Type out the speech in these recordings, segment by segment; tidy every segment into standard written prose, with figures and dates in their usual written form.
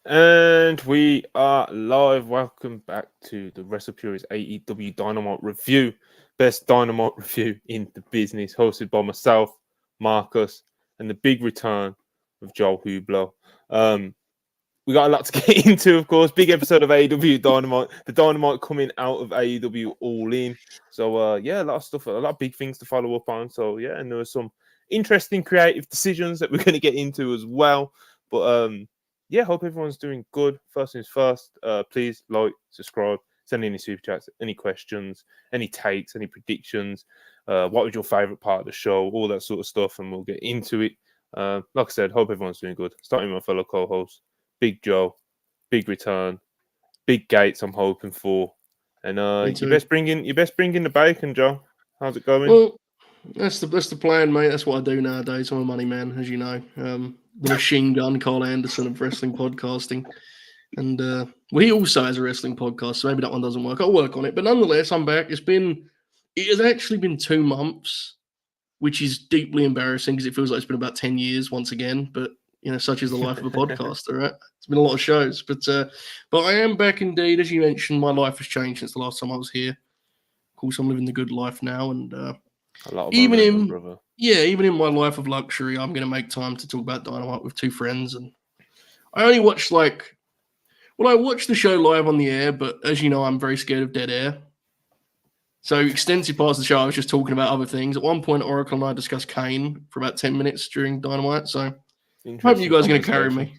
And we are live. Welcome back to the Wrestle Purists AEW Dynamite review. Best Dynamite review in the business. Hosted by myself, Marcus, and the big return of Joel Hublot. We got a lot to get into, of course. Big episode of AEW Dynamite. The Dynamite coming out of AEW All In. So, yeah, a lot of stuff, a lot of big things to follow up on. So, yeah, and there were some interesting creative decisions that we're going to get into as well. But, yeah, hope everyone's doing good. First things first, please like, subscribe, send any super chats, any questions, any takes, any predictions. What was your favorite part of the show? All that sort of stuff, and we'll get into it. Like I said, hope everyone's doing good. Starting with my fellow co-host, Big Joe, big return, big gates. I'm hoping for, and you best bring in the bacon, Joe. How's it going? Well, that's the plan, mate. That's what I do nowadays. I'm a money man, as you know. The machine gun, Carl Anderson of wrestling podcasting, and he also has a wrestling podcast. So maybe that one doesn't work. I'll work on it, but nonetheless, I'm back. It has actually been 2 months, which is deeply embarrassing because it feels like it's been about 10 years once again. But you know, such is the life of a podcaster, right? It's been a lot of shows, but I am back indeed. As you mentioned, my life has changed since the last time I was here. Of course, I'm living the good life now, and even in my life of luxury, I'm going to make time to talk about Dynamite with 2 friends. And I only watched I watched the show live on the air, but as you know, I'm very scared of dead air. So extensive parts of the show, I was just talking about other things. At one point, Oracle and I discussed Kane for about 10 minutes during Dynamite. So I hope you guys are going to carry me.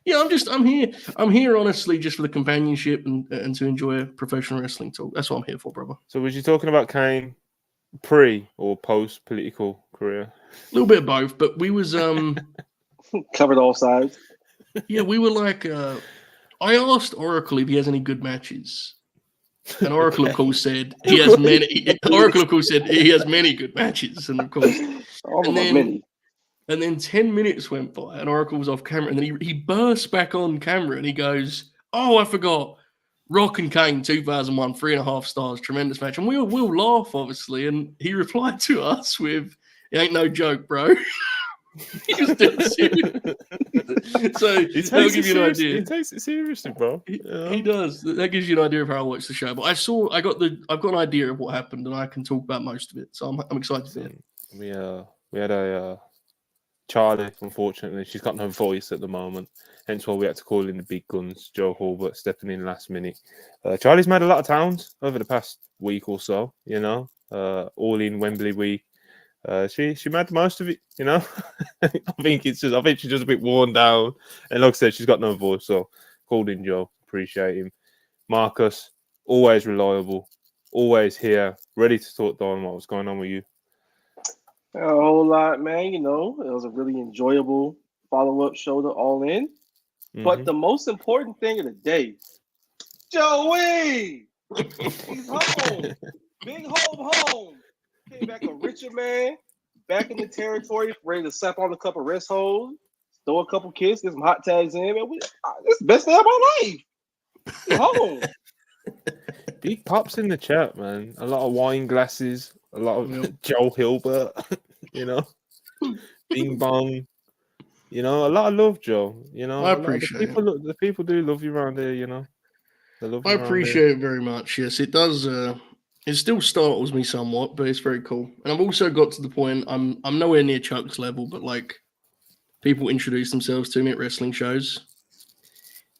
Yeah, I'm here. I'm here honestly just for the companionship and to enjoy a professional wrestling talk. That's what I'm here for, brother. So was you talking about Kane pre or post political career? A little bit of both, but we was covered all sides. Yeah, we were like I asked Oracle if he has any good matches. And Oracle, of course, said he has many. Oracle, of course, said he has many good matches, and of course, and then 10 minutes went by, and Oracle was off camera, and then he burst back on camera, and he goes, "Oh, I forgot, Rock and Kane, 2001, 3.5 stars, tremendous match." And we'll laugh, obviously, and he replied to us with, "It ain't no joke, bro." He just did it. So that'll give you an idea. He takes it seriously, bro. He does. That gives you an idea of how I watch the show. But I've got an idea of what happened, and I can talk about most of it. So I'm excited for it. We had a Charlie. Unfortunately, she's got no voice at the moment. Hence why we had to call in the big guns. Joe Hulbert stepping in last minute. Charlie's made a lot of towns over the past week or so. You know, all in Wembley week. She made the most of it, you know. I think she's just a bit worn down, and like I said, she's got no voice. So called in Joe, appreciate him. Marcus, always reliable, always here, ready to talk Dynamite. What's going on with you? A whole lot, man. You know, it was a really enjoyable follow-up show to All In. Mm-hmm. But the most important thing of the day, Joey, he's home, big home. Came back a richer man, back in the territory, ready to slap on a couple wrist holds, throw a couple kicks, get some hot tags in. Man, this is the best day of my life. Home. Big pops in the chat, man. A lot of wine glasses, a lot of Joe Hilbert, you know, Bing Bong. You know, a lot of love, Joe. You know, I appreciate it. The people do love you around here, you know. I appreciate it very much. Yes, it does. It still startles me somewhat, but it's very cool. And I've also got to the point I'm nowhere near Chuck's level, but like people introduce themselves to me at wrestling shows,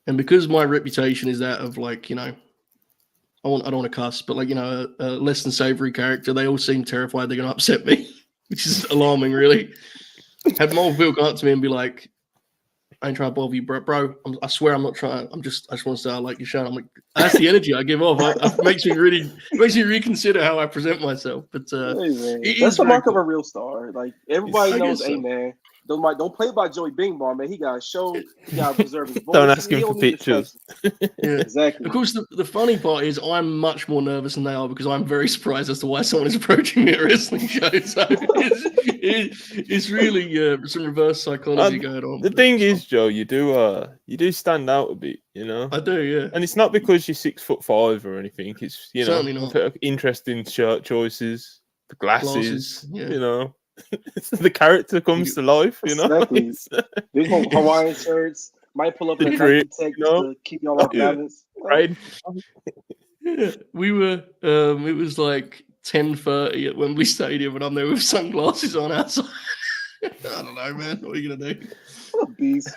and because my reputation is that of like, you know, I don't want to cuss, but like, you know, a less than savory character, they all seem terrified they're going to upset me, which is alarming, really. Had multiple people come up to me and be like, "I ain't trying to bother you, bro. I swear I'm not trying. I just want to say I like your show." I'm like, that's the energy I give off. It makes me reconsider how I present myself. But that's the mark of a real star. Like everybody knows, hey man, don't play by Joey Bing Bong, man. He got to show, he got to preserve his voice. Don't ask him for pictures. Yeah, exactly. Of course, the funny part is I'm much more nervous than they are because I'm very surprised as to why someone is approaching me at a wrestling show. So it's really some reverse psychology going on. The thing is, Joe, you do stand out a bit, you know. I do, yeah. And it's not because you're 6'5" or anything. It's certainly not. Interesting shirt choices, the glasses, yeah. You know. The character comes to life, you know. Exactly. Big Hawaiian shirts, Might pull up The a drip, Nike Tech you know? to keep y'all off balance. Right? Yeah, we were. It was like 10:30 at Wembley Stadium, and I'm there with sunglasses on outside. I don't know, man. What are you gonna do? What a beast.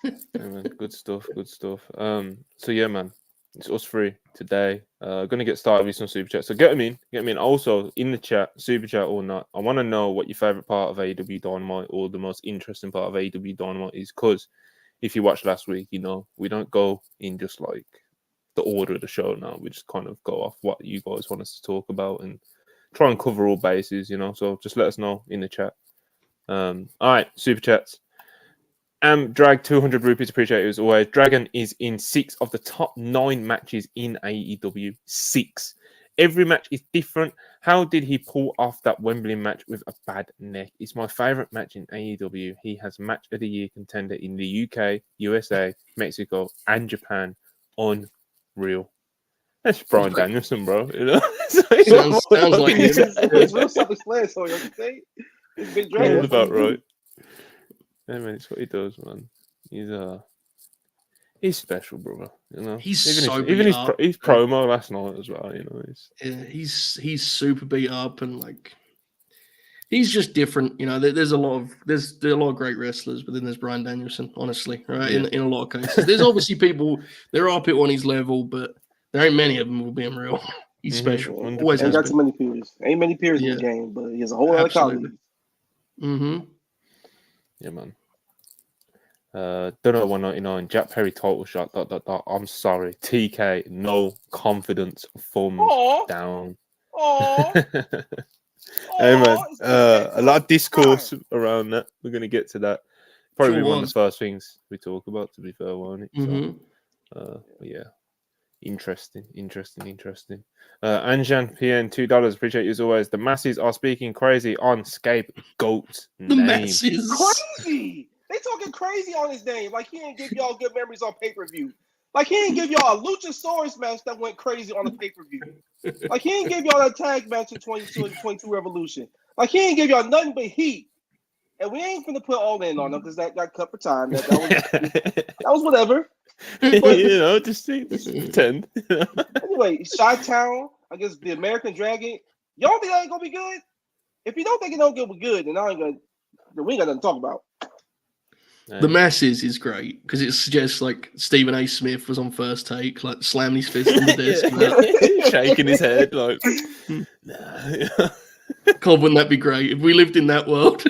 Yeah, man. Good stuff. Good stuff. So yeah, man. It's us three today. Gonna get started with some super chats. So get them in. Get them in. Also in the chat, super chat or not. I want to know what your favorite part of AEW Dynamite or the most interesting part of AEW Dynamite is. Because if you watched last week, you know we don't go in just like the order of the show now. We just kind of go off what you guys want us to talk about and try and cover all bases. You know. So just let us know in the chat. All right, super chats. Drag 200 rupees, appreciate it as always. Dragon is in 6 of the top 9 matches in AEW. 6. Every match is different. How did he pull off that Wembley match with a bad neck? It's my favorite match in AEW. He has match of the year contender in the UK, USA, Mexico, and Japan. Unreal. That's Bryan Danielson, bro. You know? Sounds like him. It's real self-explanatory. Okay, it's big Dragon. Sounds about right. Yeah, man, it's what he does, man. He's special, brother. You know, He's even his promo last night as well. You know, he's super beat up and like he's just different. You know, there's a lot of great wrestlers, but then there's Bryan Danielson. Honestly, right? Yeah. In a lot of cases, there's obviously there are people on his level, but there ain't many of them. Will be real. He's special. Always Ain't has got too many peers. Ain't many peers in the game, but he has a whole lot of colleagues. Mm-hmm. Yeah, man. Dunno 199. Jack Perry title shot. ... I'm sorry. TK. No confidence. Thumbs down. Hey man. A lot of discourse around that. We're gonna get to that. Probably one of the first things we talk about. To be fair, won't it? Mm-hmm. So, yeah. Interesting. Anjan PN $2. Appreciate you as always. The masses are speaking crazy on Scapegoat's name. The masses crazy. They talking crazy on his name. Like he ain't give y'all good memories on pay-per-view. Like he ain't give y'all a Luchasaurus match that went crazy on the pay-per-view. Like he ain't give y'all that tag match in 22 and 22 Revolution. Like he ain't give y'all nothing but heat. And we ain't finna put all in on them because that got cut for time. That was whatever. But, you know, just pretend. Anyway, Chi-Town against the American Dragon. Y'all think that ain't gonna be good? If you don't think it don't get good, then we ain't got nothing to talk about. The masses is great because it suggests like Stephen A. Smith was on First Take, like slamming his fist on the desk, shaking his head like. God, wouldn't that be great if we lived in that world?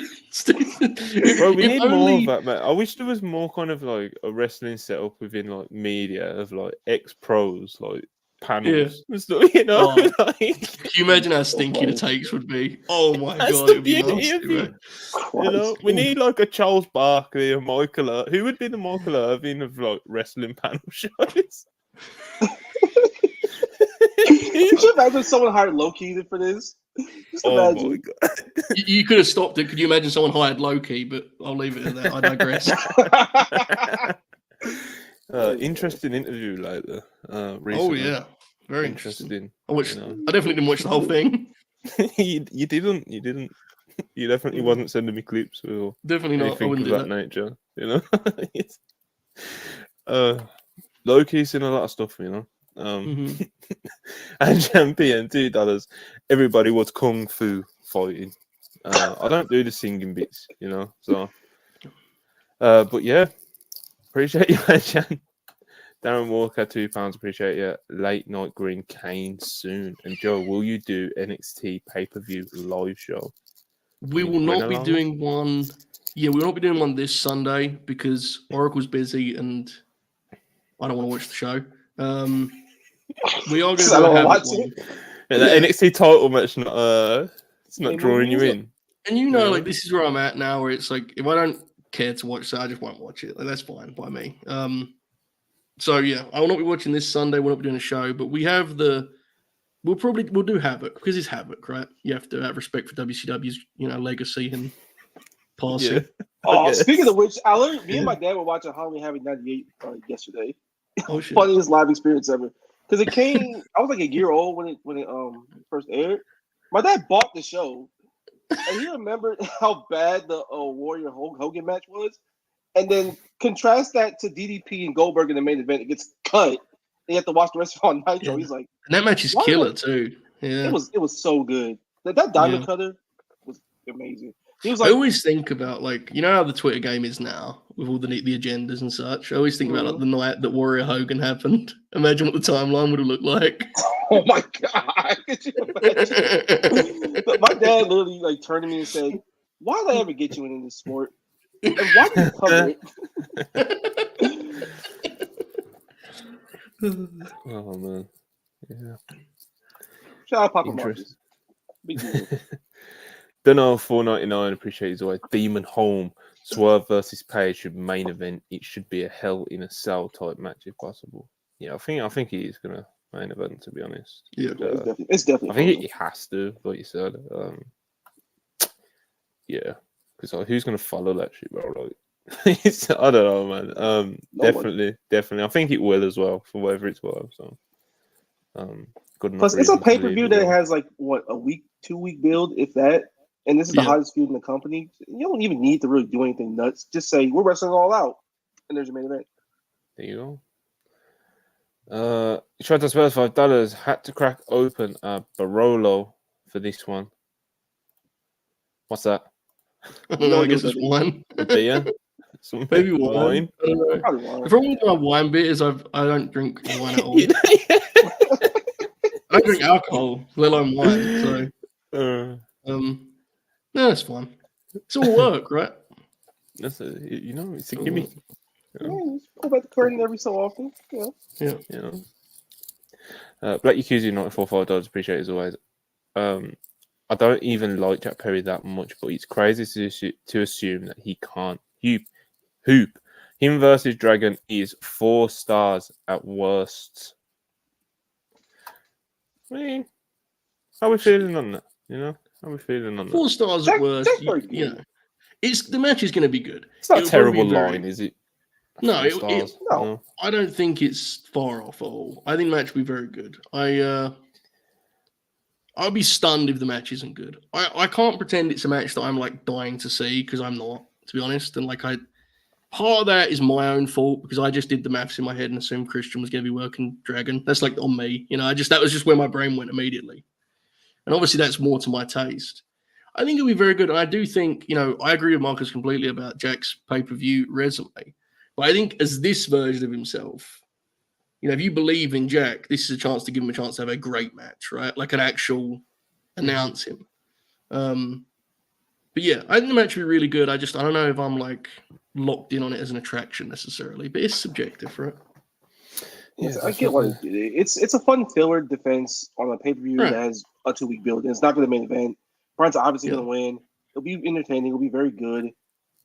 Bro, we need more of that, man. I wish there was more kind of like a wrestling setup within like media of like ex-pros, like panels and stuff, you know? Like, can you imagine how stinky the takes would be? Oh my God, it'd be nasty, right? You know, we need like a Charles Barkley or Michael who would be the Michael Irvin of like wrestling panel shows? Could you imagine someone hired Low-Key for this? Oh my God. You could have stopped it. Could you imagine someone hired Low-Key? But I'll leave it at that. I digress. Interesting interview later. Recently. Oh yeah, very interesting. I definitely didn't watch the whole thing. you didn't. You definitely wasn't sending me clips or definitely not. I wouldn't of that nature. You know. Low-Key's in a lot of stuff. You know. And champion $2. Everybody was kung fu fighting. I don't do the singing bits, you know. So, but yeah, appreciate you, Chan. Darren Walker, £2. Appreciate you. Late Night Green Kane soon. And Joe, will you do NXT pay-per-view live show? We will not be doing one. Yeah, we will not be doing one this Sunday because Oracle's busy and I don't want to watch the show. We are going to watch it. The NXT title match, it's not drawing you in. And you know, like this is where I'm at now, where it's like if I don't care to watch that, I just won't watch it. Like, that's fine by me. So yeah, I will not be watching this Sunday. We'll not be doing a show, but we have we'll do Havoc because it's Havoc, right? You have to have respect for WCW's legacy and passing. Yeah. Speaking of which, I learned me and my dad were watching Halloween Havoc 98 yesterday. Oh shit! Funniest live experience ever. Because it came, I was like a year old when it first aired. My dad bought the show, and he remembered how bad the Warrior Hogan match was. and then contrast that to DDP and Goldberg in the main event. It gets cut. And you have to watch the rest of it on Nitro. Yeah. He's like, And that match is Why killer not? too. Yeah. it was so good. That diamond Yeah. cutter was amazing. He was I like, always think about how the Twitter game is now with all the agendas and such. I always think about like the night that Warrior Hogan happened. Imagine what the timeline would have looked like. oh my god! Could you imagine? But my dad literally like turned to me and said, "Why did I ever get you into this sport? And why did you cover it?" Oh man, yeah. Shout out Papa Interest. Marcus. Big deal. Dunno 499. Appreciate his always. Demon Home. Swerve versus Page should main event. It should be a Hell in a Cell type match if possible. Yeah, I think he is gonna main event, to be honest. Yeah, it's definitely. I think he has to, like you said. Yeah, because like, who's gonna follow that shit, bro? Like, I don't know, man. Definitely. I think it will as well, for whatever it's worth. So, good enough. Plus, it's a reason to pay per view believe it that will. has like what, a week, 2 week build, if that. And this is the hottest feud in the company. You don't even need to really do anything nuts. Just say we're wrestling all out, and there's your main event. There you go. You tried to spend $5. Had to crack open a Barolo for this one. What's that? I don't know. I guess it's wine. A beer? Some Maybe wine. I don't know. Probably wine. The problem with my wine bit is I don't drink wine at all. I don't drink alcohol, let alone wine. So, no, it's fine. It's all work, right? That's it's a gimme. Yeah, just pull back the curtain every so often. Yeah. Black Yakuza 94 $5. Appreciate it as always. I don't even like Jack Perry that much, but it's crazy to assume that he can't hoop. Him versus Dragon is 4 stars at worst. I mean, how are we feeling on that? How are we feeling on that? 4 stars at worst. It's the match is going to be good. It's not a terrible line, is it? No, no, I don't think it's far off at all. I think the match will be very good. I'll be stunned if the match isn't good. I can't pretend it's a match that I'm like dying to see because I'm not, to be honest. And part of that is my own fault because I just did the maths in my head and assumed Christian was going to be working Dragon. That's like on me, that was just where my brain went immediately. And obviously that's more to my taste. I think it'll be very good. And I do think, I agree with Marcus completely about Jack's pay-per-view resume. But I think as this version of himself, if you believe in Jack, this is a chance to give him a chance to have a great match, right? Like an actual announce him. But yeah, I think the match will be really good. I don't know if I'm like locked in on it as an attraction necessarily, but it's subjective, right? Yeah, I get what it's a fun filler defense on a pay-per-view that has a 2 week build, and it's not going to main event. Bryan's obviously going to win. It'll be entertaining. It'll be very good.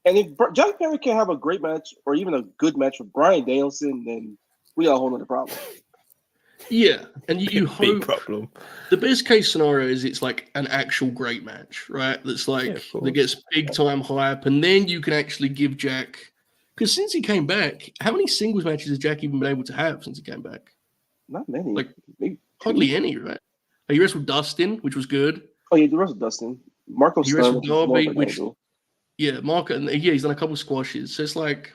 And if Jack Perry can have a great match or even a good match with Bryan Danielson, then we got a whole other problem. Yeah, and you hope big problem. The best case scenario is it's like an actual great match, right? That's like that gets big time hype, and then you can actually give Jack. Because since he came back, how many singles matches has Jack even been able to have since he came back? Not many. Like hardly any, right? He wrestled Dustin, which was good. Oh yeah, he wrestled Dustin. Marco he wrestled Darby, which Marco, and he's done a couple of squashes. So it's like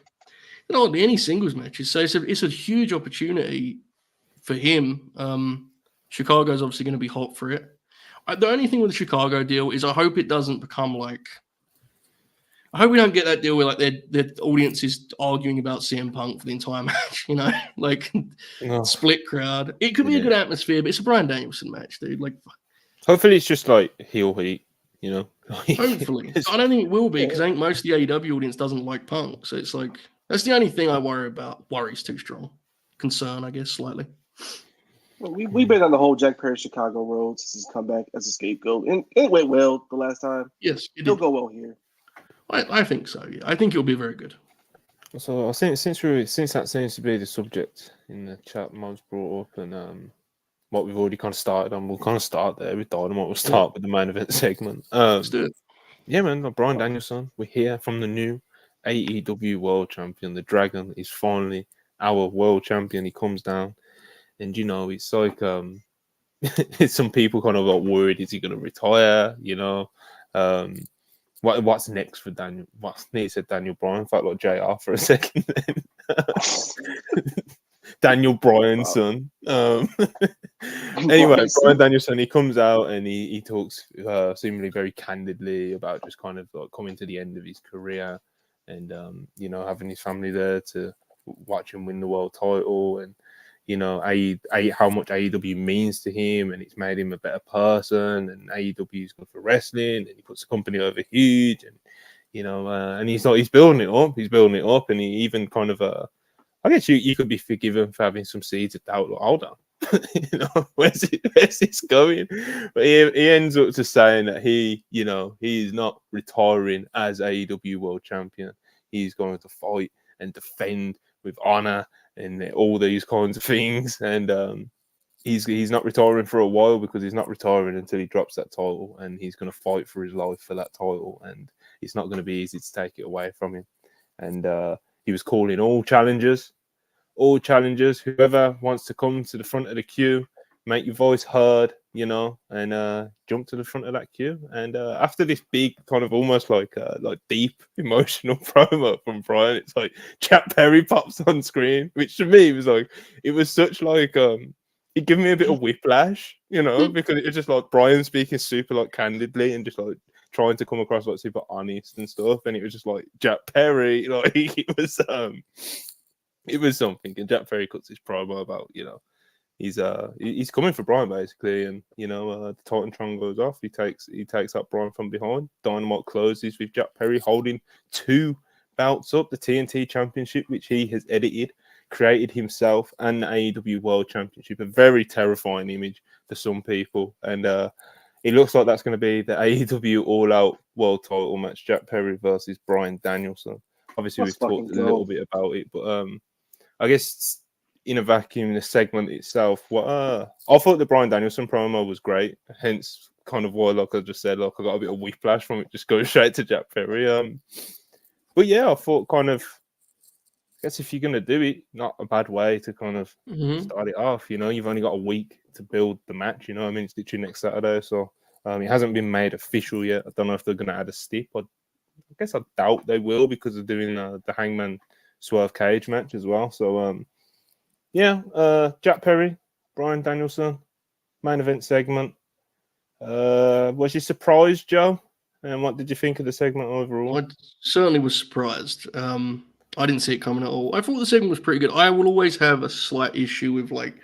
hardly any singles matches. So it's a huge opportunity for him. Chicago's obviously going to be hot for it. The only thing with the Chicago deal is I hope it doesn't become like. I hope we don't get that deal where like their audience is arguing about CM Punk for the entire match. Split crowd. It could be a good atmosphere, but it's a Bryan Danielson match, dude. Like, hopefully it's just like heel heat. Hopefully, I don't think it will be because I think most of the AEW audience doesn't like Punk. So it's like that's the only thing I worry about. Worry's too strong. Concern, I guess, slightly. Well, we've been on the whole Jack Perry Chicago road since his comeback as a scapegoat, and it went well the last time. Yes, it'll go well here. I think so. Yeah, I think it'll be very good. So I think since that seems to be the subject in the chat, Mom's brought up, and what we've already kind of started on, we'll kind of start there with Dynamite. We'll start with the main event segment. Let's do it. Yeah, man. Bryan Danielson. We're here from the new AEW World Champion. The Dragon is finally our World Champion. He comes down, and it's like some people kind of got worried. Is he going to retire? What's next for Daniel? What's next? Said Daniel Bryan. Felt like JR for a second. Then Daniel Bryan's son. Anyway, Bryan Danielson. He comes out and he talks seemingly very candidly about just kind of like coming to the end of his career and having his family there to watch him win the world title and how much AEW means to him, and it's made him a better person, and AEW is good for wrestling, and he puts the company over huge, and and he's building it up. He's building it up, and he even kind of I guess you could be forgiven for having some seeds of doubt. Like, hold on, where's this going? But he ends up to saying that he is not retiring as AEW World Champion. He's going to fight and defend with honor and all these kinds of things. And he's not retiring for a while because he's not retiring until he drops that title, and he's going to fight for his life for that title, and it's not going to be easy to take it away from him. And he was calling all challengers, whoever wants to come to the front of the queue, make your voice heard, and jump to the front of that queue. And after this big kind of almost like deep emotional promo from Bryan, it's like Jack Perry pops on screen, which to me it was such like it gave me a bit of whiplash, because it was just like Bryan speaking super like candidly and just like trying to come across like super honest and stuff, and it was just like Jack Perry, like it was something. And Jack Perry cuts his promo about he's coming for Bryan basically, and the Titantron goes off. He takes up Bryan from behind. Dynamite closes with Jack Perry holding 2 belts up, the TNT Championship, which he has created himself, and the AEW World Championship. A very terrifying image for some people, and it looks like that's going to be the AEW All Out World Title match: Jack Perry versus Bryan Danielson. Obviously, we've talked a little bit about it, but I guess in a vacuum, the segment itself, I thought the Bryan Danielson promo was great. Hence, kind of why, like I just said, like I got a bit of whiplash from it, just going straight to Jack Perry. But yeah, I thought kind of, I guess if you're gonna do it, not a bad way to kind of start it off. You've only got a week to build the match. I mean, it's literally next Saturday, so it hasn't been made official yet. I don't know if they're gonna add a stip. I guess I doubt they will because they're doing the Hangman Swerve Cage match as well. So Jack Perry, Bryan Danielson, main event segment. Was you surprised, Joe? And what did you think of the segment overall? I certainly was surprised. I didn't see it coming at all. I thought the segment was pretty good. I will always have a slight issue with like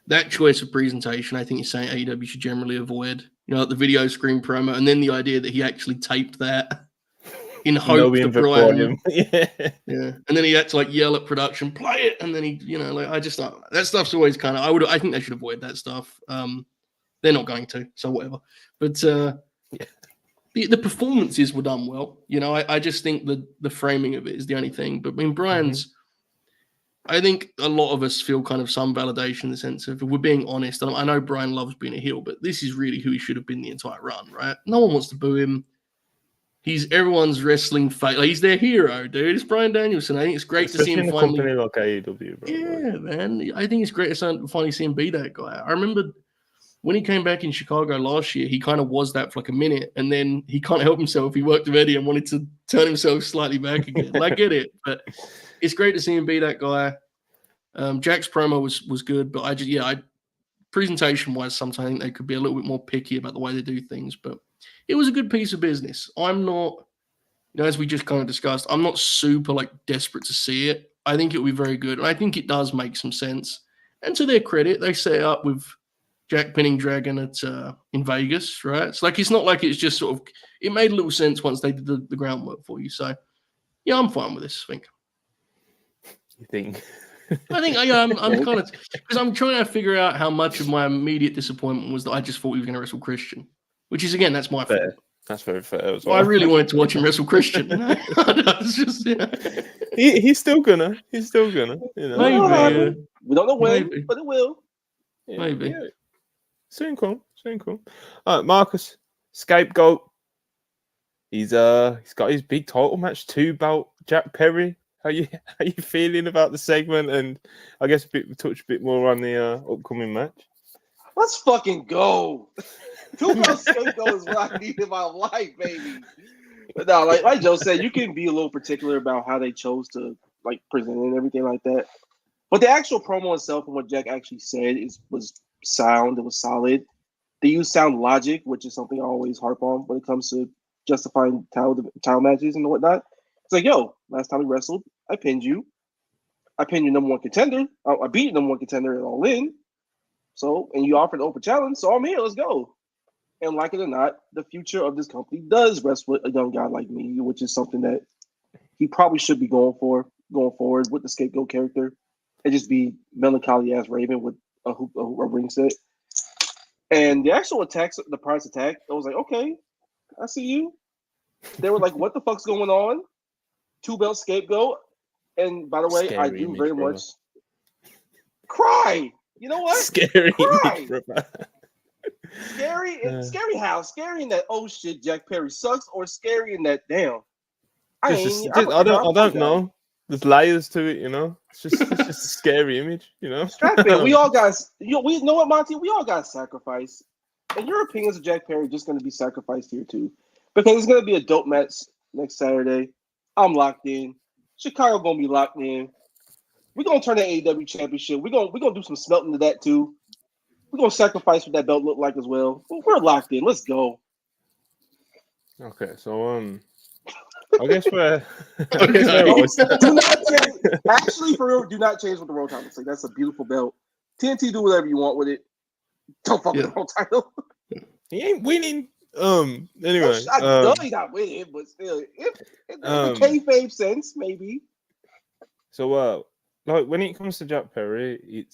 that choice of presentation. I think he's saying AEW should generally avoid, the video screen promo, and then the idea that he actually taped that in hope that Bryan, yeah, and then he had to like yell at production, play it, and then he, I just thought that stuff's always kind of. I think they should avoid that stuff. They're not going to, so whatever. But the performances were done well. I just think the framing of it is the only thing. But I mean, Bryan's. I think a lot of us feel kind of some validation in the sense of, if we're being honest, and I know Bryan loves being a heel, but this is really who he should have been the entire run, right? No one wants to boo him. He's everyone's wrestling face. Like, he's their hero, dude. It's Bryan Danielson. I think it's great to see him finally. Company like AEW, bro. Yeah, man. I think it's great to finally see him be that guy. I remember when he came back in Chicago last year, he kind of was that for like a minute, and then he can't help himself. He worked with Eddie and wanted to turn himself slightly back again. I get it, but it's great to see him be that guy. Jack's promo was good, but presentation-wise, sometimes I think they could be a little bit more picky about the way they do things, but it was a good piece of business. I'm not, as we just kind of discussed, I'm not super like desperate to see it. I think it'll be very good, and I think it does make some sense. And to their credit, they set up with Jack pinning Dragon at in Vegas, right? It's like, it's not like it's just sort of, it made a little sense once they did the groundwork for you. So yeah, I'm fine with this, I think. You think? I think I'm kind of, because I'm trying to figure out how much of my immediate disappointment was that I just thought he was going to wrestle Christian, which is, again, that's my fault. That's very fair as well. I really wanted to watch him wrestle Christian. It's just, he's still gonna. Maybe. We don't know when, but it will. Yeah, maybe. Yeah. Soon come. All right, Marcus, Scapegoat. He's got his big title match too about Jack Perry. How you feeling about the segment, and I guess touch a bit more on the upcoming match? Let's fucking go. 2 Scapegoat is what I need in my life, baby. But no, like Joe said, you can be a little particular about how they chose to like present it and everything like that. But the actual promo itself and what Jack actually said was sound. It was solid. They use sound logic, which is something I always harp on when it comes to justifying title matches and whatnot. It's like, yo, last time we wrestled, I pinned you. I pinned your number one contender. I beat your number one contender at All In. So, and you offered an open challenge, so I'm here. Let's go. And like it or not, the future of this company does rest with a young guy like me, which is something that he probably should be going forward with the scapegoat character, and just be melancholy ass Raven with a ring set. And the actual attacks, the prize attack, I was like, okay, I see you. They were like, what the fuck's going on? 2-belt scapegoat. And by the way, Scary I do image, very brother. much cry. You know what? Scary Cry. image, brother. Scary how? Scary in that, oh shit, Jack Perry sucks, or scary in that, damn. I don't know. There's layers to it, you know. It's just a scary image, you know. Strapman, we all got, we know what, Monty. We all got sacrificed, and your opinions of Jack Perry are just going to be sacrificed here too, because it's going to be a dope match next Saturday. I'm locked in. Chicago going to be locked in. We're going to turn the AEW championship. We're going to do some smelting to that too. We're going to sacrifice what that belt look like as well. We're locked in. Let's go. Okay, so I guess we're. Do not change. Actually, for real, do not change with the world title. Like, that's a beautiful belt. TNT, do whatever you want with it. Don't fuck with the world title. He ain't winning. Anyway, I know he's not winning, but still, if in kayfabe sense, maybe. So, like when it comes to Jack Perry,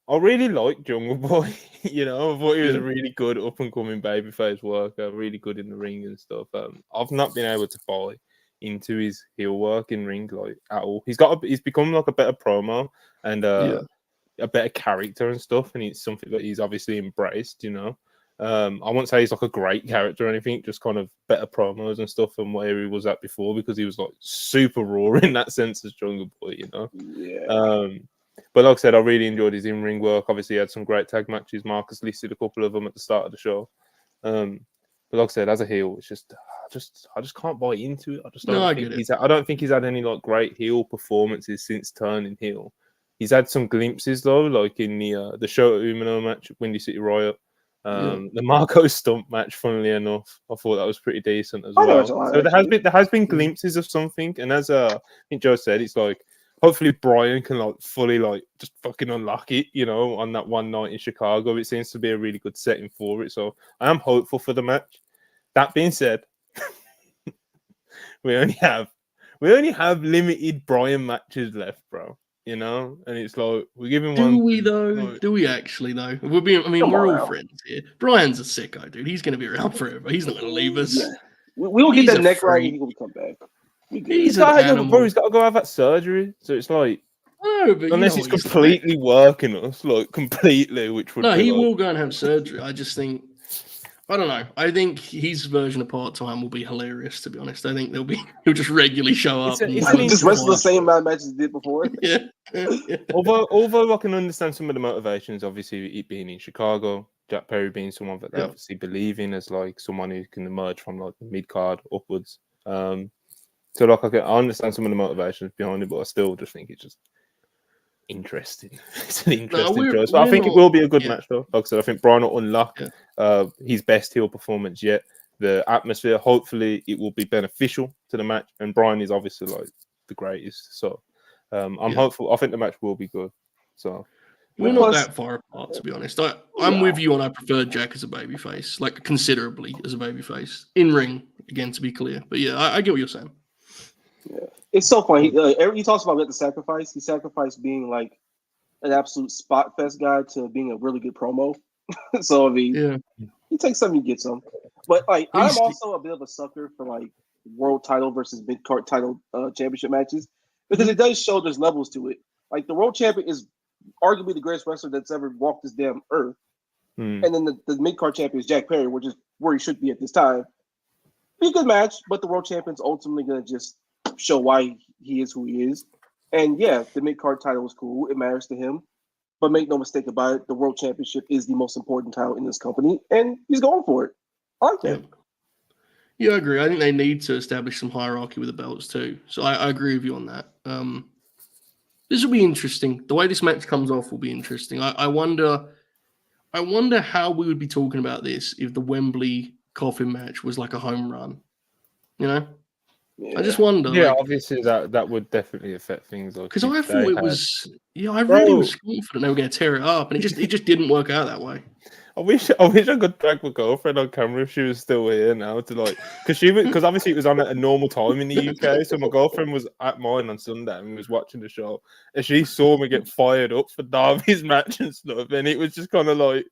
I really like Jungle Boy. You know, I thought he was a really good up and coming babyface worker, really good in the ring and stuff. I've not been able to buy into his heel work in ring like at all. He's become like a better promo and a better character and stuff, and it's something that he's obviously embraced. You know, I won't say he's like a great character or anything, just kind of better promos and stuff than where he was at before, because he was like super raw in that sense as Jungle Boy. You know, But like I said, I really enjoyed his in-ring work. Obviously, he had some great tag matches. Marcus listed a couple of them at the start of the show. But like I said, as a heel, it's just I just can't buy into it. I just don't think I don't think he's had any like great heel performances since turning heel. He's had some glimpses though, like in the Shota Umino match at Windy City Riot. The Marco Stump match, funnily enough, I thought that was pretty decent as well. So there has been glimpses of something, and as I think Joe said, it's like, hopefully Bryan can like fully like just fucking unlock it, you know, on that one night in Chicago. It seems to be a really good setting for it. So I am hopeful for the match. That being said, we only have limited Bryan matches left, bro. You know, and it's like we're giving one. Do we though? Like, do we actually though? We're all friends here. Bryan's a sicko, dude. He's gonna be around forever. He's not gonna leave us. Yeah. We'll get that neck right and he's gonna come back. He's got to go have that surgery. So it's like, unless it's completely working us, like completely, which would he will go and have surgery. I just think, I don't know. I think his version of part-time will be hilarious, to be honest. I think he'll just regularly show up. Just wrestle the same amount of matches he did before. Although I can understand some of the motivations, obviously it being in Chicago, Jack Perry being someone that they obviously believe in as like someone who can emerge from like the mid-card upwards. So like I understand some of the motivations behind it, but I still just think it's just interesting. It's an interesting choice. But I think it will be a good match though. Like I said, I think Bryan will unlock his best heel performance yet. The atmosphere, hopefully it will be beneficial to the match. And Bryan is obviously like the greatest. So I'm hopeful. I think the match will be good. So we're not that far apart, to be honest. I'm with you on I prefer Jack as a babyface, like considerably as a babyface. In ring, again, to be clear. But yeah, I get what you're saying. Yeah, it's so funny. He talks about the sacrifice. He sacrificed being like an absolute spot fest guy to being a really good promo. So I mean, he takes some, you get some. But like, I'm also a bit of a sucker for like world title versus mid card title championship matches, because it does show there's levels to it. Like the world champion is arguably the greatest wrestler that's ever walked this damn earth, and then the mid card champion is Jack Perry, which is where he should be at this time. Be a good match, but the world champion's ultimately gonna just show why he is who he is. And yeah, the mid-card title was cool. It matters to him. But make no mistake about it, the world championship is the most important title in this company, and he's going for it. I like that. Yeah, I agree. I think they need to establish some hierarchy with the belts too. So I agree with you on that. This will be interesting. The way this match comes off will be interesting. I wonder how we would be talking about this if the Wembley coffin match was like a home run. You know, Yeah. I just wonder. Yeah, like, obviously that would definitely affect things. Like because if I they thought it had- was. Yeah, I really Bro. was confident they were going to tear it up, and it just didn't work out that way. I wish I could drag my girlfriend on camera if she was still here now to like because obviously it was on at a normal time in the UK. So my girlfriend was at mine on Sunday and was watching the show, and she saw me get fired up for Darby's match and stuff, and it was just kind of like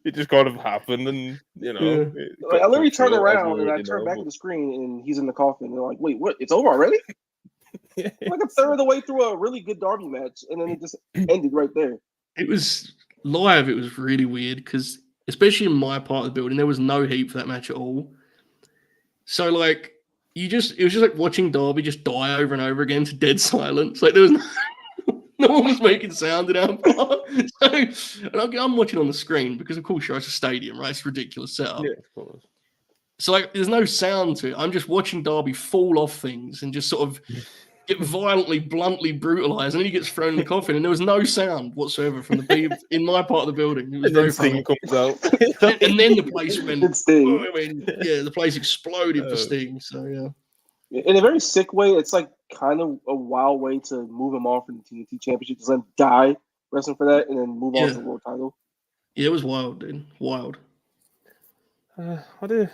it just kind of happened, and you know. Yeah. it Like, got I literally cut turned short, as around we and I already turned know, back but- at the screen and he's in the coffin. They're like, "Wait, what? It's over already?" Yeah. Like a third of the way through a really good Derby match, and then it just ended right there. It was live. It was really weird because, especially in my part of the building, there was no heat for that match at all. So like, it was just like watching Darby just die over and over again to dead silence. Like there was no one was making sound in our part. So, and I'm watching on the screen because of course you're at a stadium, right? It's a ridiculous setup. Yeah, of course. So like, there's no sound to it. I'm just watching Darby fall off things and just sort of get violently, bluntly brutalized, and then he gets thrown in the coffin, and there was no sound whatsoever from the people in my part of the building. It was And then very Sting funny. comes out. And then the place went. It's Sting. I mean, yeah, the place exploded for Oh. Sting. So yeah, In a very sick way, it's like kind of a wild way to move him off in the TNT Championship, just let him die wrestling for that, and then move on to the world title. yeah, it was wild, dude. Wild. I do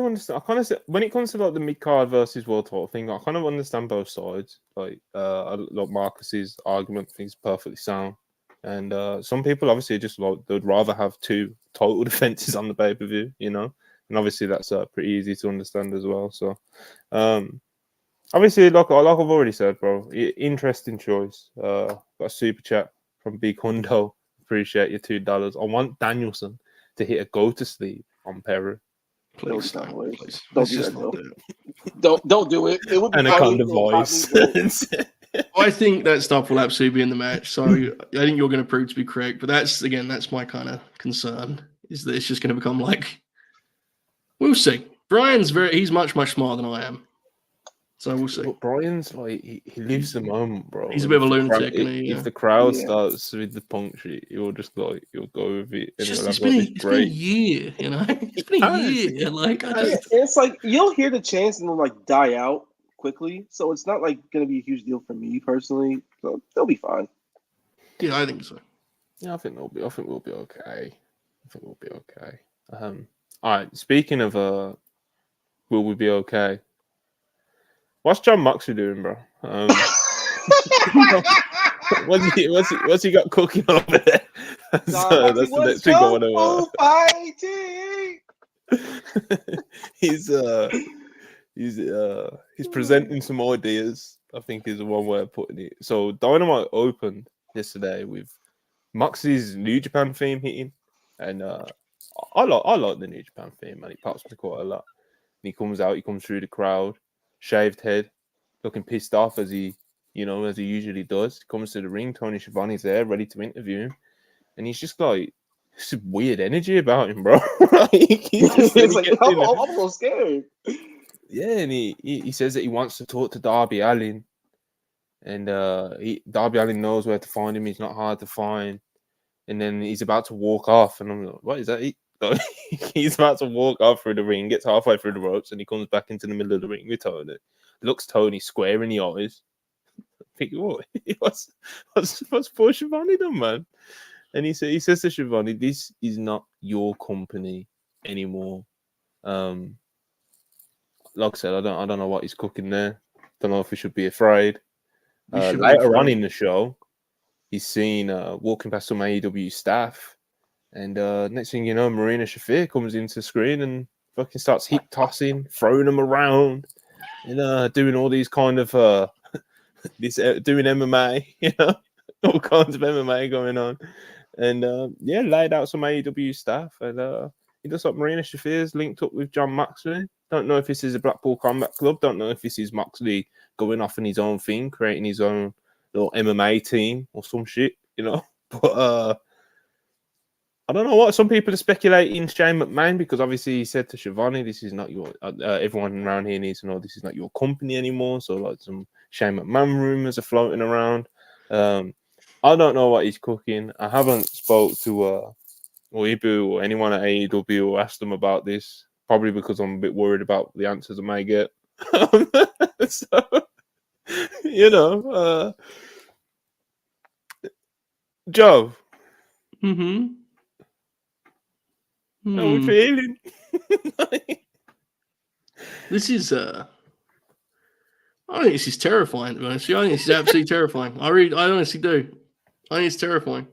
understand. I kind of when it comes to like the mid card versus world title thing, I kind of understand both sides. Like Marcus's argument, I think is perfectly sound, and some people obviously just like they'd rather have two total defenses on the pay per view, you know, and obviously that's pretty easy to understand as well. So, obviously, like I've already said, bro, interesting choice. Got a super chat from Big Hundo. Appreciate your $2. I want Danielson to hit a go to sleep on Peru. Please, Don't don't, do it. please. Don't Let's do just that, not though. do it. Don't do it. It would be Anaconda funny, voice. I think that stuff will absolutely be in the match. So I think you're going to prove to be correct. But that's my kind of concern is that it's just going to become like, we'll see. Brian's he's much smarter than I am. So we'll see. But Bryan's like he lives the moment, bro. He's a bit of a If the lunatic, crowd- isn't he? If Yeah. the crowd Yeah. starts with the punk shit, he'll just like he'll go with it. And It's he'll just have, like, this it's been a great. year, you know. It's been a year. Like I Yeah, just it's like you'll hear the chants and they'll like die out quickly, so it's not like going to be a huge deal for me personally. So they'll be fine. yeah, I think so. Yeah, I think we'll be okay. All right. Speaking of will we be okay? What's John Moxley doing, bro? What's he got cooking over there? That's the next thing I want to. He's presenting some ideas, I think is one way of putting it. So Dynamite opened yesterday with Moxley's New Japan theme hitting, and I like the New Japan theme, man. It pops me quite a lot. And he comes through the crowd, shaved head, looking pissed off as he usually does. He comes to the ring, Tony Schiavone's there, ready to interview him, and he's just like some weird energy about him, bro. It's like I'm a little scared. Yeah, and he says that he wants to talk to Darby Allin, and Darby Allin knows where to find him. He's not hard to find. And then he's about to walk off, and I'm like, "What is that?" He's about to walk off through the ring, gets halfway through the ropes, and he comes back into the middle of the ring with Tony. Looks Tony square in the eyes. I think, what? What's poor Schiavone done, man? And he says to Schiavone, "This is not your company anymore." Like I said, I don't know what he's cooking there. Don't know if we should be afraid. Later on in the show, he's seen walking past some AEW staff, and next thing you know, Marina Shafir comes into the screen and fucking starts hip tossing, throwing them around, and doing all these kind of doing MMA, you know, all kinds of MMA going on, and laid out some AEW staff, and he looks like Marina Shafir's linked up with John Moxley. Don't know if this is a Blackpool Combat Club. Don't know if this is Moxley going off on his own thing, creating his own little MMA team or some shit, you know. But I don't know what some people are speculating Shane McMahon because obviously he said to Shivani, "This is not your." Everyone around here needs to know this is not your company anymore. So like some Shane McMahon rumors are floating around. I don't know what he's cooking. I haven't spoke to Ibu or anyone at AEW or asked them about this. Probably because I'm a bit worried about the answers I may get. So Joe, Mm-hmm. how we feeling? This is I think this is terrifying, to be honest with you. I think this is absolutely terrifying. I honestly do. I think it's terrifying.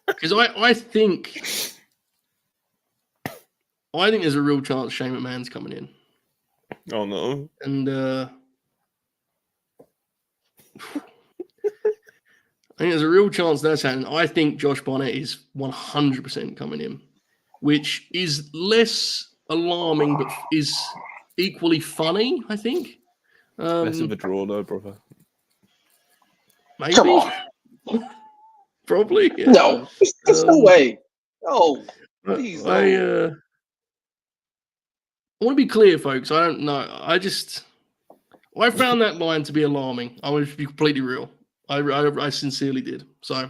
Because I think there's a real chance Shane McMahon's coming in. Oh no. And I think there's a real chance that's happening. I think Josh Barnett is 100% coming in, which is less alarming, but is equally funny, I think. Less of a draw, though, brother. Maybe. Come on. Probably. Yeah. No, there's no way. No. Please, no. I want to be clear, folks. I don't know. I found that line to be alarming. I want to be completely real. I sincerely did. So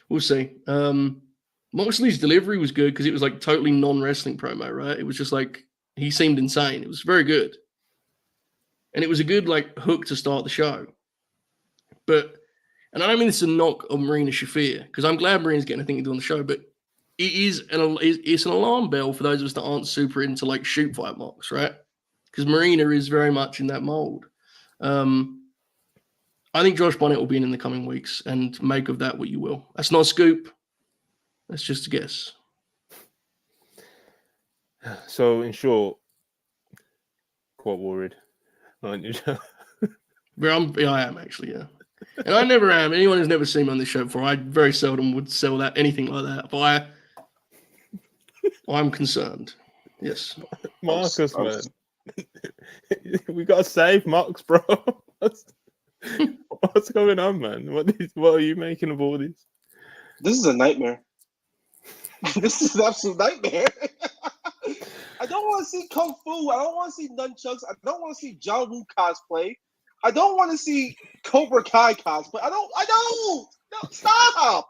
we'll see. Moxley's delivery was good because it was like totally non-wrestling promo, right? It was just like he seemed insane. It was very good. And it was a good like hook to start the show. And I don't mean this to knock on Marina Shafir, because I'm glad Marina's getting a thing to do on the show, but it's an alarm bell for those of us that aren't super into like shoot fight mocks, right? Because Marina is very much in that mold. I think Josh Barnett will be in the coming weeks, and make of that what you will. That's not a scoop. That's just a guess. So, in short, quite worried, aren't you? I am actually, yeah. And I never am. Anyone who's never seen me on this show before, I very seldom would sell that anything like that. But I'm concerned. Yes. Marcus, man. We got to save Marcus, bro. What's going on, man? What are you making of all this? This is a nightmare. This is an absolute nightmare. I don't want to see Kung Fu. I don't want to see nunchucks. I don't want to see John Woo cosplay. I don't want to see Cobra Kai cosplay. I don't. No, stop.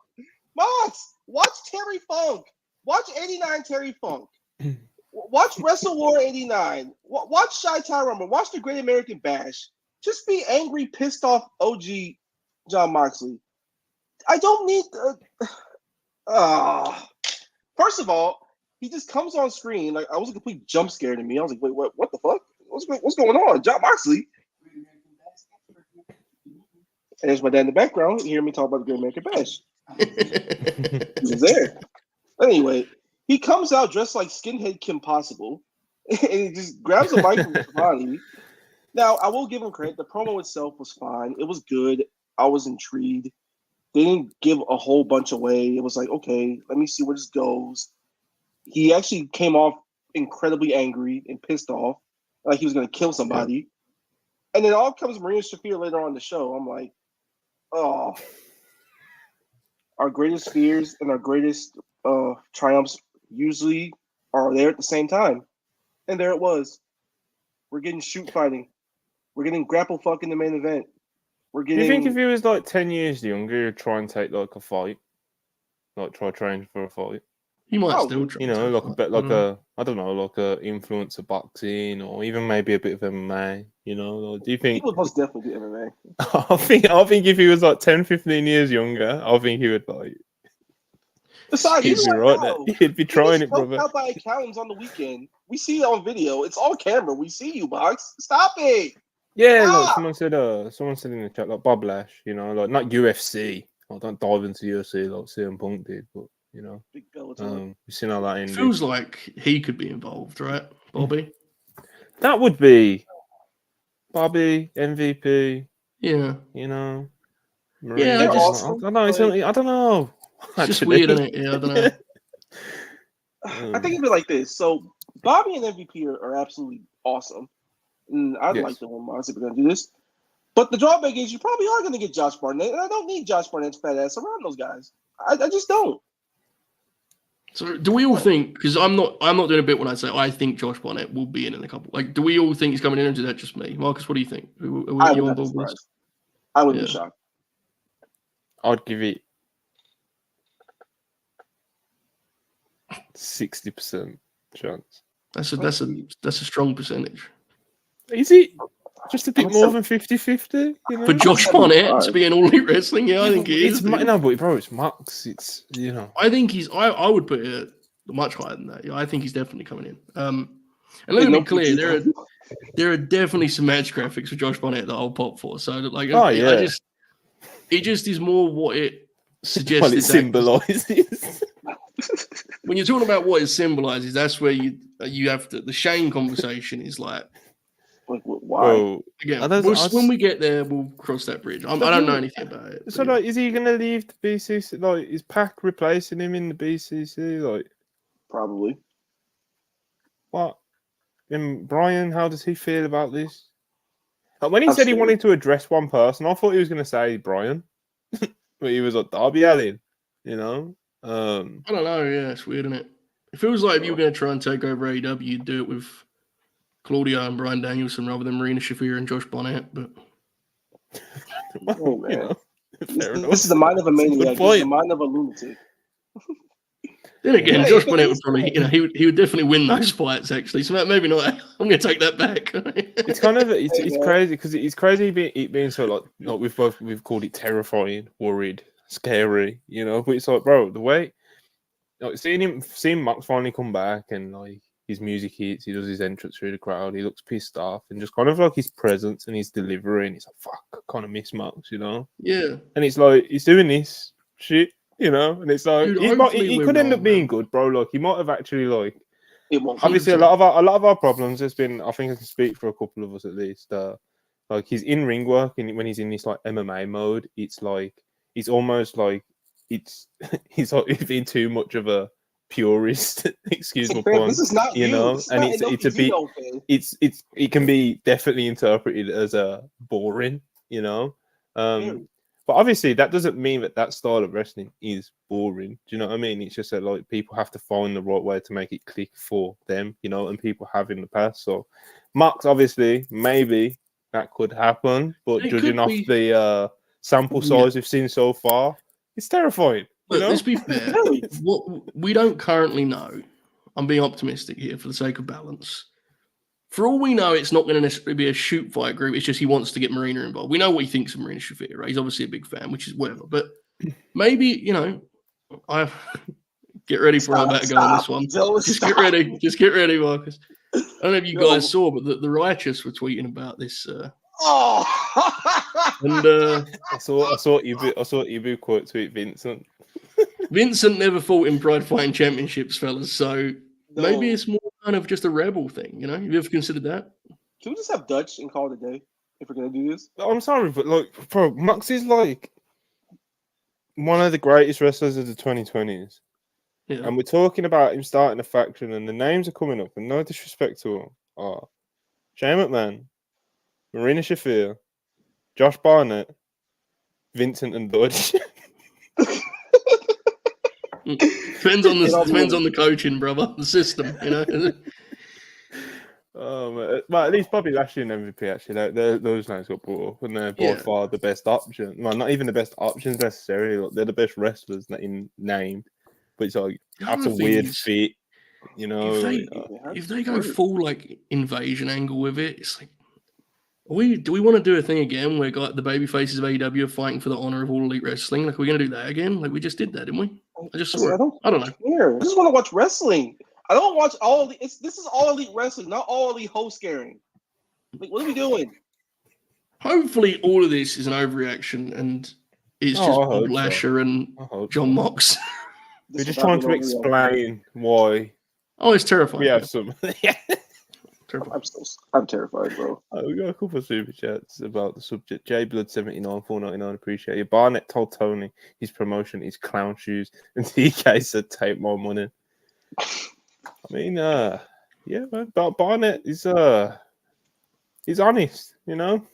Mox, watch Terry Funk. Watch 89 Terry Funk. Watch Wrestle War 89. Watch Chi-Tai Rumble. Watch the Great American Bash. Just be angry, pissed off OG John Moxley. I don't need... First of all, he just comes on screen. Like, I was a complete jump scare to me. I was like, wait, what the fuck? What's going on? John Moxley? And there's my dad in the background. You hear me talk about the Great American Bash. He was there. Anyway, he comes out dressed like Skinhead Kim Possible, and he just grabs a mic from his body. Now, I will give him credit. The promo itself was fine. It was good. I was intrigued. They didn't give a whole bunch away. It was like, okay, let me see where this goes. He actually came off incredibly angry and pissed off, like he was going to kill somebody. And then all comes Marina Shafir later on the show. I'm like, oh, our greatest fears and our greatest triumphs usually are there at the same time. And there it was. We're getting shoot fighting. We're getting grapple fuck in the main event. We're getting... Do you think if he was like 10 years younger, he'd try and take like a fight? Like try training for a fight? He might still try. You know, like a bit like a influencer boxing or even maybe a bit of MMA, you know? Like, do you think... He would most definitely do MMA. I think if he was like 10, 15 years younger, I think he would like... Besides, he'd be right there. He'd be trying it, brother. Out by accountants on the weekend. We see it on video. It's all camera. We see you, Box. Stop it. Yeah, like someone said in the chat, like Bob Lash, you know, like not UFC. I don't dive into UFC like CM Punk did, but you know, we've seen all that in. Feels like he could be involved, right, Bobby? That would be Bobby MVP. Yeah, you know. Yeah, I don't know. It's just weird, isn't it? Yeah, I don't know. I think of it like this. So Bobby and MVP are absolutely awesome. And I'd like to win if we're going to do this. But the drawback is you probably are going to get Josh Barnett. And I don't need Josh Barnett's fat ass around those guys. I just don't. So do we all think? Because I'm not doing a bit when I say I think Josh Barnett will be in a couple. Like, do we all think he's coming in, or is that just me? Marcus, what do you think? I would not be surprised. I wouldn't be shocked. I'd give it 60% chance. That's a strong percentage. Is it just a bit more than 50-50? You know? For Josh Barnett to be in All Elite Wrestling, yeah, I think he is. No, but bro, it's Max. It's I think he's. I would put it much higher than that. Yeah, I think he's definitely coming in. And let me be clear, there are definitely some match graphics for Josh Barnett that I'll pop for. So like, it just is more what it suggests. What it symbolises. When you're talking about what it symbolizes, that's where you have to. The Shane conversation is like why? Again, when we get there, we'll cross that bridge. I don't know anything about it. So, like, is he going to leave the BCC? Like, is Pac replacing him in the BCC? Like, probably. What? And Bryan, how does he feel about this? Like, when he said he wanted to address one person, I thought he was going to say Bryan, but he was like Darby Allin, you know. I don't know. Yeah, it's weird, isn't it? It feels like if you were going to try and take over AEW, you'd do it with Claudio and Bryan Danielson rather than Marina Shafir and Josh Barnett. But oh man, this is the mind of a maniac. This is the mind of a lunatic. Then again, Josh Barnett would probably, he would definitely win those fights. Actually, so maybe not. I'm going to take that back. It's kind of it's crazy because it's crazy being so like we've called it terrifying, worried, scary, you know. But it's like, bro, the way like seeing Max finally come back and like his music hits, he does his entrance through the crowd, he looks pissed off, and just kind of like his presence and his delivery, and it's like, fuck, I kind of miss Max, you know. Yeah, and it's like he's doing this shit. You know, and it's like he could end up being good, bro. Like he might have actually like. Obviously, a lot of our problems has been. I think I can speak for a couple of us at least. Like his in ring work, and when he's in this like MMA mode, it's like it's almost like he's like being too much of a purist. Excuse my pun. This is not you know, and it's a bit. It can be definitely interpreted as a boring. You know. But obviously, that doesn't mean that style of wrestling is boring. Do you know what I mean? It's just that like people have to find the right way to make it click for them, you know, and people have in the past. So, Max, obviously, maybe that could happen, but judging off the sample size we've seen so far, it's terrifying. Look, let's be fair. What we don't currently know. I'm being optimistic here for the sake of balance. For all we know, it's not going to necessarily be a shoot fight group. It's just he wants to get Marina involved. We know what he thinks of Marina Shafir, right? He's obviously a big fan, which is whatever. But maybe, you know, I get ready for all that go on this one. Just get ready. Just get ready, Marcus. I don't know if you guys saw, but the Righteous were tweeting about this. And I saw Ibu quote tweet Vincent. Vincent never fought in Pride Fighting Championships, fellas. So maybe it's more kind of just a rebel thing, you know? Have you ever considered that? Can we just have Dutch and call it a day if we're gonna do this? I'm sorry, but like, bro, Max is like one of the greatest wrestlers of the 2020s. Yeah. And we're talking about him starting a faction, and the names are coming up, and no disrespect to him, are Shane McMahon, Marina Shafir, Josh Barnett, Vincent, and Dutch. Depends on the coaching, brother. The system, you know. Well, at least Bobby Lashley and MVP actually, those names got brought up, and they're by far the best option. Well, not even the best options necessarily. Like, they're the best wrestlers named, but it's like that's a weird fit, you know. If they go full like invasion angle with it, it's like, do we want to do a thing again where the baby faces of AEW are fighting for the honor of All Elite Wrestling? Like, we're going to do that again? Like, we just did that, didn't we? I just saw it. I don't know. I just want to watch wrestling. I don't watch this is All Elite Wrestling, not All Elite host scaring. Like, what are we doing? Hopefully, all of this is an overreaction and it's just Bob Lasher and John Mox. We're just trying to explain why. Oh, it's terrifying. We have some. I'm terrified, bro. We got a couple of super chats about the subject. J Blood 79 499. Appreciate you. Barnett told Tony his promotion is clown shoes, and TK said take more money. I mean, yeah, man. But Barnett is he's honest, you know.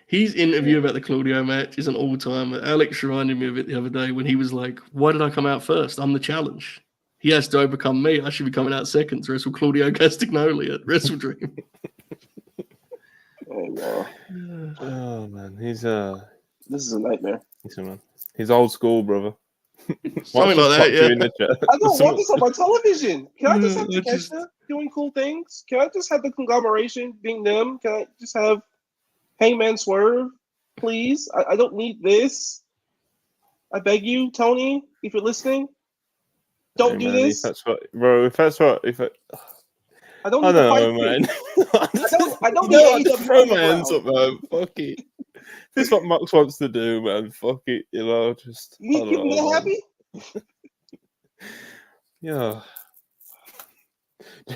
His interview about the Claudio match is an all-time. Alex reminded me of it the other day when he was like, "Why did I come out first? I'm the challenge." he has to overcome me. I should be coming out second to wrestle Claudio Castagnoli at Wrestle Dream. Oh man, he's this is a nightmare. He's old school, brother. Something like that, yeah. In the chat. I don't want this on my television. Can I just have Takeshita doing cool things? Can I just have the conglomeration being them? Can I just have Hangman Swerve, please? I don't need this. I beg you, Tony, if you're listening, don't do this. If that's what, bro. If that's what, I don't know, man. I don't need AEW. Throw my hands up, man. Fuck it. This is what Max wants to do, man. Fuck it. Just. You need people to get happy? Yeah.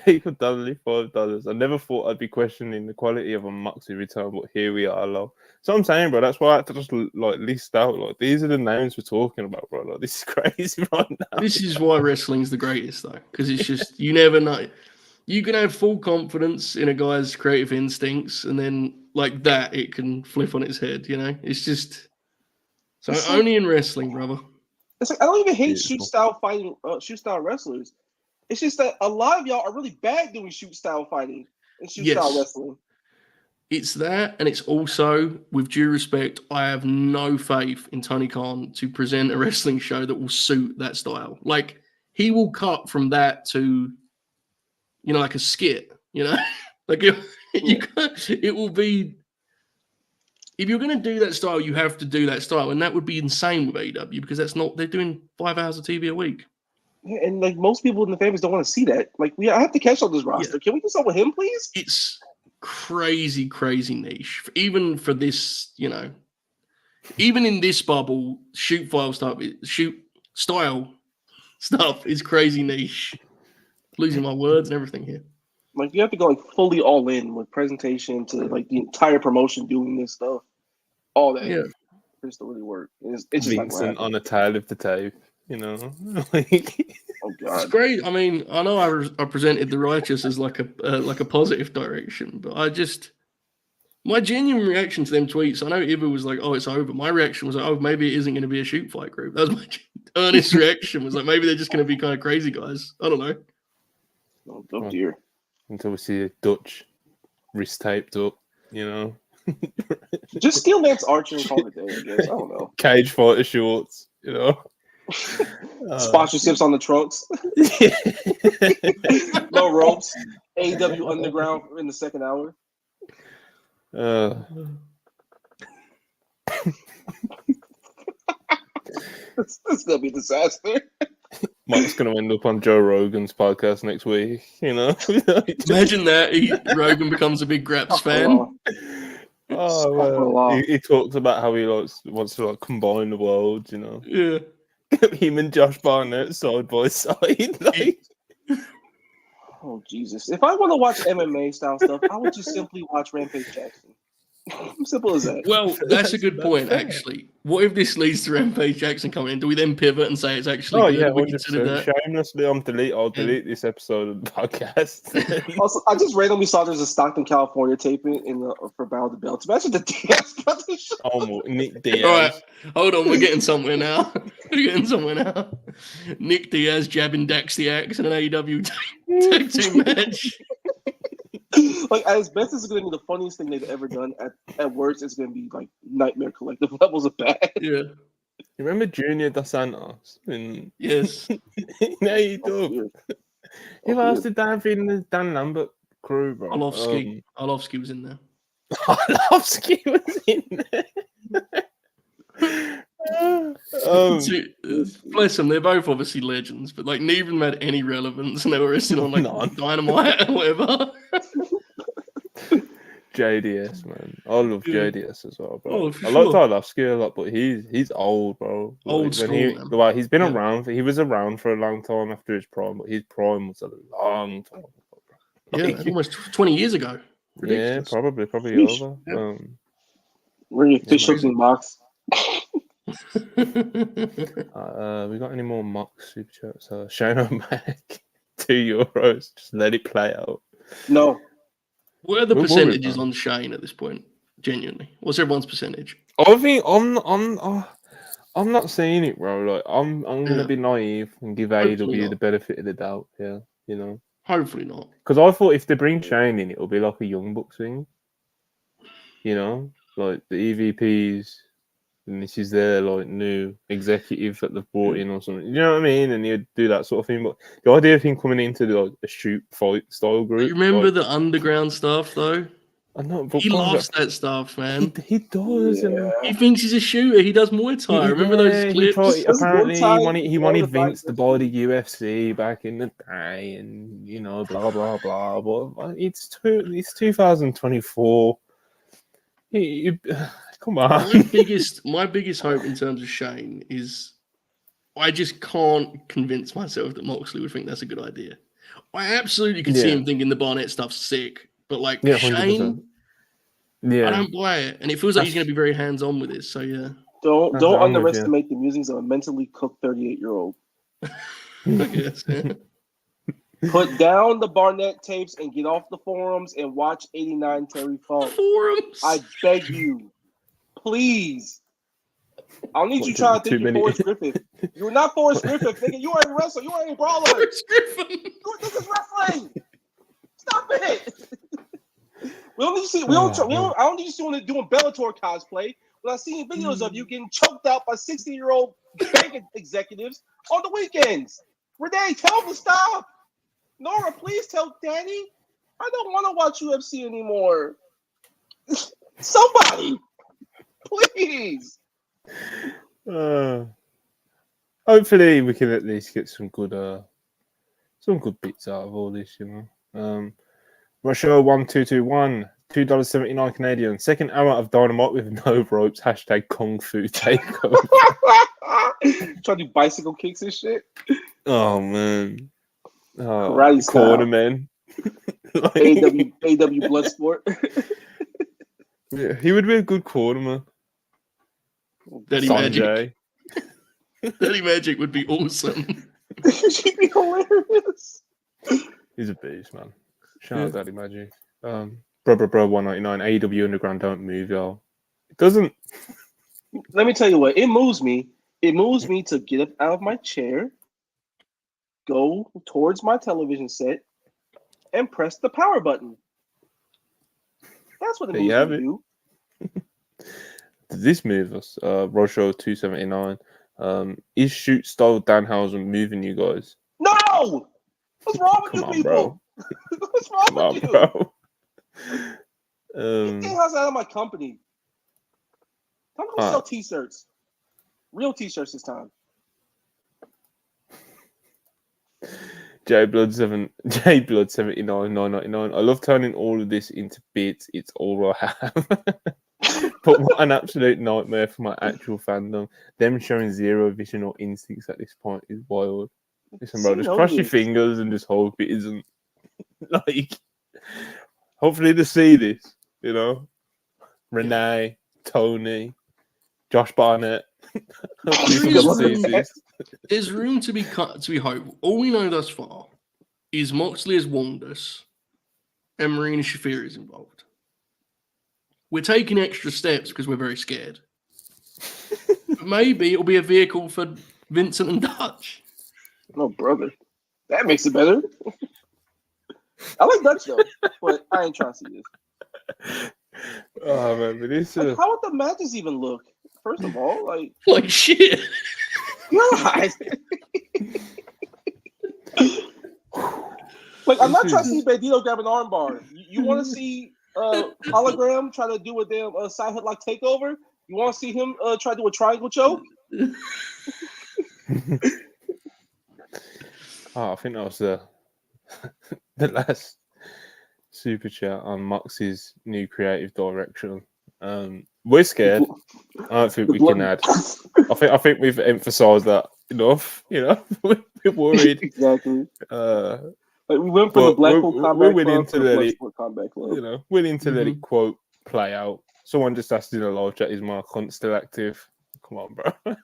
Jacob Dudley, $5. I never thought I'd be questioning the quality of a Moxie return, but here we are, lol. So I'm saying, bro, that's why I had to just list out these are the names we're talking about, bro. This is crazy right now. This is why wrestling's the greatest, though, because it's just you never know. You can have full confidence in a guy's creative instincts, and then like that, it can flip on its head. It's just so it's only in wrestling, brother. It's like I don't even hate shoot style fighting, shoot style wrestlers. It's just that a lot of y'all are really bad doing shoot style fighting and shoot style wrestling. It's that, and it's also, with due respect, I have no faith in Tony Khan to present a wrestling show that will suit that style. Like, he will cut from that to, like a skit, like it will be. If you're going to do that style, you have to do that style, and that would be insane with AEW because they're doing 5 hours of TV a week. Yeah, and like most people in the families don't want to see that. Like, I have to catch on this roster. Yeah. Can we do something with him, please? It's crazy niche. Even for this, even in this bubble, shoot style stuff is crazy niche. Losing my words and everything here. Like, you have to go fully all in with presentation to like the entire promotion doing this stuff. All that. Yeah. Just to really work. It's just Vincent on the tail of the tape. Oh God, it's great. I mean, I know I presented the righteous as like a positive direction, but my genuine reaction to them tweets. I know Iva was like, "Oh, it's over." My reaction was like, "Oh, maybe it isn't going to be a shoot fight group." That was my earnest reaction. Was like, maybe they're just going to be kind of crazy guys. I don't know. Oh dear. Until we see a Dutch wrist taped up, Just steal Lance Archer and call it a day, I guess. I don't know. Cage fighter shorts, Sponsorships on the trunks. No ropes. AEW Underground in the second hour. This is gonna be a disaster. Mike's gonna end up on Joe Rogan's podcast next week. Imagine that Rogan becomes a big Graps fan. Oh, well, he talks about how he wants to combine the worlds. Yeah. Him and Josh Barnett side by side. Oh Jesus! If I want to watch MMA style stuff, I would just simply watch Rampage Jackson. Simple as that. Well, that's a good point, actually. What if this leads to Rampage Jackson coming in? Do we then pivot and say it's actually good? Yeah, 100%. Shamelessly, I'll delete this episode of the podcast. Also, I just randomly saw there's a Stockton, California taping for Battle of the Belts. Imagine the Diaz brothers. Oh, Nick Diaz. All right, hold on. We're getting somewhere now. Nick Diaz jabbing Dax the Axe in an AEW tag team match. Like, as best as it's going to be the funniest thing they've ever done, at worst, it's going to be like Nightmare Collective levels of bad. Yeah. You remember Junior Dos Santos? Yes. No, you do. Who else did they have in the Dan Lambert crew, bro? Arlovsky was in there. Arlovsky was in there. Bless them, they're both obviously legends, but like neither of them had any relevance, and they were wrestling on like Dynamite or whatever. JDS, man, I love JDS as well, bro. Oh, I like Arlovsky a lot, but he's old, bro. Old school. He's been around. He was around for a long time after his prime, but his prime was a long time ago, bro. Yeah, almost 20 years ago. Ridiculous. Yeah, probably over. Yeah. We're in fish hooks in box. We got any more mock super chats? Shane O'Mac, €2. Just let it play out. No. What are the percentages on Shane at this point? Genuinely, what's everyone's percentage? I think I'm not saying it, bro. Like I'm gonna Yeah. be naive and give Hopefully AEW not. the benefit of the doubt. Yeah, Hopefully not. because I thought if they bring Shane in, it'll be like a Young Bucks thing. Like the EVPs, and this is their like new executive that they've brought in or something. You know what I mean? And you'd do that sort of thing. But the idea of him coming into like a shoot fight style group, You remember like, the underground stuff though? I know, but He bro, loves that stuff, man. he does, and He thinks he's a shooter. He does Muay Thai. Remember those he tried. clips? Apparently, Muay Thai, he he wanted wanted to Vince to buy UFC. the UFC back in the day, and blah blah blah. But it's 2024. Come on. My biggest hope in terms of Shane is I just can't convince myself that Moxley would think that's a good idea. I absolutely could see Yeah. him thinking the Barnett stuff's sick, but like Yeah, Shane, 100%. Yeah, I don't buy it, and it feels like he's going to be very hands on with this. So yeah, Don't I'm with you. underestimate the musings of a mentally cooked 38-year-old. I guess. Yeah. Put down the Barnett tapes and get off the forums and watch 89 Terry Funk. Forums. I beg you, please. I don't need you trying to think you're Forrest Griffith. You're not Forrest Griffith, nigga. You ain't wrestler. You ain't brawler. Forrest Griffin. This is wrestling. Stop it. We don't need to see. I don't need you doing Bellator cosplay. When I see videos of you getting choked out by 60-year-old bank executives on the weekends. Renee, tell them to stop. Nora, please tell Danny. I don't want to watch UFC anymore. Somebody, please. Hopefully, we can at least get some good bits out of all this. Russia 1221. $2.79 Canadian. Second hour of Dynamite with no ropes. # Kung Fu Takeover. Trying to do bicycle kicks and shit. Oh man. Karate corner style. man. AW Bloodsport. Yeah, he would be a good corner man. Daddy Magic. Sanjay. Daddy Magic would be awesome. She'd be hilarious. He's a beast, man. Shout out Daddy Magic. Bro, 199. AEW Underground don't move, y'all. It doesn't. Let me tell you what, it moves me. It moves me to get up out of my chair, go towards my television set, and press the power button. That's what it There you moves have me it. to do. Does this move us? Rosho 279. Is shoot style Danhausen moving you guys? No! What's wrong with Come you on, people? What's wrong Come on, with you? bro. Get Danhausen out of my company. Time to go sell t-shirts. Real t-shirts this time. J Blood 79 999. I love turning all of this into bits. It's all I have. But what an absolute nightmare for my actual fandom. Them showing zero vision or instincts at this point is wild. Listen, bro, just cross your fingers and just hope it isn't. Like, hopefully they see this, Renee, Tony, Josh Barnett. There's room to be hopeful. All we know thus far is Moxley has warned us and Marina Shafir is involved. We're taking extra steps because we're very scared. But maybe it'll be a vehicle for Vincent and Dutch. No, brother. That makes it better. I like Dutch though, but I ain't trying to see this. Oh man, but it's how would the matches even look? First of all, like shit. God. I'm not trying to see Bandito grab an armbar. You want to see Hologram try to do a damn side headlock takeover? You want to see him try to do a triangle choke? I think that was the last super chat on Moxie's new creative direction. We're scared. I don't think we can add. I think we've emphasised that enough. We're worried. Exactly. We went from the Blackpool Combat Club to the Bloodsport Combat Club. Willing to let it quote play out. Someone just asked in a live chat, "Is Mark Hunt still active?" Come on, bro. Come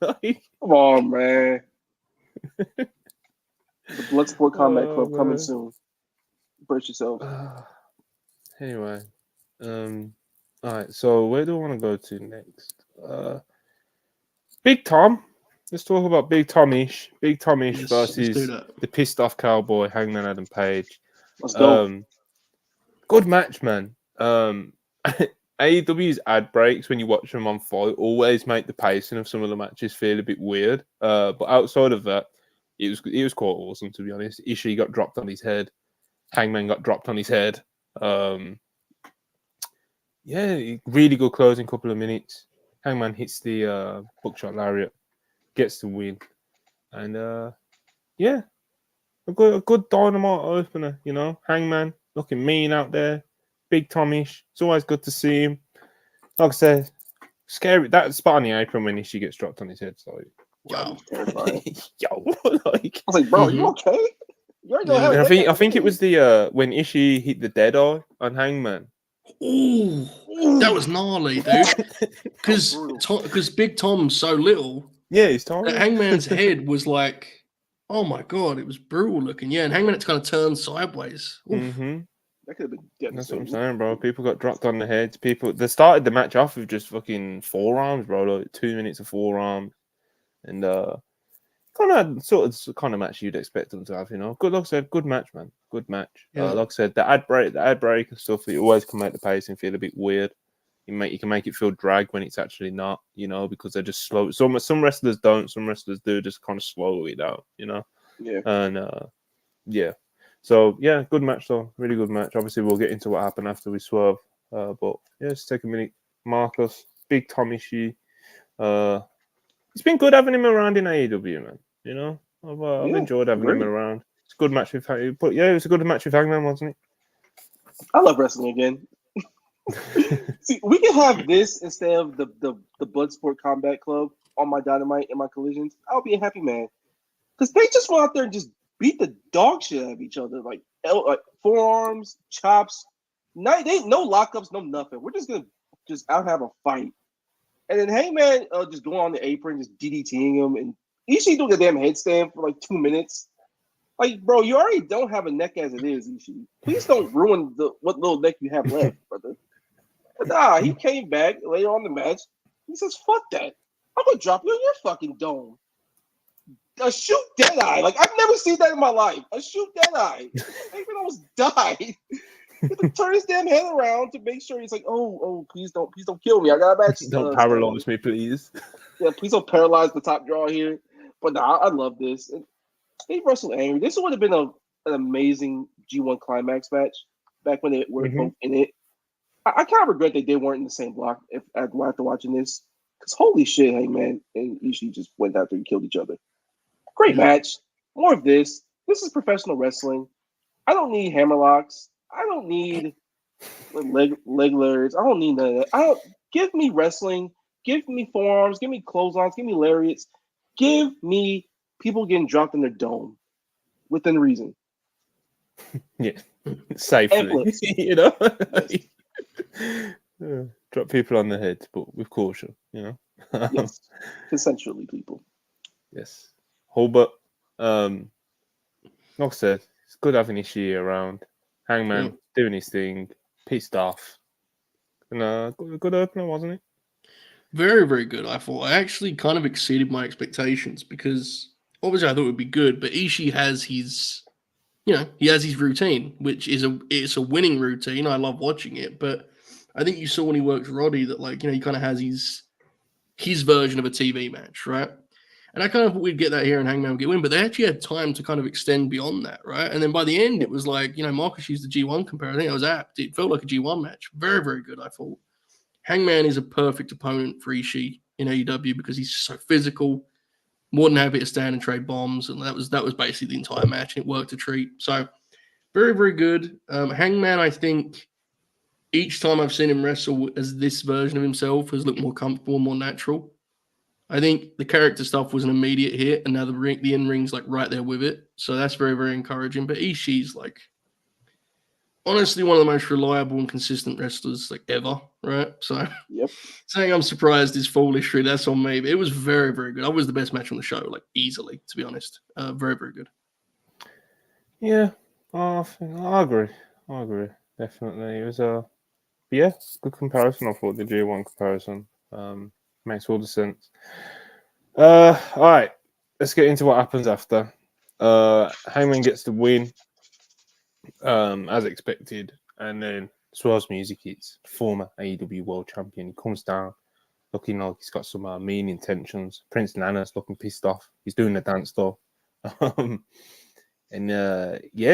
on, man. The Bloodsport Combat Club coming soon. Brace yourself. Anyway, all right. So where do I want to go to next? Big Tom. Let's talk about Big Tomish. Big Tomish Yes, let's do versus that. the pissed off cowboy, Hangman Adam Page. Let's go. Good match, man. AEW's ad breaks when you watch them on Fight always make the pacing of some of the matches feel a bit weird. But outside of that, it was quite awesome, to be honest. Ishii got dropped on his head. Hangman got dropped on his head. Really good closing couple of minutes. Hangman hits the buckshot lariat, gets the win, and a good Dynamite opener. You know, Hangman looking mean out there, Big Tomish. It's always good to see him. Like I said, scary. That spot on the apron when Ishii gets dropped on his head. So, Wow. Terrifying. like, I was like, bro, you okay? You already know how I think it was the when Ishii hit the dead eye on Hangman. Ooh, that was gnarly, dude. Because Big Tom's so little. Yeah, he's tiny. That Hangman's head was like, oh my god, it was brutal looking. Yeah, and Hangman had to kind of turn sideways. Oof. Mm-hmm. That could have been That's what I'm devastating. saying, bro. People got dropped on the heads. They started the match off with just fucking forearms, bro. Like 2 minutes of forearms, and kind of match you'd expect them to have. You know, good. Like I said, good match, man. Good match. Yeah. Like I said, the ad break and stuff. It always can make the pacing feel a bit weird. You can make it feel drag when it's actually not. You know, because they're just slow. Some wrestlers don't. Some wrestlers do. Just kind of slow it out. You know. Yeah. And yeah. So yeah, good match though. Really good match. Obviously, we'll get into what happened after we swerve. But yeah, let's take a minute. Marcus, Big Tomishi. It's been good having him around in AEW, man. You know, I've enjoyed having him around. It's a good match with Hangman. But yeah, it was a good match with Hangman, wasn't it? I love wrestling again. See, we can have this instead of the Bloodsport Combat Club on my Dynamite and my Collisions. I'll be a happy man. Because they just went out there and just beat the dog shit out of each other. Like forearms, chops. No lockups, no nothing. We're just going to just out have a fight. And then Hangman just going on the apron, just DDTing him. And Ishii doing a damn headstand for like 2 minutes. Like, bro, you already don't have a neck as it is, Ishii. Please don't ruin what little neck you have left, brother. But nah, he came back later on the match. He says, fuck that. I'm going to drop you in your fucking dome. A shoot dead eye. Like, I've never seen that in my life. A shoot dead eye. Hangman almost died. He had to turn his damn head around to make sure he's like, oh, please don't kill me. I got a match. Don't paralyze me, please. Yeah, please don't paralyze the top draw here. But nah, I love this. And they wrestled angry. This would have been an amazing G1 climax match back when they were both in it. I kind of regret that they weren't in the same block after watching this. Because holy shit, Hangman and Ishii just went out there and killed each other. Great match. More of this. This is professional wrestling. I don't need hammerlocks. I don't need leg lariats. I don't need none of that. Give me wrestling. Give me forearms. Give me clotheslines. Give me lariats. Give me people getting dropped in their dome within reason. Yeah, safely. You know, drop people on the head, but with caution. You know, yes, consensually, people. Yes. Hulbert, like I said, it's good having Ishii around. Hangman doing his thing, pissed off. And a good opener, wasn't it? Very, very good. I thought I actually kind of exceeded my expectations because obviously I thought it would be good, but Ishii has his, he has his routine, which is it's a winning routine. I love watching it, but I think you saw when he works Roddy that he kind of has his version of a TV match, right? And I kind of thought we'd get that here and Hangman would get win, but they actually had time to kind of extend beyond that, right? And then by the end, it was like, Marcus used the G1 compare. I think that was apt. It felt like a G1 match. Very, very good, I thought. Hangman is a perfect opponent for Ishii in AEW because he's so physical, more than happy to stand and trade bombs. And that was basically the entire match. And it worked a treat. So very, very good. Hangman, I think each time I've seen him wrestle as this version of himself has looked more comfortable and more natural. I think the character stuff was an immediate hit, and now the in-ring's right there with it. So that's very, very encouraging. But Ishii's honestly one of the most reliable and consistent wrestlers ever, right? So saying I'm surprised is foolish. That's on me. But it was very, very good. That was the best match on the show, easily, to be honest. Very, very good. Yeah, I agree. Definitely. It was good comparison. I thought the G1 comparison makes all the sense. All right. Let's get into what happens after. Hangman gets the win, as expected, and then Swerve's music hits. Former AEW World Champion. He comes down, looking like he's got some mean intentions. Prince Nana's looking pissed off. He's doing the dance though.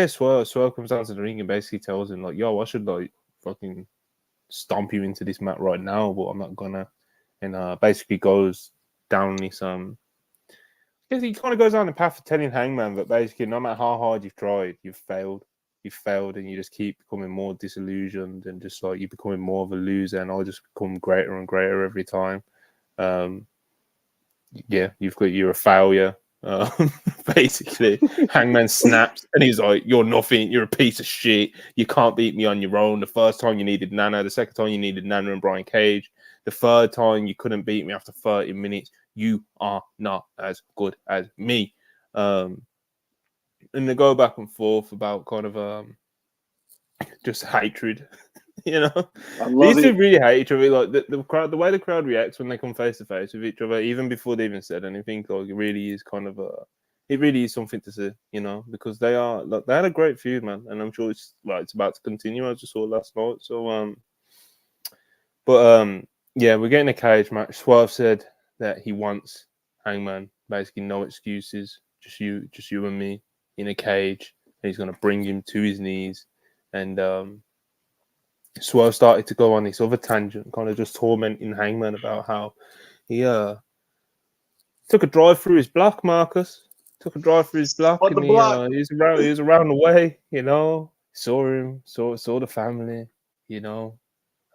Swerve comes down to the ring and basically tells him like, "Yo, I should like fucking stomp you into this mat right now, but I'm not gonna." And basically goes down this because he kind of goes down the path of telling Hangman that basically no matter how hard you've tried, you've failed. You've failed, and you just keep becoming more disillusioned, and just like you're becoming more of a loser, and I'll just become greater and greater every time. You're a failure. Basically, Hangman snaps, and he's like, "You're nothing. You're a piece of shit. You can't beat me on your own. The first time you needed Nana, the second time you needed Nana and Brian Cage, the third time you couldn't beat me after 30 minutes. You are not as good as me." And they go back and forth about kind of just hatred. You know, I love these it. two really hate each other. Like the crowd, the way the crowd reacts when they come face to face with each other, even before they even said anything, like it really is kind of it really is something to see. You know, because they had a great feud, man, and I'm sure it's about to continue. I just saw last night. So we're getting a cage match. Swerve said that he wants Hangman, basically no excuses, just you and me in a cage, and he's gonna bring him to his knees, and Swerve started to go on this other tangent, kind of just tormenting Hangman about how he took a drive through his block, Marcus. Took a drive through his block, On and the block. he was around the way, you know. Saw him, saw the family, you know.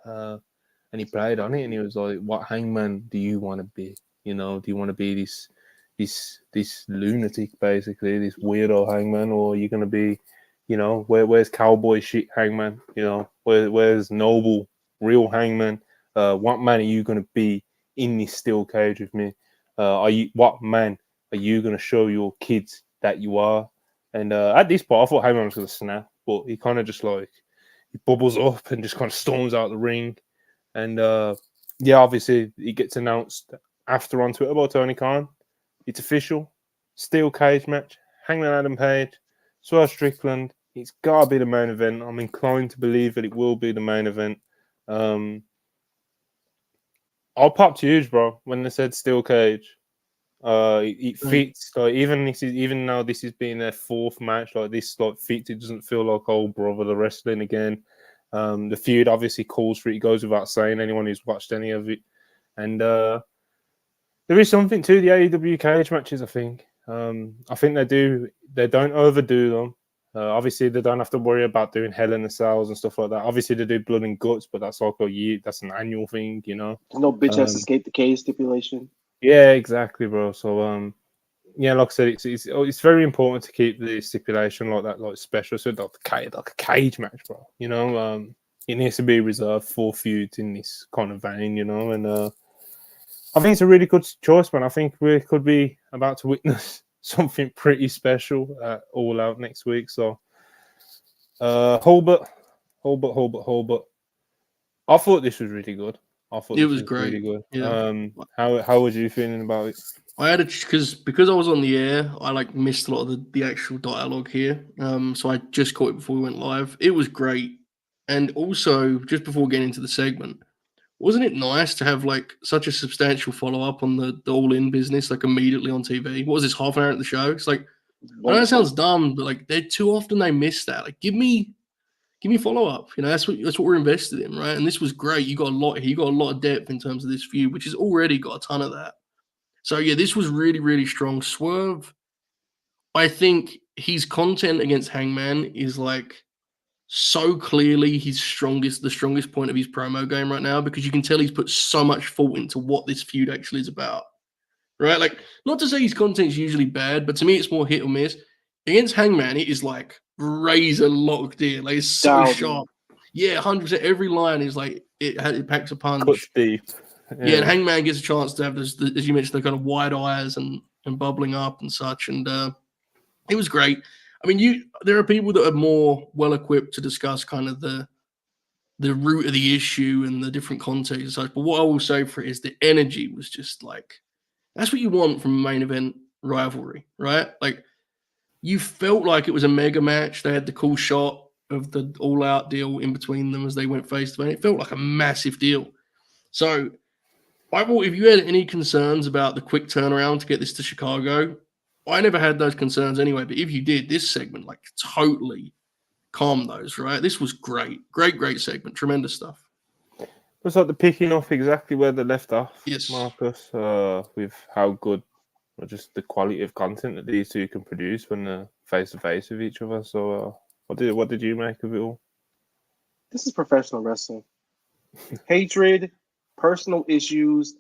And he played on it, and he was like, "What Hangman do you want to be? You know, do you want to be this lunatic, basically, this weirdo Hangman, or are you gonna be, you know, where's cowboy shit Hangman? You know, where's noble real Hangman? What man are you gonna be in this steel cage with me? What man are you gonna show your kids that you are?" And at this part, I thought Hangman was gonna snap, but he kind of just like he bubbles up and just kind of storms out the ring. And obviously he gets announced after on Twitter by Tony Khan. It's official. Steel cage match. Hangman Adam Page. Swerve Strickland. It's got to be the main event. I'm inclined to believe that it will be the main event. I popped huge, bro, when they said steel cage. It fits. Like even though this has been their fourth match, like this like fits. It doesn't feel like old brother the wrestling again. The feud obviously calls for it. It goes without saying. Anyone who's watched any of it, and there is something to the AEW cage matches. I think they don't overdo them. Obviously, they don't have to worry about doing Hell in the Cells and stuff like that. Obviously, they do Blood and Guts, but that's like a year. That's an annual thing, you know. There's no bitch has escaped the cage stipulation. Yeah, exactly, bro. So like I said, it's very important to keep the stipulation like that, like special, so like a cage match, bro. You know, it needs to be reserved for feuds in this kind of vein, you know. And I think it's a really good choice, man. I think we could be about to witness something pretty special All Out next week. So, Hulbert. I thought this was really good. I thought it was great. really good. Yeah. How was you feeling about it? I had because I was on the air, I missed a lot of the actual dialogue here. So I just caught it before we went live. It was great. And also, just before getting into the segment, wasn't it nice to have such a substantial follow-up on the All In business immediately on TV? What was this, half an hour at the show? It's I know it sounds dumb, but they're too often they miss that. Give me follow-up. You know, that's what we're invested in, right? And this was great. You got a lot here. You got a lot of depth in terms of this feud, which has already got a ton of that. So yeah, this was really, really strong. Swerve, I think his content against Hangman is so clearly the strongest point of his promo game right now, because you can tell he's put so much thought into what this feud actually is about. Right? Not to say his content's usually bad, but to me it's more hit or miss. Against Hangman, it is razor locked in. It's so sharp. Yeah, 100%. Every line is it packs a punch. Cut deep. Yeah, and Hangman gets a chance to have this, as you mentioned, the kind of wide eyes and bubbling up and such. And it was great. I mean, there are people that are more well equipped to discuss kind of the root of the issue and the different contexts and such. But what I will say for it is the energy was just That's what you want from a main event rivalry, right? Like, you felt like it was a mega match. They had the cool shot of the all-out deal in between them as they went face to face. It felt like a massive deal. So, if you had any concerns about the quick turnaround to get this to Chicago, I never had those concerns anyway. But if you did, this segment like totally calmed those, right? This was great, great segment, tremendous stuff. It's like the picking off exactly where they left off, Yes. Marcus, with how good or just the quality of content that these two can produce when they're face to face with each other. So, what did you make of it all? This is professional wrestling. Hatred, personal issues,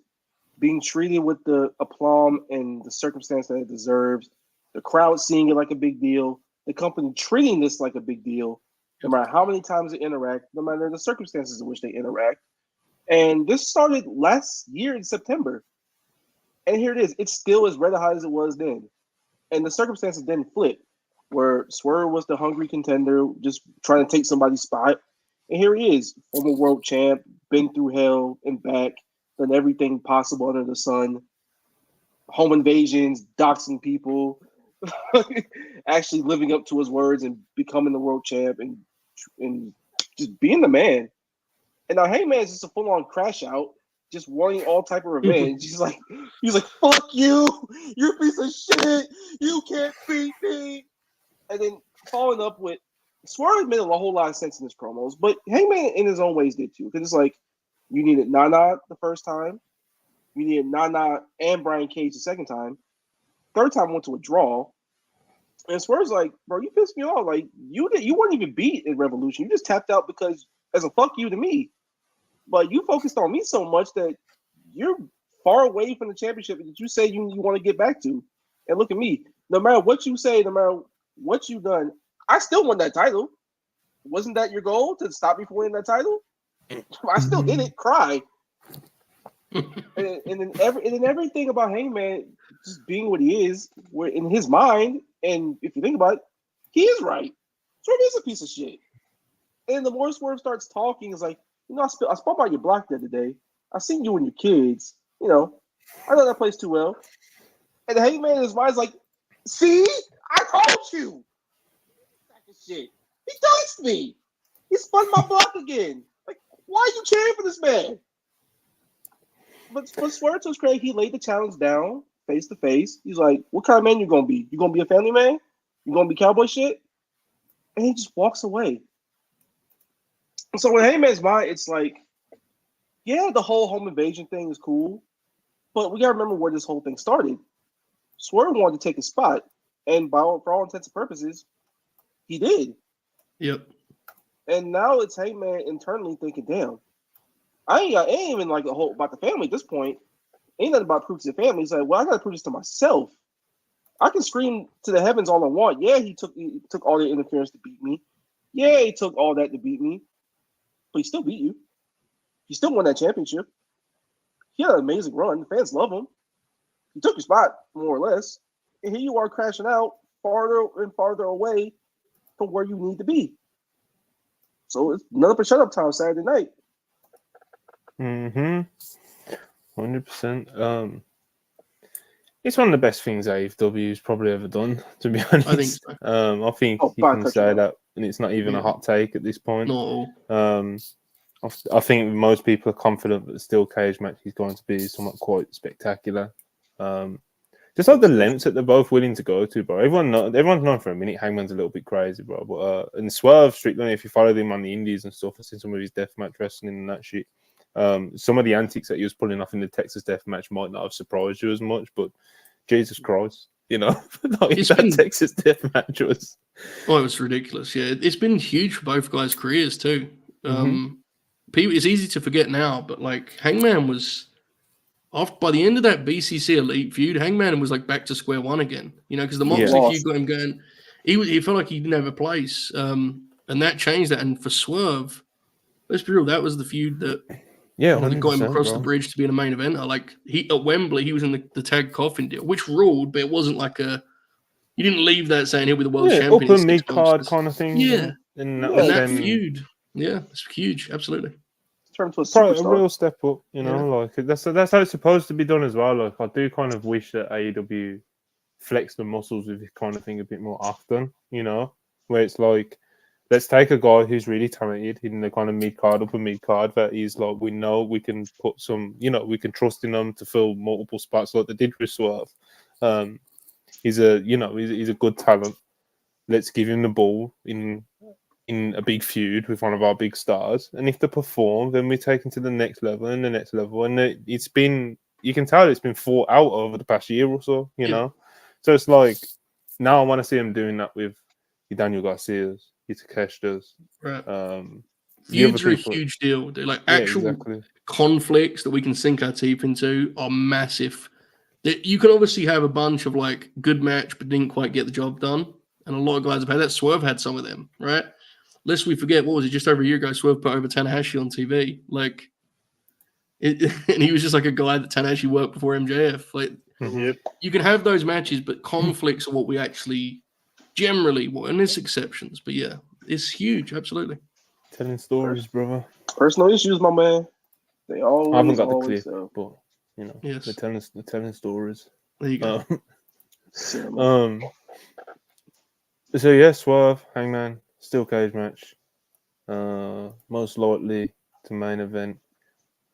being treated with the aplomb and the circumstance that it deserves, the crowd seeing it like a big deal, the company treating this like a big deal, no matter how many times they interact, no matter the circumstances in which they interact. And this started last year in September. And here it is. It's still as red hot as it was then. And the circumstances didn't flip, where Swerve was the hungry contender, just trying to take somebody's spot. And here he is, former world champ, been through hell and back, done everything possible under the sun. Home invasions, doxing people, actually living up to his words and becoming the world champ and just being the man. And now Heyman is just a full-on crash out, just wanting all type of revenge. He's like, fuck you, you're a piece of shit, you can't beat me. And then following up with Swerve made a whole lot of sense in his promos, but Heyman in his own ways did too. Because it's like, you needed Nana the first time, you needed Nana and Brian Cage the second time. Third time went to a draw. And Swerve's like, bro, you pissed me off. Like, you weren't even beat in Revolution. You just tapped out because as a fuck you to me. But you focused on me so much that you're far away from the championship that you say you want to get back to. And look at me. No matter what you say, no matter what you've done, I still won that title. Wasn't that your goal, to stop me from winning that title? I still didn't cry. and then everything about Heyman just being what he is, where in his mind, and if you think about it, he is right. Swerve is a piece of shit. And the more Swerve starts talking, it's like, I spoke by your block the other day. I seen you and your kids. I know that place too well. And Heyman in his mind's like, see, I told you. Sack of shit. He touched me. He spun my block again. Like, why are you cheering for this man? But Swerve to his credit, he laid the challenge down face to face. He's like, what kind of man you gonna be? You gonna be a family man? You gonna be cowboy shit? And he just walks away. So in Heyman's mind, it's like, yeah, the whole home invasion thing is cool, but we gotta remember where this whole thing started. Swerve wanted to take his spot, and for all intents and purposes, he did. Yep. And now it's Heyman internally thinking, damn, I ain't even like the whole about the family at this point. Ain't nothing about proof to the family. He's like, well, I gotta prove this to myself. I can scream to the heavens all I want. Yeah, he took all the interference to beat me. Yeah, he took all that to beat me. But he still beat you. He still won that championship. He had an amazing run. The fans love him. He took your spot, more or less. And here you are crashing out farther and farther away from where you need to be. So it's another shut-up time Saturday night. 100%. It's one of the best things AEW's probably ever done, to be honest. I think so. I think you can say that, and it's not even a hot take at this point. No. I think most people are confident that the steel cage match is going to be somewhat quite spectacular. Just like the lengths that they're both willing to go to, bro. Everyone's known for a minute Hangman's a little bit crazy, bro. But and Swerve Strickland, if you follow him on the indies and stuff, I've seen some of his deathmatch wrestling and that shit. Some of the antics that he was pulling off in the Texas deathmatch might not have surprised you as much, but Jesus Christ, Texas deathmatch was. Oh, it was ridiculous. Yeah, it's been huge for both guys' careers too. People, it's easy to forget now, but like Hangman was off by the end of that BCC Elite feud. Hangman was like back to square one again. Because the Moxley feud got him going. He felt like he didn't have a place, and that changed that. And for Swerve, let's be real, that was the feud that got him across the bridge to be in a main eventer. Like at Wembley, he was in the tag coffin deal, which ruled, but it wasn't like you didn't leave that saying he'll be the world champion. Upper mid card kind of thing. Yeah, and that feud. Yeah, it's huge. Absolutely. turn to a Probably a superstar. real step up, you know, like that's how it's supposed to be done as well. Like I do kind of wish that AEW flex the muscles with this kind of thing a bit more often, you know, where it's like, let's take a guy who's really talented in the kind of upper mid card that is like, we know we can put some, you know, we can trust in them to fill multiple spots like they did with Swerve. He's a good talent. Let's give him the ball in a big feud with one of our big stars, and if they perform, then we take him to the next level and the next level. And it's been, you can tell it's been fought out over the past year or so, you know. So it's like now I want to see him doing that with your Daniel Garcias, your Takeshita's. Right. The Feuds other are a people. huge deal. They're like Yeah, actual exactly. conflicts that we can sink our teeth into are massive. You can obviously have a bunch of like good match but didn't quite get the job done, and a lot of guys have had that. Swerve had some of them, right? Lest we forget, what was it, just over a year ago, Swerve put over Tanahashi on TV. Like, and he was just like a guy that Tanahashi worked before MJF. Like, you can have those matches, but conflicts are what we actually generally want, and there's exceptions. But yeah, it's huge, absolutely. Telling stories, brother. Personal issues, my man. They always. I haven't got the always clip, but you know, Yes. they're telling stories. There you go. So yeah, Swerve, Hangman, steel cage match. Most likely to main event.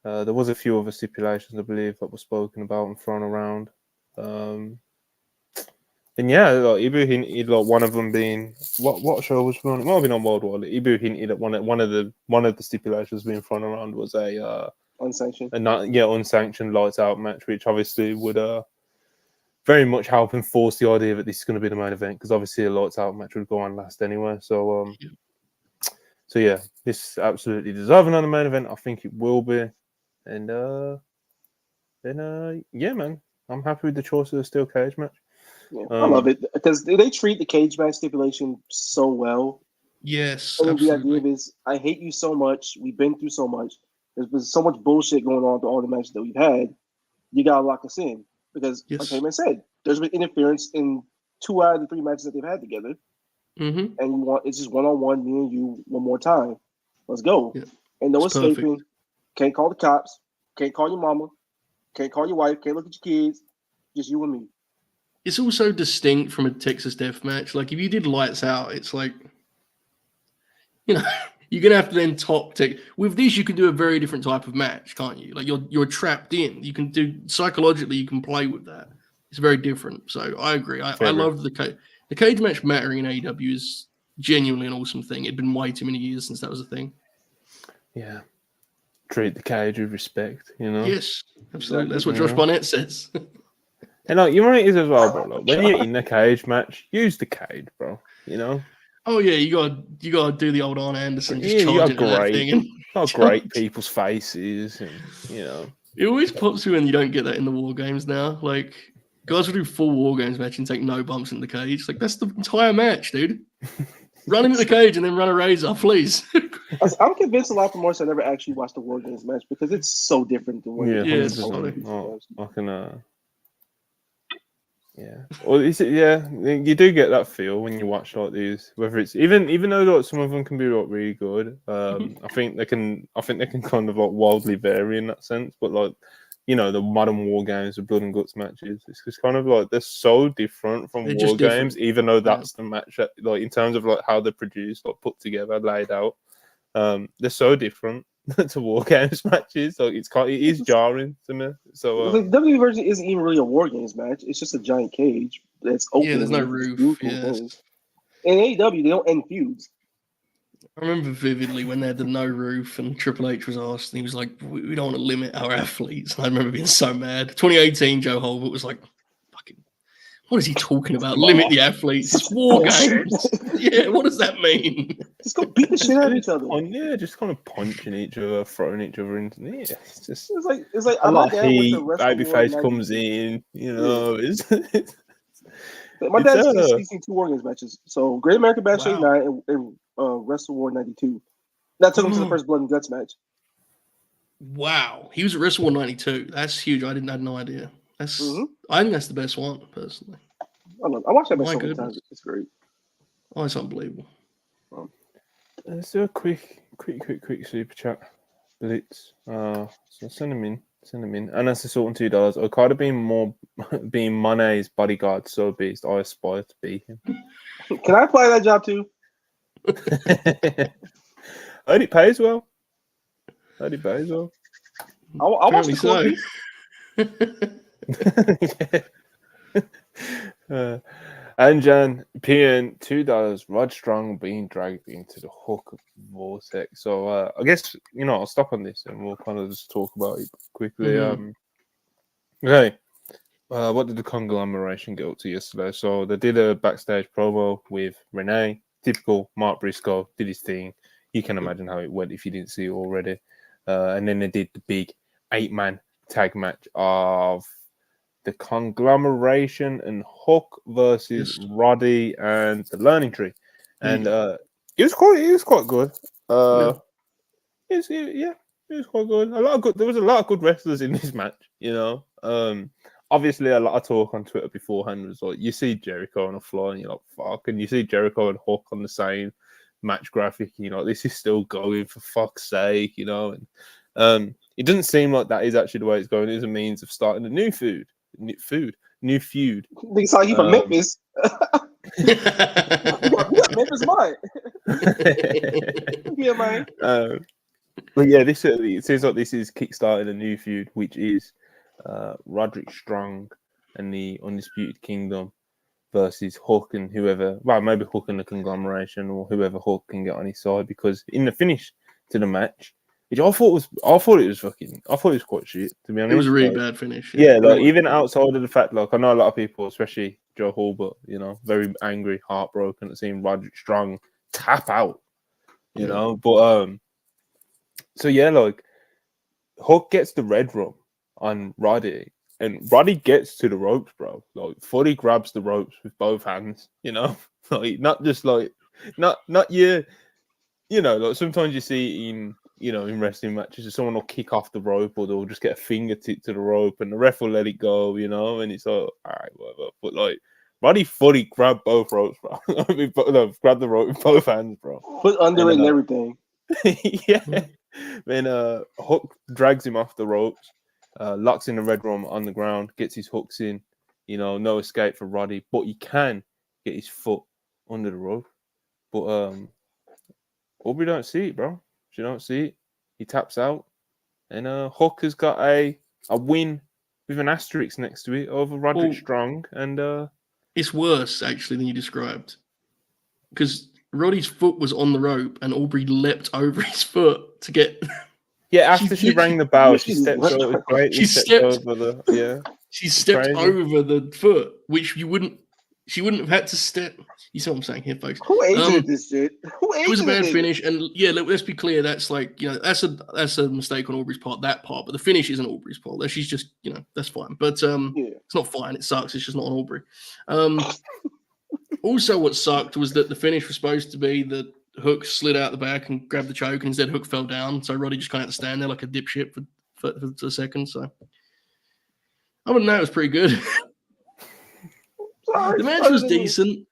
There was a few other stipulations, I believe, that were spoken about and thrown around. And yeah, like Ibu hinted, like one of them being what show was on? It might have been on World War. Ibu hinted at one of the stipulations being thrown around was a unsanctioned, unsanctioned lights out match, which obviously would very much help enforce the idea that this is going to be the main event, because obviously a lights out match would go on last anyway. So so yeah, this absolutely deserving on the main event. I think it will be, and then yeah, man, I'm happy with the choice of the steel cage match. Yeah, I love it because they treat the cage match stipulation so well. Yes, and absolutely. the idea is, I hate you so much. We've been through so much. There's been so much bullshit going on with all the matches that we've had. You gotta lock us in because, like Heyman said, there's been interference in 2 out of the 3 matches that they've had together. Mm-hmm. And it's just one-on-one, me and you, one more time. Let's go. Yeah. And no escaping. Perfect. Can't call the cops. Can't call your mama. Can't call your wife. Can't look at your kids. Just you and me. It's also distinct from a Texas Death Match. Like, if you did lights out, it's like, you know, you're gonna have to then with this. You can do a very different type of match, can't you? Like, you're trapped in. You can do psychologically. You can play with that. It's very different. So I agree. I love the cage match mattering in AEW is genuinely an awesome thing. It'd been way too many years since that was a thing. Yeah. Treat the cage with respect, you know? Yes, absolutely. That's what Josh Barnett says. And like, you right is as well, bro. Like, when you're in the cage match, use the cage, bro. You know? Oh yeah, you gotta do the old Arn Anderson. Just you got great, great people's faces, and you know. It always pops you when you don't get that in the War Games now. Like, guys will do full War Games match and take no bumps in the cage. Like, that's the entire match, dude. Run into the cage and then run a razor, please. I'm convinced a lot more so I never actually watched the War Games match because it's so different than what I can. Yeah, well, you do get that feel when you watch like these. Whether it's even though like some of them can be like really good, I think they can kind of like wildly vary in that sense. But like, you know, the modern War Games, the Blood and Guts matches, it's just kind of like they're so different from War Games, even though that's the match that, like, in terms of like how they're produced, like put together, laid out, they're so different to War Games matches. So it is jarring to me. So the WWE version isn't even really a War Games match. It's just a giant cage that's open. Yeah, there's no roof. Yes. In AEW, they don't end feuds. I remember vividly when they had the no roof and Triple H was asked, and he was like, "We don't want to limit our athletes." And I remember being so mad. 2018, Joe Holbert was like, "Fucking, what is he talking about? Limit the athletes? It's War Games." Yeah, what does that mean? Just go beat the shit out of each other. Yeah, just kind of punching each other, throwing each other into. Yeah, it's like a lot of heat. Babyface comes in, you know. Yeah. My dad's seen 2 War Games matches. So Great American Bash 89 and Wrestle War 92. That took him to the first Blood and Guts match. Wow, he was at Wrestle War 92. That's huge. I had no idea. I think that's the best one, personally. I watched that match so many times. It's great. Oh, it's unbelievable. Let's do a quick super chat splits. So send them in. And that's assault on $2. Okada being Monet's bodyguard, so beast. I aspire to be him. Can I apply that job too? Heard it pays well. I watched the Corby. Anjan PN $2. Rod Strong being dragged into the Hook vortex. So I guess I'll stop on this and we'll kind of just talk about it quickly. Okay. What did the conglomeration get up to yesterday? So they did a backstage promo with Renee. Typical Mark Briscoe did his thing. You can imagine how it went if you didn't see it already. And then they did the big 8-man tag match of the conglomeration and Hook versus Roddy and the Learning Tree, and it was quite good. It was quite good. There was a lot of good wrestlers in this match. Obviously a lot of talk on Twitter beforehand was like, you see Jericho on a fly and you're like, fuck, and you see Jericho and Hook on the same match graphic. This is still going, for fuck's sake. And it doesn't seem like that is actually the way it's going. It is a means of starting a new feud. New feud. They saw you from Memphis. Memphis might. Yeah, man. But yeah, it seems like this is kickstarting a new feud, which is Roderick Strong and the Undisputed Kingdom versus Hook and whoever. Well, maybe Hook and the conglomeration or whoever Hook can get on his side, because in the finish to the match, which I thought it was quite shit, to be honest. It was a really bad finish. Yeah, even outside of the fact, I know a lot of people, especially Joe Hall, but very angry, heartbroken at seeing Roderick Strong tap out. But so yeah, Hook gets the red rum on Roddy, and Roddy gets to the ropes, bro. Fully grabs the ropes with both hands. Not just not you. Sometimes you see in wrestling matches, someone will kick off the rope or they'll just get a fingertip to the rope and the ref will let it go, and it's like, all right, whatever. But Roddy fully grabbed both ropes, bro. Grabbed the rope with both hands, bro. Put under it and everything. Yeah. Then Hook drags him off the ropes, locks in the red rum on the ground, gets his hooks in. No escape for Roddy, but he can get his foot under the rope. But Aubrey don't see it, bro. She don't see it. He taps out, and Hook has got a win with an asterisk next to it over Roderick Strong, and it's worse actually than you described, because Roddy's foot was on the rope and Aubrey leapt over his foot to get. Yeah, after she rang the bell, she stepped over. She stepped over the She stepped over the foot, which she wouldn't have had to step. You see what I'm saying here, folks? Who aged this shit? It was a bad finish, and let's be clear. That's that's a mistake on Aubrey's part. That part, but the finish isn't Aubrey's fault. She's just that's fine. But it's not fine. It sucks. It's just not on Aubrey. Also, what sucked was that the finish was supposed to be that Hook slid out the back and grabbed the choke, and instead Hook fell down. So Roddy just kind of had to stand there like a dipshit for a second. So other than that, it was pretty good. The match was decent.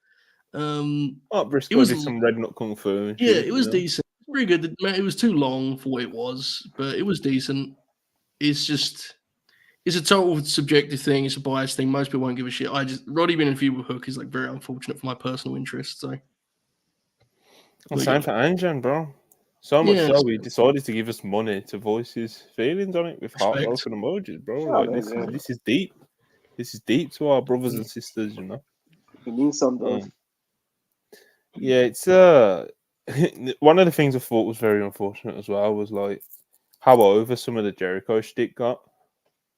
Briscoe did some red nut kung fu. Yeah, it was decent. Pretty good. It was too long for what it was, but it was decent. It's a total subjective thing. It's a biased thing. Most people won't give a shit. Roddy being in a feud with Hook is very unfortunate for my personal interest. So, same for Anjan, bro. So much so he decided to give us money to voice his feelings on it with heartbroken emojis, bro. This is deep. This is deep to our brothers and sisters, It means something. Yeah, it's one of the things I thought was very unfortunate as well was how over some of the Jericho shtick got.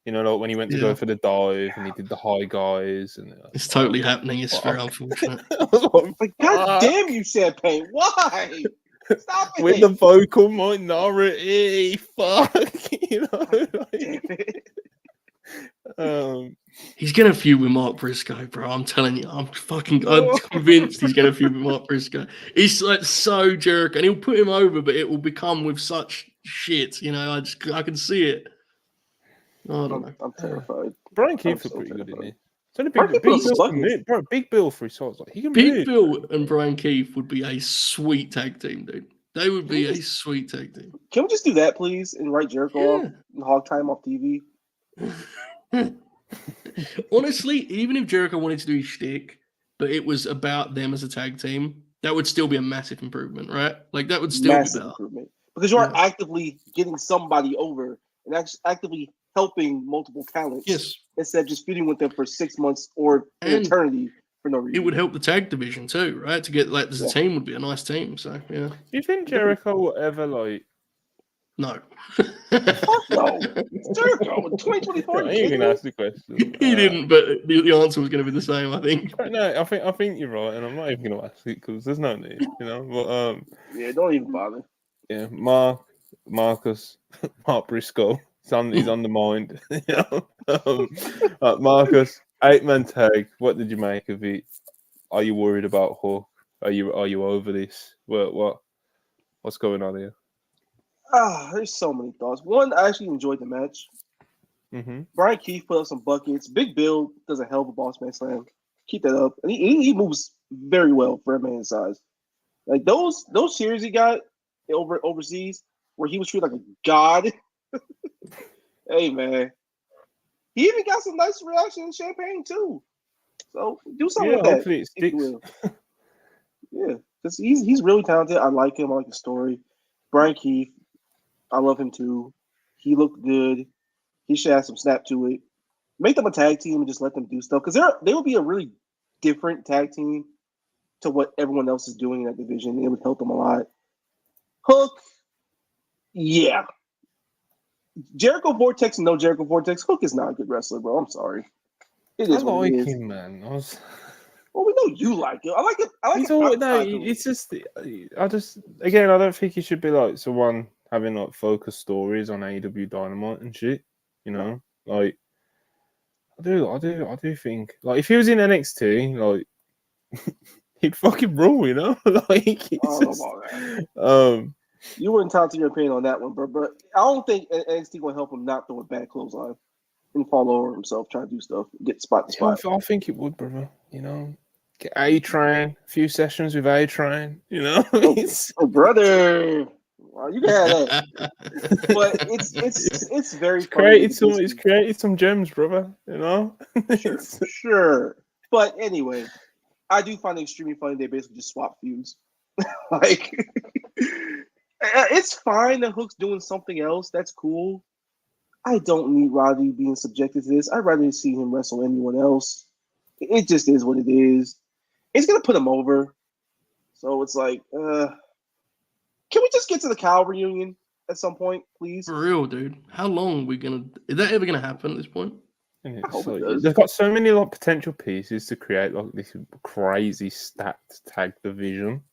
When he went to go for the dive and he did the high guys, and it's totally happening. It's very unfortunate. God damn you, Champagne! Why? Stop it! With the vocal minority, fuck. He's gonna feud with Mark Briscoe, bro. I'm telling you, I'm convinced he's gonna feud with Mark Briscoe. He's so jerk, and he'll put him over, but it will become with such shit. I can see it. I don't know. I'm terrified. Bryan Keith was pretty good, isn't he? It's only big bill for his size. He can Big Bill and Bryan Keith would be a sweet tag team, dude. They would be a sweet tag team. Can we just do that, please, and write Jericho off and hog time off TV? Honestly, even if Jericho wanted to do his shtick, but it was about them as a tag team, that would still be a massive improvement, right? Like that would still Massive be better. improvement because you are actively getting somebody over and actively helping multiple talents. Yes, instead of just feuding with them for 6 months or an eternity for no reason. It would help the tag division too, right? To get like as a team would be a nice team. So yeah. Do you think Jericho will ever like? No. Fuck no. It's Jericho in 2024. I ain't even asked the question. He didn't, but the answer was going to be the same, I think. No, I think you're right, and I'm not even going to ask it because there's no need, you know. But yeah, don't even bother. Yeah, Marcus, Mark Briscoe. He's on the mind. You know? Marcus, 8-man tag. What did you make of it? Are you worried about Hook? Are you over this? What's going on here? There's so many thoughts. One, I actually enjoyed the match. Mm-hmm. Brian Keith put up some buckets. Big Bill does a hell of a boss man slam. Keep that up, and he moves very well for a man's size. Like those series he got overseas where he was treated like a god. Hey man, he even got some nice reaction in Champagne too. So do something with that. Hopefully it sticks. Yeah, because he's really talented. I like him. I like the story. Brian Keith, I love him too. He looked good. He should have some snap to it. Make them a tag team and just let them do stuff because they will be a really different tag team to what everyone else is doing in that division. It would help them a lot. Hook, yeah. Jericho Vortex and no Jericho Vortex. Hook is not a good wrestler, bro. I'm sorry. It is what it is. Him, man. Well, we know you like it. I like it. It's just. I don't think he should be like someone having like focused stories on AEW Dynamite and shit. You know, like I do think like if he was in NXT, like he'd fucking rule. You know, like you were entitled to your opinion on that one, bro. But I don't think NXT will help him not throw a bad clothesline and fall over himself trying to do stuff, get spot to spot. I think it would, brother. You know, get A-Train, a few sessions with A-Train. You know, brother. Well, you can have that. But it's very it's created some gems, brother. You know, sure. But anyway, I do find it extremely funny they basically just swap feuds. Like. It's fine that Hook's doing something else. That's cool. I don't need Roddy being subjected to this. I'd rather see him wrestle anyone else. It just is what it is. It's going to put him over. So it's like, can we just get to the Kyle reunion at some point, please? For real, dude. How long are we going to... Is that ever going to happen at this point? They've got so many like potential pieces to create like this crazy stacked tag division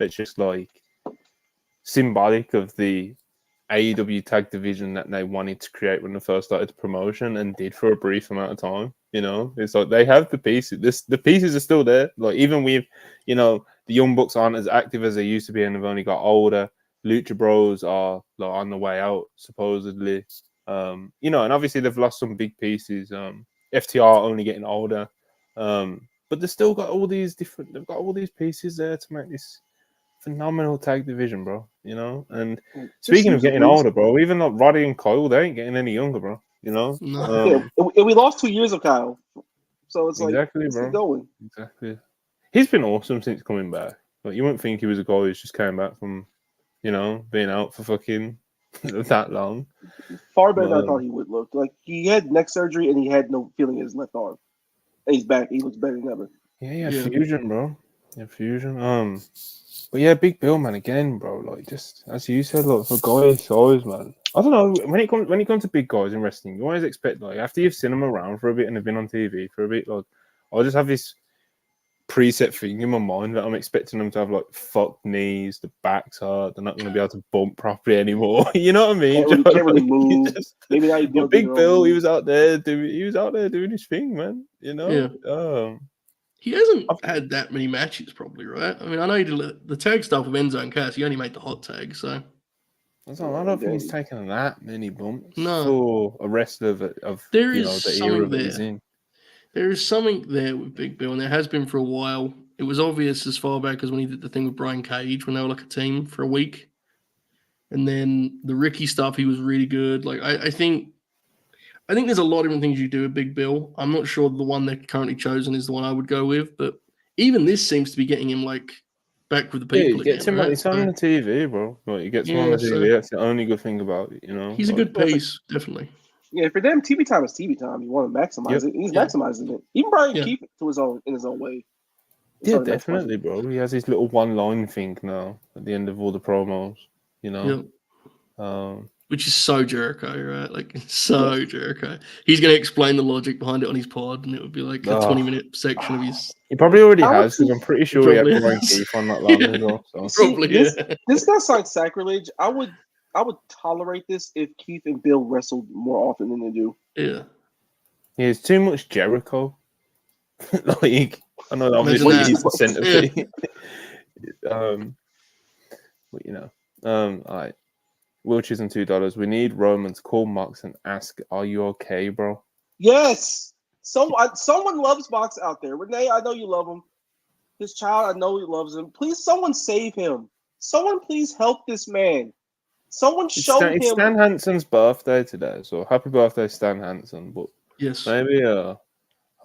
that's just like symbolic of the AEW tag division that they wanted to create when they first started the promotion and did for a brief amount of time. You know, it's like they have the pieces. The pieces are still there. Like even with, you know, the Young Bucks aren't as active as they used to be and they've only got older. Lucha Bros are like on the way out supposedly. You know, and obviously they've lost some big pieces. FTR only getting older, but they've still got all these different. They've got all these pieces there to make this phenomenal tag division, bro. You know, and speaking of getting older, bro, even like Roddy and Kyle, they ain't getting any younger, bro. You know, and we lost 2 years of Kyle, so it's exactly, like bro. Going. Exactly. He's been awesome since coming back. Like you wouldn't think he was a guy who's just came back from, you know, being out for fucking that long. Far better than I thought he would look. Like he had neck surgery and he had no feeling in his left arm. And he's back. He looks better than ever. Yeah, fusion, bro. Yeah, fusion. But yeah, Big Bill, man, again, bro. Like just as you said, look for guys' size, man. I don't know when it comes to big guys in wrestling, you always expect like after you've seen them around for a bit and they've been on TV for a bit, like I just have this preset thing in my mind that I'm expecting them to have like fucked knees, the backs hard, they're not going to be able to bump properly anymore. You know what I mean? Can't really move. Maybe now you Big Bill, he was out there doing his thing, man. You know, he hasn't had that many matches, probably, right? I mean, I know he did the tag stuff with Enzo and Cass. He only made the hot tag, so I don't think he's taken that many bumps for a wrestler of there you is know, the era that he's in. There is something there with Big Bill, and there has been for a while. it was obvious as far back as when he did the thing with Brian Cage when they were like a team for a week. And then the Ricky stuff, he was really good. Like I think there's a lot of different things you do with Big Bill. I'm not sure the one they're currently chosen is the one I would go with, but even this seems to be getting him like back with the people Yeah, gets again. him Right? it's on the TV, bro. Like, he gets him on Yeah, the TV. That's the only good thing about it, you know. he's a Like, good piece, definitely. Yeah, for them, TV time is TV time. You want to maximize it. He's maximizing it. Even Bryan keep it to his own in his own way. Yeah, definitely, bro. He has his little one-line thing now at the end of all the promos, you know. Which is so Jericho, right? Like so Jericho. He's going to explain the logic behind it on his pod, and it would be like a 20-minute section of his. He probably already has, because I'm pretty sure he had Brian Keith on that long ago. So. Probably, this does sound sacrilege. I would tolerate this if Keith and Bill wrestled more often than they do. Yeah. Yeah, it's too much Jericho. Like, I know obviously he's the centerpiece. But you know, all right. Wilches and $2. We need Roman to call Mox and ask, "Are you okay, bro?" Yes. Someone loves Mox out there. Renee, I know you love him. His child, I know he loves him. Please, someone save him. Someone please help this man. Someone show him. It's Stan Hansen's birthday today, so happy birthday, Stan Hansen. But yes, maybe I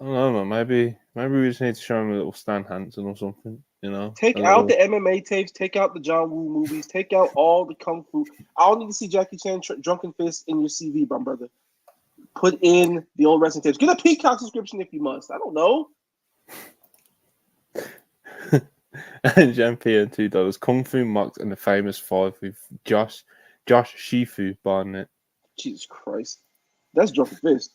don't know, man. Maybe we just need to show him a little Stan Hansen or something. You know, take out the MMA tapes, take out the John Woo movies, take out all the kung fu. I don't need to see Jackie Chan drunken fist in your CV, my brother. Put in the old wrestling tapes. Get a Peacock subscription if you must. I don't know. And Jean-Pierre $2. Kung Fu Mox and the famous 5 with Josh Shifu Barnett. Jesus Christ, that's drunken fist.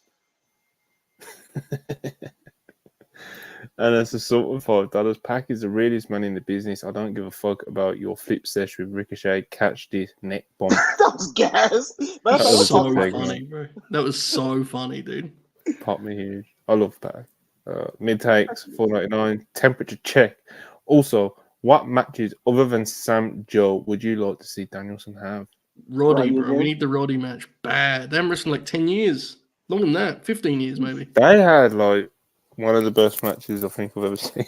And as a sort of $5, Pac is the realest man in the business. I don't give a fuck about your flip session with Ricochet. Catch this neck bomb. That was gas. That was so funny, bro. That was so funny, dude. Pop me huge. I love Pac. Mid takes $4.99. Temperature check. Also, what matches other than Sam Joe would you like to see Danielson have? Roddy, bro. We need the Roddy match bad. They haven't wrestled like 10 years. Longer than that. 15 years, maybe. They had like one of the best matches I think I've ever seen.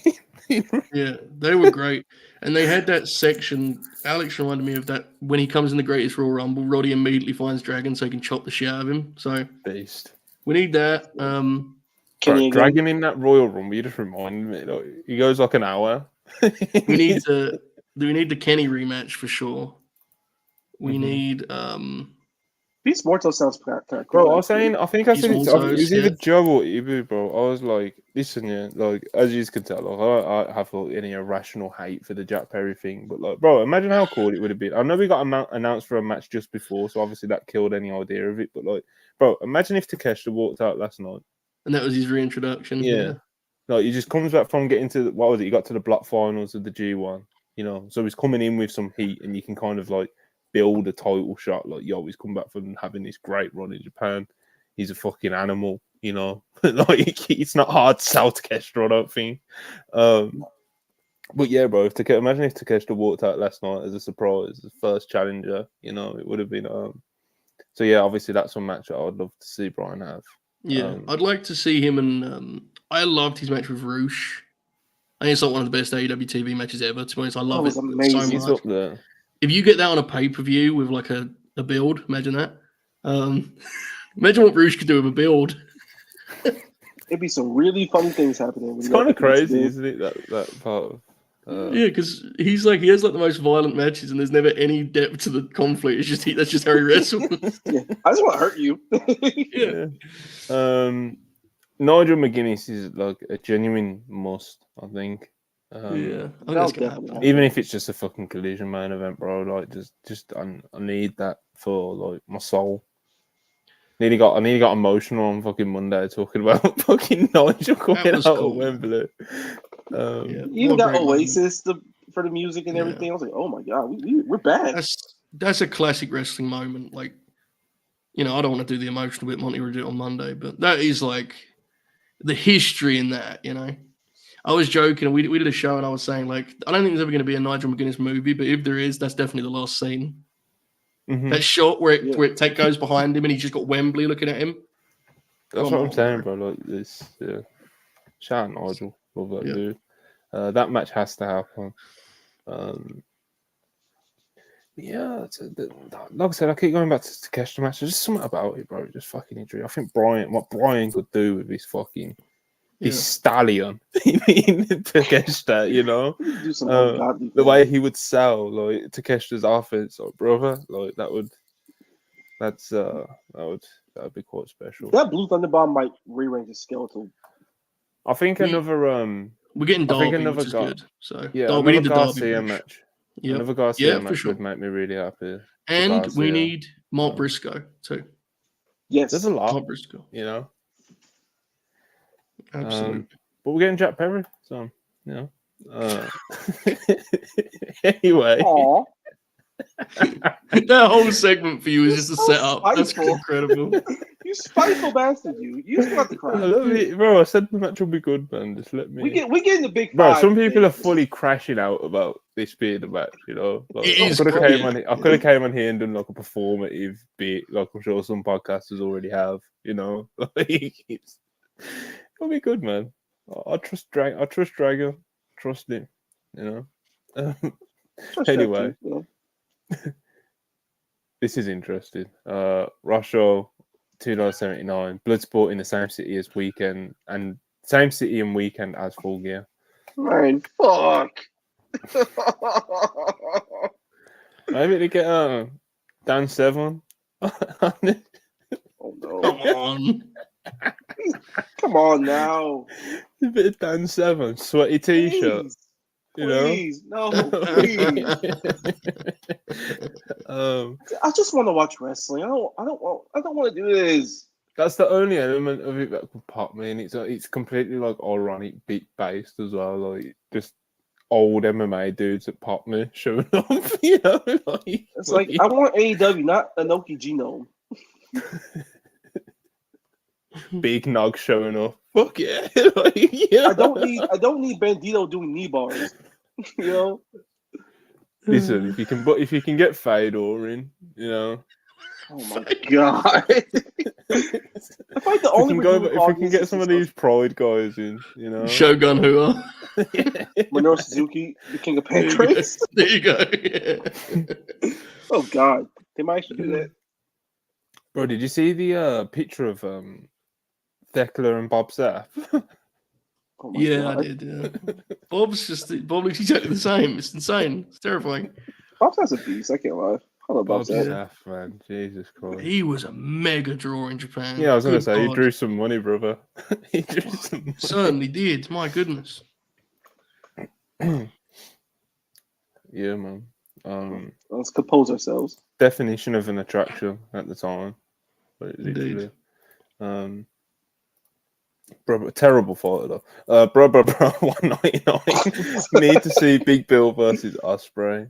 Yeah, they were great. And they had that section. Alex reminded me of that when he comes in the Greatest Royal Rumble, Roddy immediately finds Dragon so he can chop the shit out of him. So Beast. We need that. Dragon in that Royal Rumble, you just reminded me. Like, he goes like an hour. we need the Kenny rematch for sure. We need Beast Mortal sounds kind of cool. Bro, I was saying, I think I said it was either Joe or Ibu, bro. I was like, listen, yeah, like, as you can tell, like, I have like, any irrational hate for the Jack Perry thing, but like, bro, imagine how cool it would have been. I know we got announced for a match just before, so obviously that killed any idea of it, but like, bro, imagine if Takeshita walked out last night. And that was his reintroduction. Yeah. Like, he just comes back from getting to, what was it? He got to the block finals of the G1, you know, so he's coming in with some heat, and you can kind of like, build a title shot, like, yo, he's come back from having this great run in Japan. He's a fucking animal, you know. Like, it's not hard to sell Takeshita, I don't think. But yeah, bro, imagine if Takeshita walked out last night as a surprise, as first challenger, you know, it would have been. So yeah, obviously that's one match that I would love to see Bryan have. Yeah, I'd like to see him, and I loved his match with Roosh. I think it's like one of the best AEW TV matches ever. To be honest, I love it amazing. so much. He's up there. If you get that on a pay-per-view with like a build, imagine that. Imagine what Roosh could do with a build. It'd be some really funny things happening. It's kind of crazy, isn't it? That part of. Yeah, because he has like the most violent matches, and there's never any depth to the conflict. It's just that's just how he wrestles. Yeah, I just want to hurt you. Yeah. Nigel McGuinness is like a genuine must, I think. Yeah, even if it's just a fucking collision main event, bro. Like, just I need that for like my soul. I nearly got emotional on fucking Monday talking about fucking Nigel coming out of Wembley. Even got Oasis for the music and everything. I was like, oh my god, we're back. That's a classic wrestling moment. Like, you know, I don't want to do the emotional bit. Monty will do it on Monday, but that is like the history in that. You know. I was joking. We did a show, and I was saying, like, I don't think there's ever going to be a Nigel McGuinness movie, but if there is, that's definitely the last scene. Mm-hmm. That shot where it goes behind him, and he's just got Wembley looking at him. That's what I'm saying, bro. Like this, yeah. Shout out Nigel, love that dude. That match has to happen. Yeah, like I said, I keep going back to the Takeshita match. There's just something about it, bro. Just fucking injury. I think what Bryan could do with his fucking this stallion in Takeshita, you know, Do some ungodly the way things. he would sell like Takeshita's offense, like brother, like that would be quite special. That Blue Thunder Bomb might rearrange the skeletal. I think another we're getting Darby, another which is good. So yeah, we need the Garcia Darby match. Yep. Another Garcia for match sure. would make me really happy. And Garcia. we need Mark Briscoe too. Yes, There's a lot, Mark Briscoe. you know. Absolutely. But we're getting Jack Perry, so you know. Anyway. Aww. That whole segment for you is just a setup. That's spiteful. incredible. You spiteful bastard! You still have to cry. Bro, I said the match will be good, man. Just let me. We get in the big Bro, five. some people today. are fully crashing out about this being the match. You know, like, It I is could have great. came on here and done like a performative bit, like I'm sure some podcasters already have. You know, like it'll be good, man. I trust Dragon. Trust him. You know. Anyway. This is interesting. Russia, $2.79. Bloodsport in the same city as Weekend and same city and Weekend as Full Gear. Man, fuck. Maybe to get Dan 7. Oh no! Come on. Come on now. A bit of Dan 7, sweaty t-shirt. Please. You know? Please, no, please. I just want to watch wrestling. I don't want to do this. That's the only element of it that could pop me, and it's completely like ironic beat based as well, like just old MMA dudes that pop me showing up. You know, It's like I want AEW, not Inoki Genome. Big Nog showing up. Fuck yeah! Like, yeah. I don't need Bandito doing knee bars. You know. Listen, if you can get Fedor in, you know. Oh my god! I find the only if we can get some of these Pride guys in, you know. Shogun Hua. Minoru Suzuki, the King of Pancrase. There you go. Yeah. Oh god, they might actually do that. Bro, did you see the picture of Thekla and Bob Sapp? Oh my Yeah, god. I did. Yeah. Bob looks exactly the same. It's insane. It's terrifying. Bob's a beast. I can't lie. I love Bob Bob Sapp. Sapp, man. Jesus Christ. He was a mega draw in Japan. Yeah, I was going to Good say, he God. drew some money, brother. He drew some money. Certainly did. My goodness. Yeah, man. Let's compose ourselves. Definition of an attraction at the time. Literally. Indeed. Bro, terrible fighter though. Bro, 199. Need to see Big Bill versus Ospreay.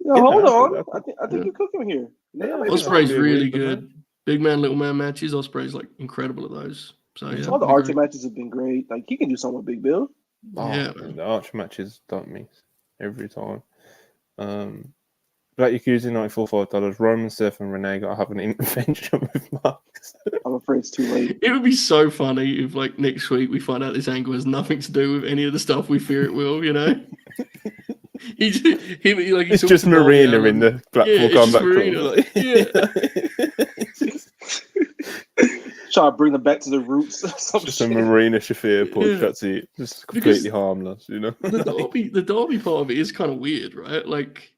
No, Yeah, hold on. okay. I think you're cooking here. Yeah, Osprey's that'd be a really really good good. Big man, little man matches. Osprey's like incredible at those. So yeah. All the I Archer agree. matches have been great. Like he can do something with Big Bill. Oh, Yeah. man, the arch matches don't miss every time. Black Yakuza $94 Roman Seth and Renee got to have an intervention with Marks. I'm afraid it's too late. It would be so funny if, like, next week we find out this angle has nothing to do with any of the stuff we fear it will. You know, it's just Marina in the Blackpool Combat Club. Try to bring them back to the roots. Just a Marina Shafir push. Yeah. That's it. Just completely harmless, you know. The Derby part of it is kind of weird, right? Like,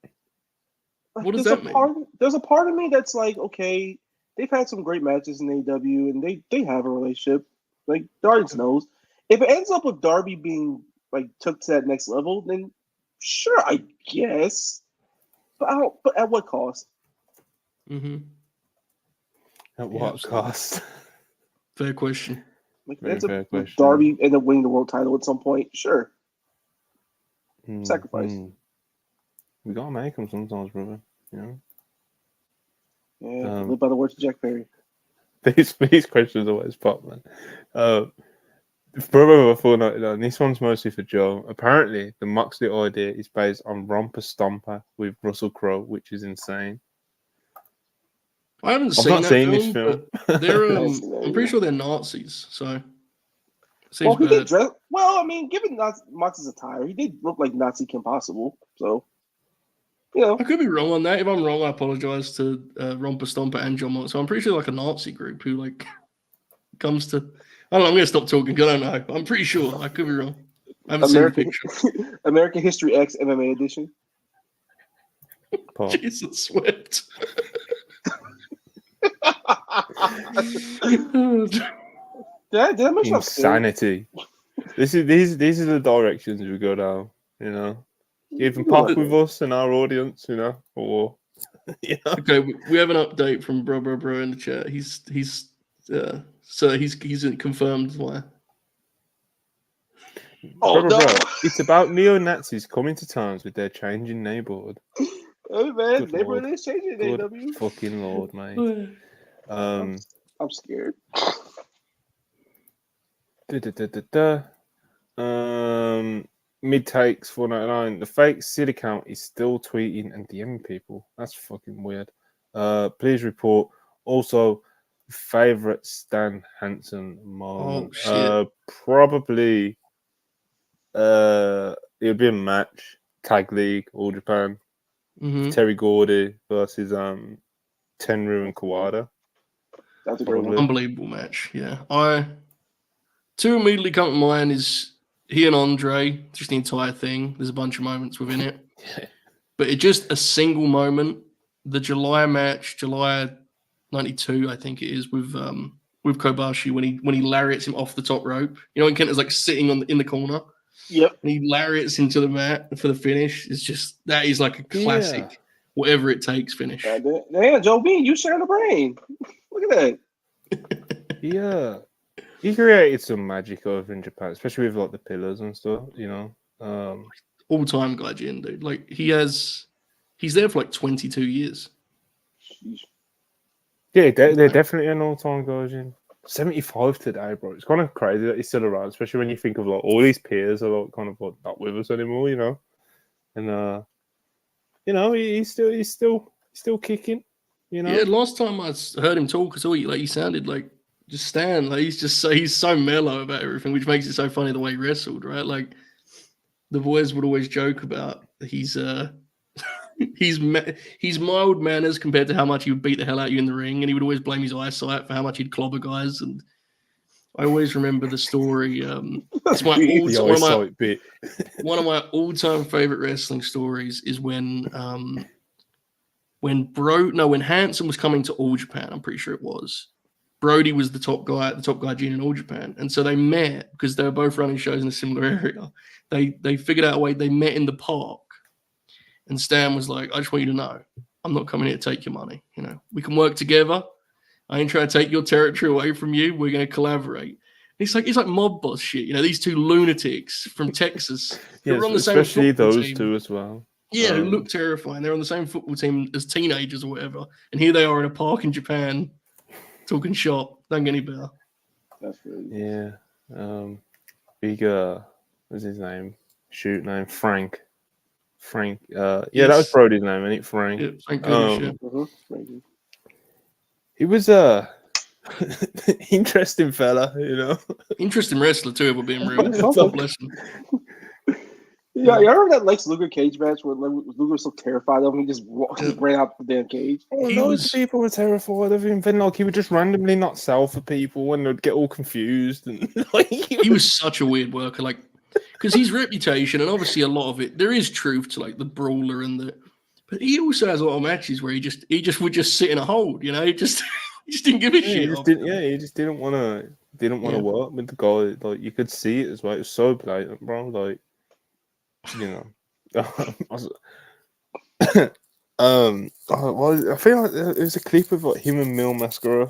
what does that mean? There's a part of me that's like, okay, they've had some great matches in AEW, and they have a relationship. Like Darby knows. If it ends up with Darby being like took to that next level, then sure, I guess. But at what cost? Mm-hmm. At what absolutely. cost? Fair question. Like Very that's fair question. Darby end up winning the world title at some point. Sure, sacrifice. We gotta make them sometimes, brother. You know. Yeah, live by the words of Jack Perry. These questions always pop, man. Brother of 499. This one's mostly for Joe. Apparently, the Moxley idea is based on Romper Stomper with Russell Crowe, which is insane. I haven't I've seen not that seen film, this film. but they're I've seen that, I'm pretty sure they're Nazis. So Seems he bad. did dress. Well, I mean, given Mox's attire, he did look like Nazi Kim Possible. So, you know, I could be wrong on that. If I'm wrong, I apologize to Romper Stomper and John Mox. So I'm pretty sure like a Nazi group who like comes to. I don't know. I'm gonna stop talking. 'Cause I don't know. I'm pretty sure. I could be wrong. I haven't seen the picture. American History X MMA edition. Jesus Swift. Did I mention Insanity. These are the directions we go down. You know, even pop with us and our audience. You know, or you know. Okay, we have an update from bro in the chat. He's confirmed why. Oh, bro, no. it's about neo-Nazis coming to terms with their changing neighborhood. Hey man, Good neighborhood Lord. is changing. Good AEW. fucking Lord, mate. I'm scared. Mid takes 499. The fake Sid account is still tweeting and DMing people. That's fucking weird. Please report. Also, favorite Stan Hansen moment. Oh shit. Probably. It would be a match. Tag League, All Japan. Mm-hmm. Terry Gordy versus Tenru and Kawada. That's a great one. Unbelievable match. Yeah. Two immediately come to mind is he and Andre, just the entire thing. There's a bunch of moments within it. But it's just a single moment. The July match, July 92, I think it is, with Kobashi when he lariats him off the top rope. You know, when Kenta's like sitting in the corner. Yep. And he lariats him to the mat for the finish. It's just that is like a classic, whatever it takes finish. Yeah, Joe B, you sharing the brain. Look at that. Yeah. He created some magic over in Japan, especially with like the pillars and stuff, you know. All-time Gaijin, dude. Like he's there for like 22 years. Yeah, they're definitely an all-time Gaijin. 75 today, bro. It's kind of crazy that he's still around, especially when you think of like all these peers are like kind of like not with us anymore, you know. And you know, he's still kicking, you know. Yeah, last time I heard him talk, I saw he sounded like just Stan. Like he's so mellow about everything, which makes it so funny the way he wrestled, right? Like the boys would always joke about he's mild manners compared to how much he would beat the hell out of you in the ring, and he would always blame his eyesight for how much he'd clobber guys. And I always remember the story. It's one of my all-time favorite wrestling stories is when Hansen was coming to All Japan. I'm pretty sure it was. Brody was the top guy in All Japan, and so they met because they were both running shows in a similar area. They figured out a way. They met in the park. And Stan was like, I just want you to know, I'm not coming here to take your money. You know, we can work together. I ain't trying to take your territory away from you. We're going to collaborate. It's like mob boss shit. You know, these two lunatics from Texas. Yeah, on the especially same those team. two as well. Yeah, who look terrifying. They're on the same football team as teenagers or whatever. And here they are in a park in Japan talking shop. Don't get any better. That's really Yeah. Big, what's his name? Frank. That was Brody's name, isn't it? Frank. Yeah, Frank Goodrich, He was interesting fella, you know. Interesting wrestler too, if we're being real. God bless him. Yeah, you remember that Lex Luger cage match where Luger was so terrified of him, he just ran out the damn cage? People were terrified of him. Then, like, he would just randomly not sell for people and they'd get all confused. And like, he was such a weird worker, like, because his reputation, and obviously a lot of it, there is truth to like the brawler but he also has a lot of matches where he just would just sit in a hold, you know, he just didn't give a shit. He just didn't want to work with the guy. Like, you could see it as well. It was so blatant, bro. Like, you know, I feel like there's a clip of like him and Mil Mascara,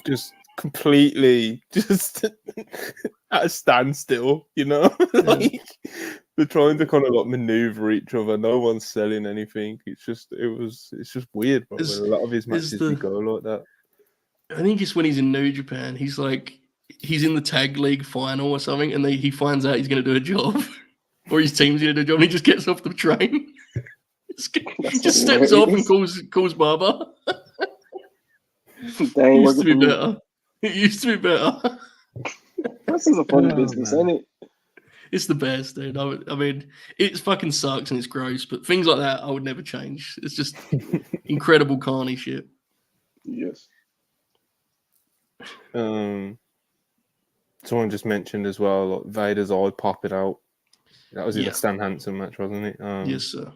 just completely just at a standstill, you know. Like, they're trying to kind of like maneuver each other. No one's selling anything. It's just weird, bro. A lot of his matches go like that. I think it's when he's in New Japan, he's in the tag league final or something, and he finds out he's going to do a job, or his team's going to do a job, and he just gets off the train, just steps off and calls Baba. Dang, It used to be better. Wrestling's a funny Oh, business, man. ain't it? It's the best, dude. I mean, it fucking sucks and it's gross, but things like that I would never change. It's just incredible carny shit. Yes. Someone just mentioned as well, like Vader's eye popping out. That was in Yeah. the Stan Hansen match, wasn't it? Yes, sir.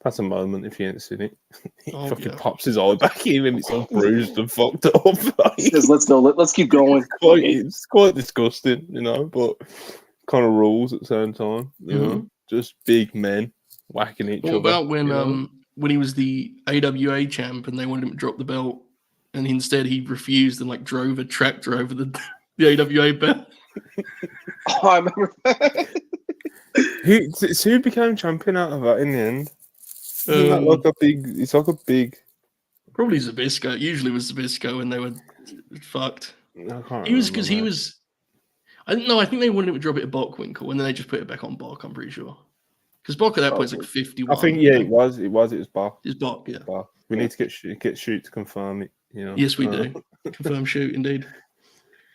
That's a moment if you ain't seen it. He Oh, fucking yeah. pops his eye back in and it's all bruised and fucked up. Like, He says, let's go. Let's keep going. it's quite disgusting, you know, but kind of rules at the same time, you know. Just big men whacking each What other. about when you know? when he was the AWA champ and they wanted him to drop the belt, and instead he refused and like drove a tractor over the AWA belt? Oh, I remember that. Who became champion out of that in the end? Isn't that like a big? It's like a big. Probably Zabisco. Usually was Zabisco, and they were fucked. I can't He was remember, because he mate. was. I don't know. I think they wanted him to drop it at Bockwinkel, and then they just put it back on Bok. I'm pretty sure because Bok at that point is like 51. I think it was Bach. It's Bok. Yeah. Bach. We need to get Shoot to confirm it. You know. Yes, we do. Confirm shoot indeed.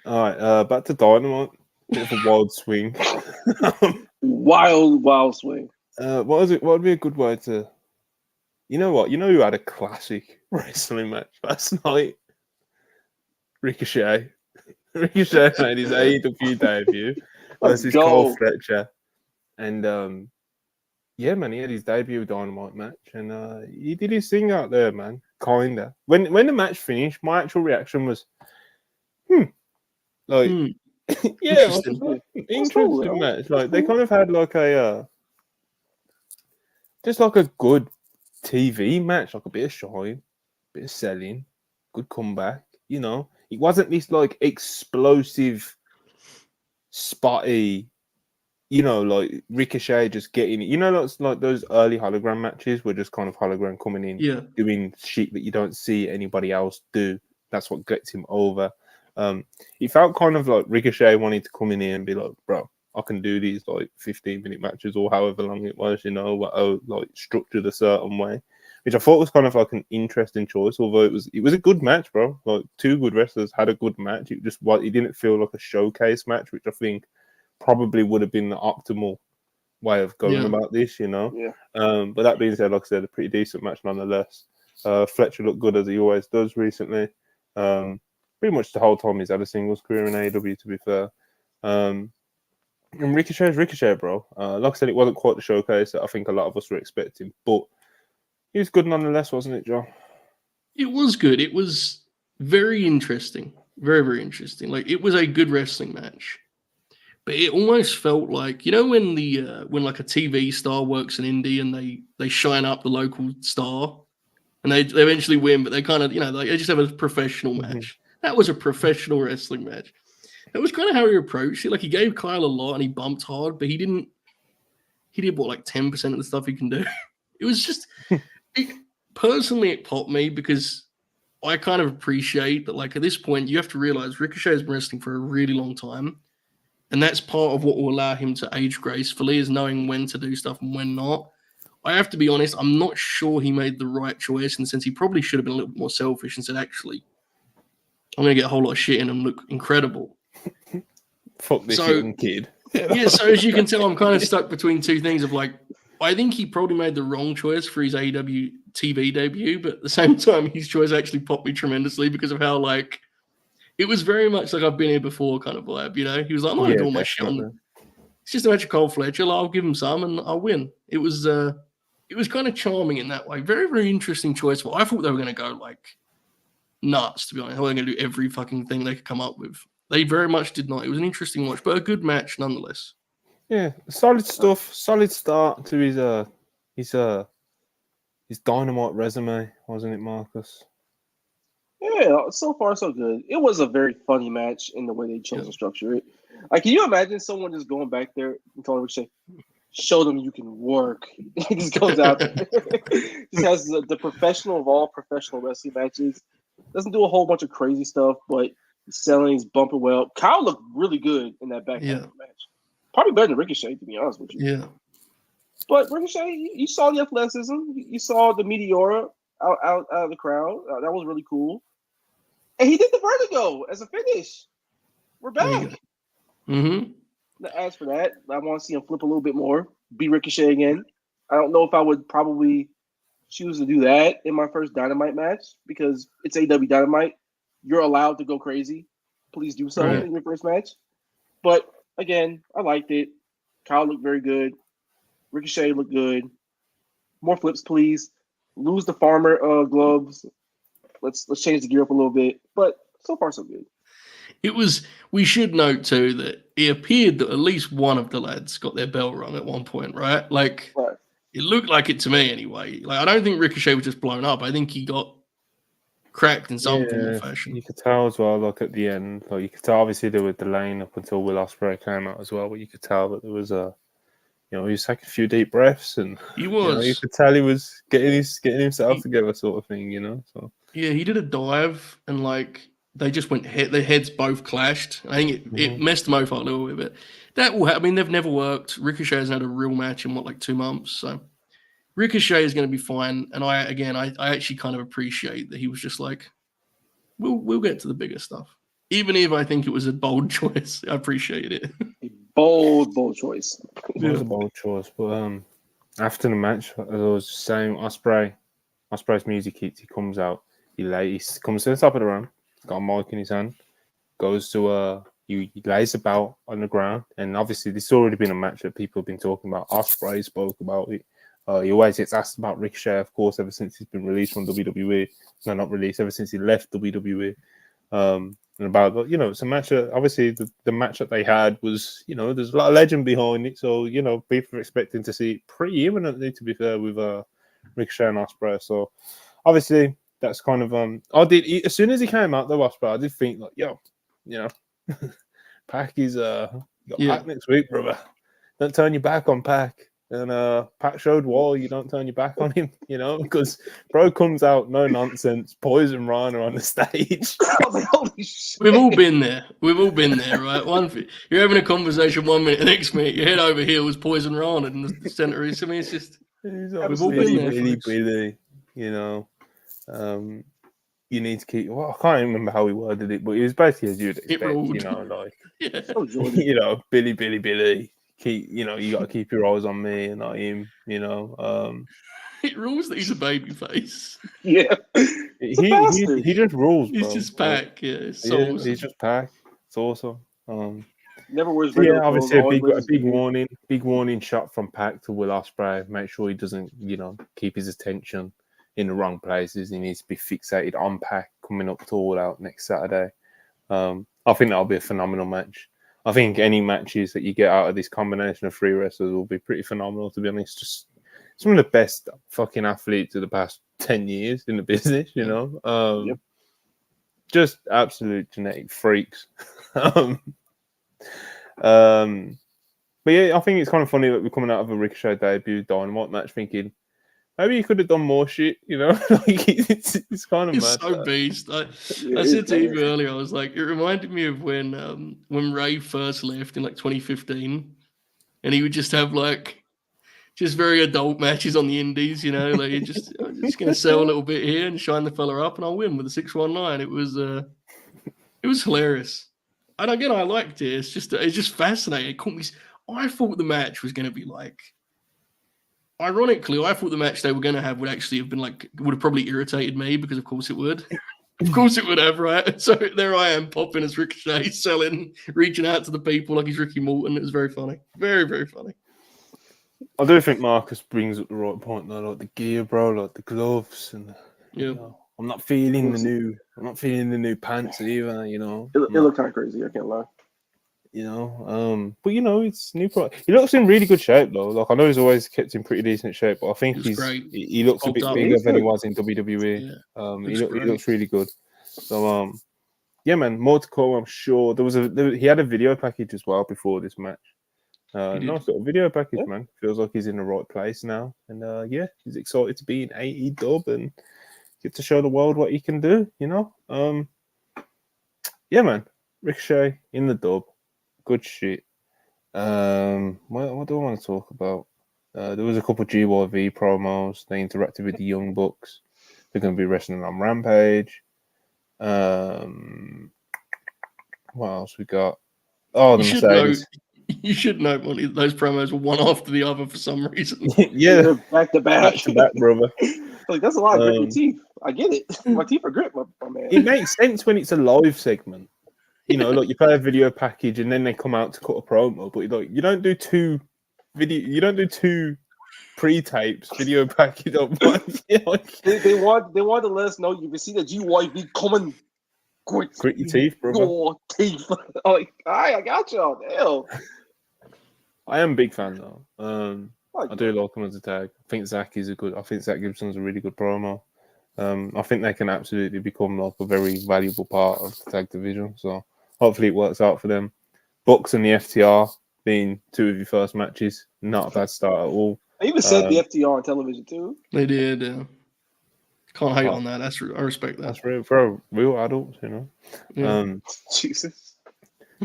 All right, back to Dynamite. Bit of a wild swing. Wild swing. What was it? What would be a good way to? You know what? You know who had a classic wrestling match last night? Ricochet. Ricochet made his AEW debut versus Cole Fletcher, and yeah, man, he had his debut Dynamite match, and he did his thing out there, man. Kinda. When the match finished, my actual reaction was, like, yeah, interesting match. Like they kind of had like a just like a good TV match, like a bit of shine, bit of selling, good comeback. You know, it wasn't this like explosive, spotty. You know, like Ricochet just getting it. You know, like those early hologram matches were just kind of hologram coming in, doing shit that you don't see anybody else do. That's what gets him over. It felt kind of like Ricochet wanted to come in here and be like, bro, I can do these like 15-minute matches or however long it was, you know, like structured a certain way, which I thought was kind of like an interesting choice. Although it was a good match, bro. Like two good wrestlers had a good match. It didn't feel like a showcase match, which I think probably would have been the optimal way of going about this, you know. Yeah. But that being said, like I said, a pretty decent match nonetheless. Fletcher looked good as he always does recently. Pretty much the whole time he's had a singles career in AEW, to be fair. And Ricochet's Ricochet, bro. Like I said, it wasn't quite the showcase that I think a lot of us were expecting, but he was good nonetheless, wasn't it, Joe? It was good. It was very interesting. Very, very interesting. Like, it was a good wrestling match. But it almost felt like, you know, when like a TV star works in indie and they shine up the local star and they eventually win, but they kind of, you know, they just have a professional match. That was a professional wrestling match. That was kind of how he approached it. Like, he gave Kyle a lot and he bumped hard, but he did what, like 10% of the stuff he can do. It was just, personally, it popped me because I kind of appreciate that, like, at this point, you have to realize Ricochet has been wrestling for a really long time. And that's part of what will allow him to age gracefully, is knowing when to do stuff and when not. I have to be honest, I'm not sure he made the right choice in the sense he probably should have been a little bit more selfish and said, actually, I'm going to get a whole lot of shit in and look incredible. Fuck this young kid. Yeah, so as you can tell, I'm kind of stuck between two things of like, I think he probably made the wrong choice for his AEW TV debut, but at the same time, his choice actually popped me tremendously because of how, like, it was very much like I've been here before kind of vibe, you know? He was like, I'm not going to do all my shit on. It's just a match of Cole Fletcher. I'll give him some and I'll win. It was kind of charming in that way. Very, very interesting choice. Well, I thought they were going to go like nuts, to be honest. They were going to do every fucking thing they could come up with. They very much did not. It was an interesting watch, but a good match nonetheless. Yeah, solid stuff. Solid start to his Dynamite resume, wasn't it, Marcus? Yeah, so far so good. It was a very funny match in the way they chose to structure it. Like, can you imagine someone just going back there and telling Ricochet, show them you can work? He just goes out there. Just has the professional of all professional wrestling matches. Doesn't do a whole bunch of crazy stuff, but he's selling, he's bumping well. Kyle looked really good in that back match. Probably better than Ricochet, to be honest with you. Yeah. But Ricochet, you saw the athleticism. You saw the Meteora out of the crowd. That was really cool. And he did the Vertigo as a finish. We're back. Mm-hmm. As for that, I want to see him flip a little bit more, be Ricochet again. I don't know if I would probably choose to do that in my first Dynamite match because it's AEW Dynamite. You're allowed to go crazy. Please do so Right. in your first match. But again, I liked it. Kyle looked very good. Ricochet looked good. More flips, please. Lose the farmer gloves. Let's change the gear up a little bit. But so far, so good. It was. We should note too that it appeared that at least one of the lads got their bell rung at one point, right? Like Right. it looked like it to me anyway. Like I don't think Ricochet was just blown up. I think he got cracked in some form or fashion. You could tell as well. Like at the end, like you could tell. Obviously, they were delaying up until Will Ospreay came out as well. But you could tell that there was he was taking a few deep breaths, and He was. you could tell he was getting himself together, sort of thing. So Yeah, he did a dive and like they just went their heads both clashed. I think it messed them both up a little bit. But that will happen. I mean, they've never worked. Ricochet hasn't had a real match in like 2 months. So Ricochet is going to be fine. And I actually kind of appreciate that he was just like, we'll get to the bigger stuff. Even if I think it was a bold choice, I appreciate it. Bold choice. it was a bold choice. But after the match, as I was saying, Ospreay's music hits. He comes out. He comes to the top of the ramp. He's got a mic in his hand. Goes to he lays the belt on the ground, and obviously this has already been a match that people have been talking about. Ospreay spoke about it. He always gets asked about Ricochet, of course, ever since he's been released from WWE. No, not released, ever since he left WWE. And about, it's a match that, obviously, the match that they had was, there's a lot of legend behind it. So, people are expecting to see it pretty imminently, to be fair, with Ricochet and Ospreay. So, obviously, that's kind of, as soon as he came out, though, Ospreay, I did think, like, Pac is, you got Pac next week, brother. Don't turn your back on Pac. And Pac showed why you don't turn your back on him, because bro comes out, no nonsense, Poison Rhino on the stage. Holy shit. We've all been there. We've all been there, right? You're having a conversation 1 minute, the next minute your head over here was Poison Rhino in the center. I mean, it's just we've all been there. Billy, you need to keep. Well, I can't remember how he worded it, but it was basically as you'd expect, Billy. Keep, you got to keep your eyes on me and not him. It rules that he's a baby face. Yeah, he just rules. He's bro. just Pac. Yeah, awesome. He's just Pac. It's awesome. Never wears obviously a big warning shot from Pac to Will Ospreay. Make sure he doesn't, keep his attention in the wrong places. He needs to be fixated on Pac coming up to All Out next Saturday. I think that'll be a phenomenal match. I think any matches that you get out of this combination of three wrestlers will be pretty phenomenal, to be honest. Just some of the best fucking athletes of the past 10 years in the business, Just absolute genetic freaks. But yeah, I think it's kind of funny that we're coming out of a Ricochet debut Dynamite match thinking, maybe you could have done more shit, like it's kind of mad. So beast. I said to you earlier, I was like, it reminded me of when Ray first left in like 2015, and he would just have like just very adult matches on the indies, like I'm just gonna sell a little bit here and shine the fella up, and I'll win with a 619. It was hilarious. And again, I liked it. It's just fascinating. It caught me. I thought the match was gonna be like. Ironically, I thought the match they were going to have would actually have been would have probably irritated me because, of course, it would. Of course, it would have, right? So there I am popping as Ricochet, selling, reaching out to the people like he's Ricky Morton. It was very funny. Very, very funny. I do think Marcus brings up the right point, though. Like the gear, bro, like the gloves. And I'm not feeling the new pants either, It looked kind of crazy, I can't lie. But it's new product. He looks in really good shape though. Like I know he's always kept in pretty decent shape, but I think he looks a bit bigger than he was in WWE. He looks really good. So yeah, man, more to come. I'm sure he had a video package as well before this match. Nice little video package, man. Feels like he's in the right place now, and he's excited to be in AEW and get to show the world what he can do. Yeah, man. Ricochet in the dub. Good shit. What do I want to talk about? There was a couple of GYV promos. They interacted with the Young Bucks. They're going to be wrestling on Rampage. What else we got? Oh, the You should know. Mercedes. You should know, Monty, those promos were one after the other for some reason. Yeah, They're back to back. back to back, brother. Like that's a lot of gritty teeth. I get it. My teeth are grit, my man. It makes sense when it's a live segment. You know, like you play a video package and then they come out to cut a promo, but like you don't do two pre-tapes video package on once. You know, like, They want to let us know you can see the GYV coming. grit your teeth, brother. Your teeth. I'm like, I got y'all. Damn. I am a big fan though. Like, I do like him as a tag. I think Zach Gibson's a really good promo. I think they can absolutely become like a very valuable part of the tag division. So hopefully it works out for them. Bucks and the FTR being two of your first matches, not a bad start at all. I even said the FTR on television too. They did. Can't hate on that. I respect that. That's for real adults, you know. Yeah. Jesus.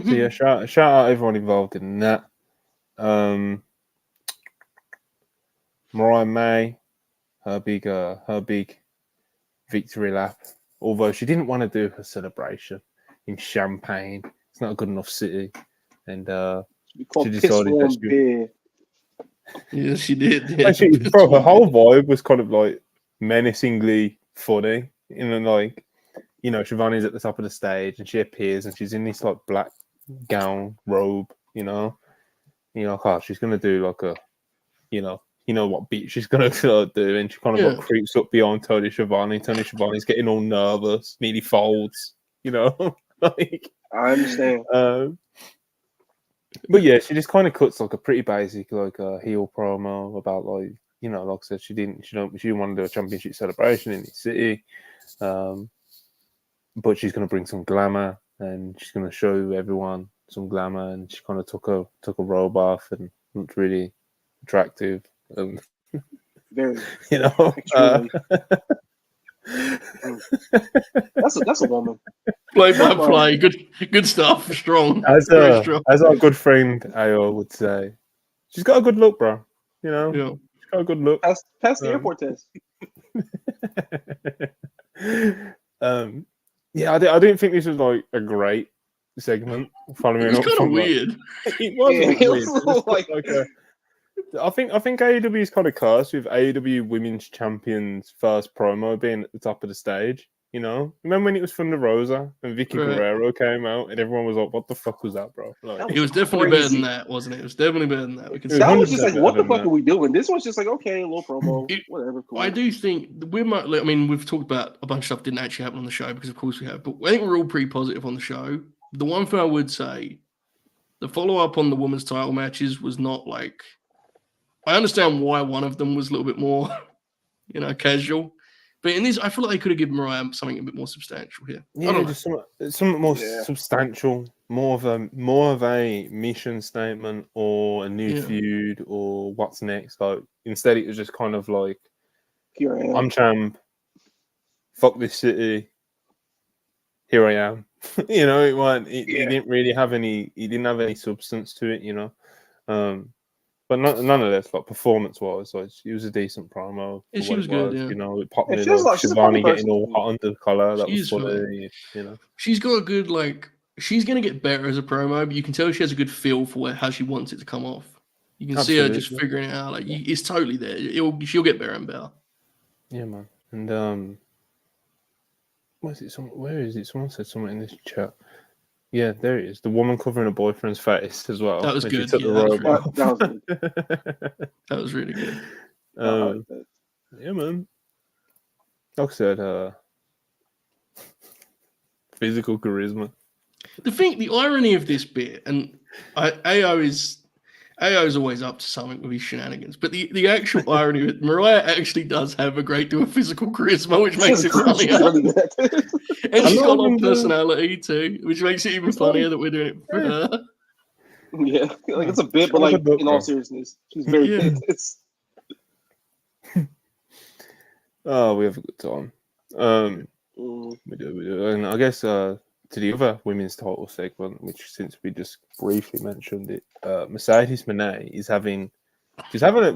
So yeah, shout out everyone involved in that. Mariah May, her big victory lap. Although she didn't want to do her celebration in Champagne, it's not a good enough city, and she decided that beer. Yeah, she did. Yeah. Actually, bro, her whole vibe was kind of like menacingly funny. You know, like, you know, Shivani's at the top of the stage and she appears and she's in this like black gown robe, you know, like, oh, she's gonna do like a, you know what beat she's gonna do, and she kind of like creeps up behind Tony Schiavone. Tony Schiavone's getting all nervous, nearly folds, you know, like. I understand. But yeah, she just kind of cuts like a pretty basic like a heel promo about like, you know, like I said, she didn't want to do a championship celebration in the city, but she's going to bring some glamour and she's going to show everyone some glamour, and she kind of took a robe off and looked really attractive. Very, you know, that's a woman. Play by play, good stuff, strong. As our good friend Ayo would say, she's got a good look, bro. You know, she's got a good look. Pass the airport test. Yeah, I didn't think this was like a great segment. Following it was kind of weird. It was weird. I think AEW is kind of cursed with AEW Women's Champions first promo being at the top of the stage. You know, remember when it was Thunder Rosa and Vicky Guerrero came out and everyone was like, "What the fuck was that, bro?" Like, it was definitely better than that, wasn't it? It was definitely better than that. That was just like, "What the fuck are we doing?" This one's just like, "Okay, a little promo, whatever." Cool. I do think we've talked about a bunch of stuff didn't actually happen on the show because, of course, we have. But I think we're all pretty positive on the show. The one thing I would say, the follow up on the women's title matches was not like. I understand why one of them was a little bit more, casual. But in this, I feel like they could have given Mariah something a bit more substantial here. Yeah, just something more substantial, more of a mission statement or a new feud or what's next. Like instead, it was just kind of like, here I am. I'm champ. Fuck this city. Here I am. You know, it wasn't. It didn't really have any. He didn't have any substance to it. You know. But none of this, like performance-wise, like it was a decent promo. Yeah, she was good. Yeah. You know, it popped in. Like Shivani getting all hot under the collar. That was funny. You know, she's got a good She's gonna get better as a promo, but you can tell she has a good feel for how she wants it to come off. You can see her just figuring it out. Like it's totally there. She'll get better and better. Yeah, man. And where is it? Someone said something in this chat. Yeah, there it is. The woman covering her boyfriend's face as well. That was good. That was really good. Yeah, man. Like I said, physical charisma. The irony of this bit, and AO is always up to something with his shenanigans, but the actual irony of it, Mariah actually does have a great deal of physical charisma, which makes it funnier. And she's got a lot of personality too, which makes it even funnier that we're doing it for her. Yeah, like it's a bit, but like in all seriousness, she's very good at this. Oh, we have a good time. We do. And I guess to the other women's title segment, which since we just briefly mentioned it, Mercedes Moné is having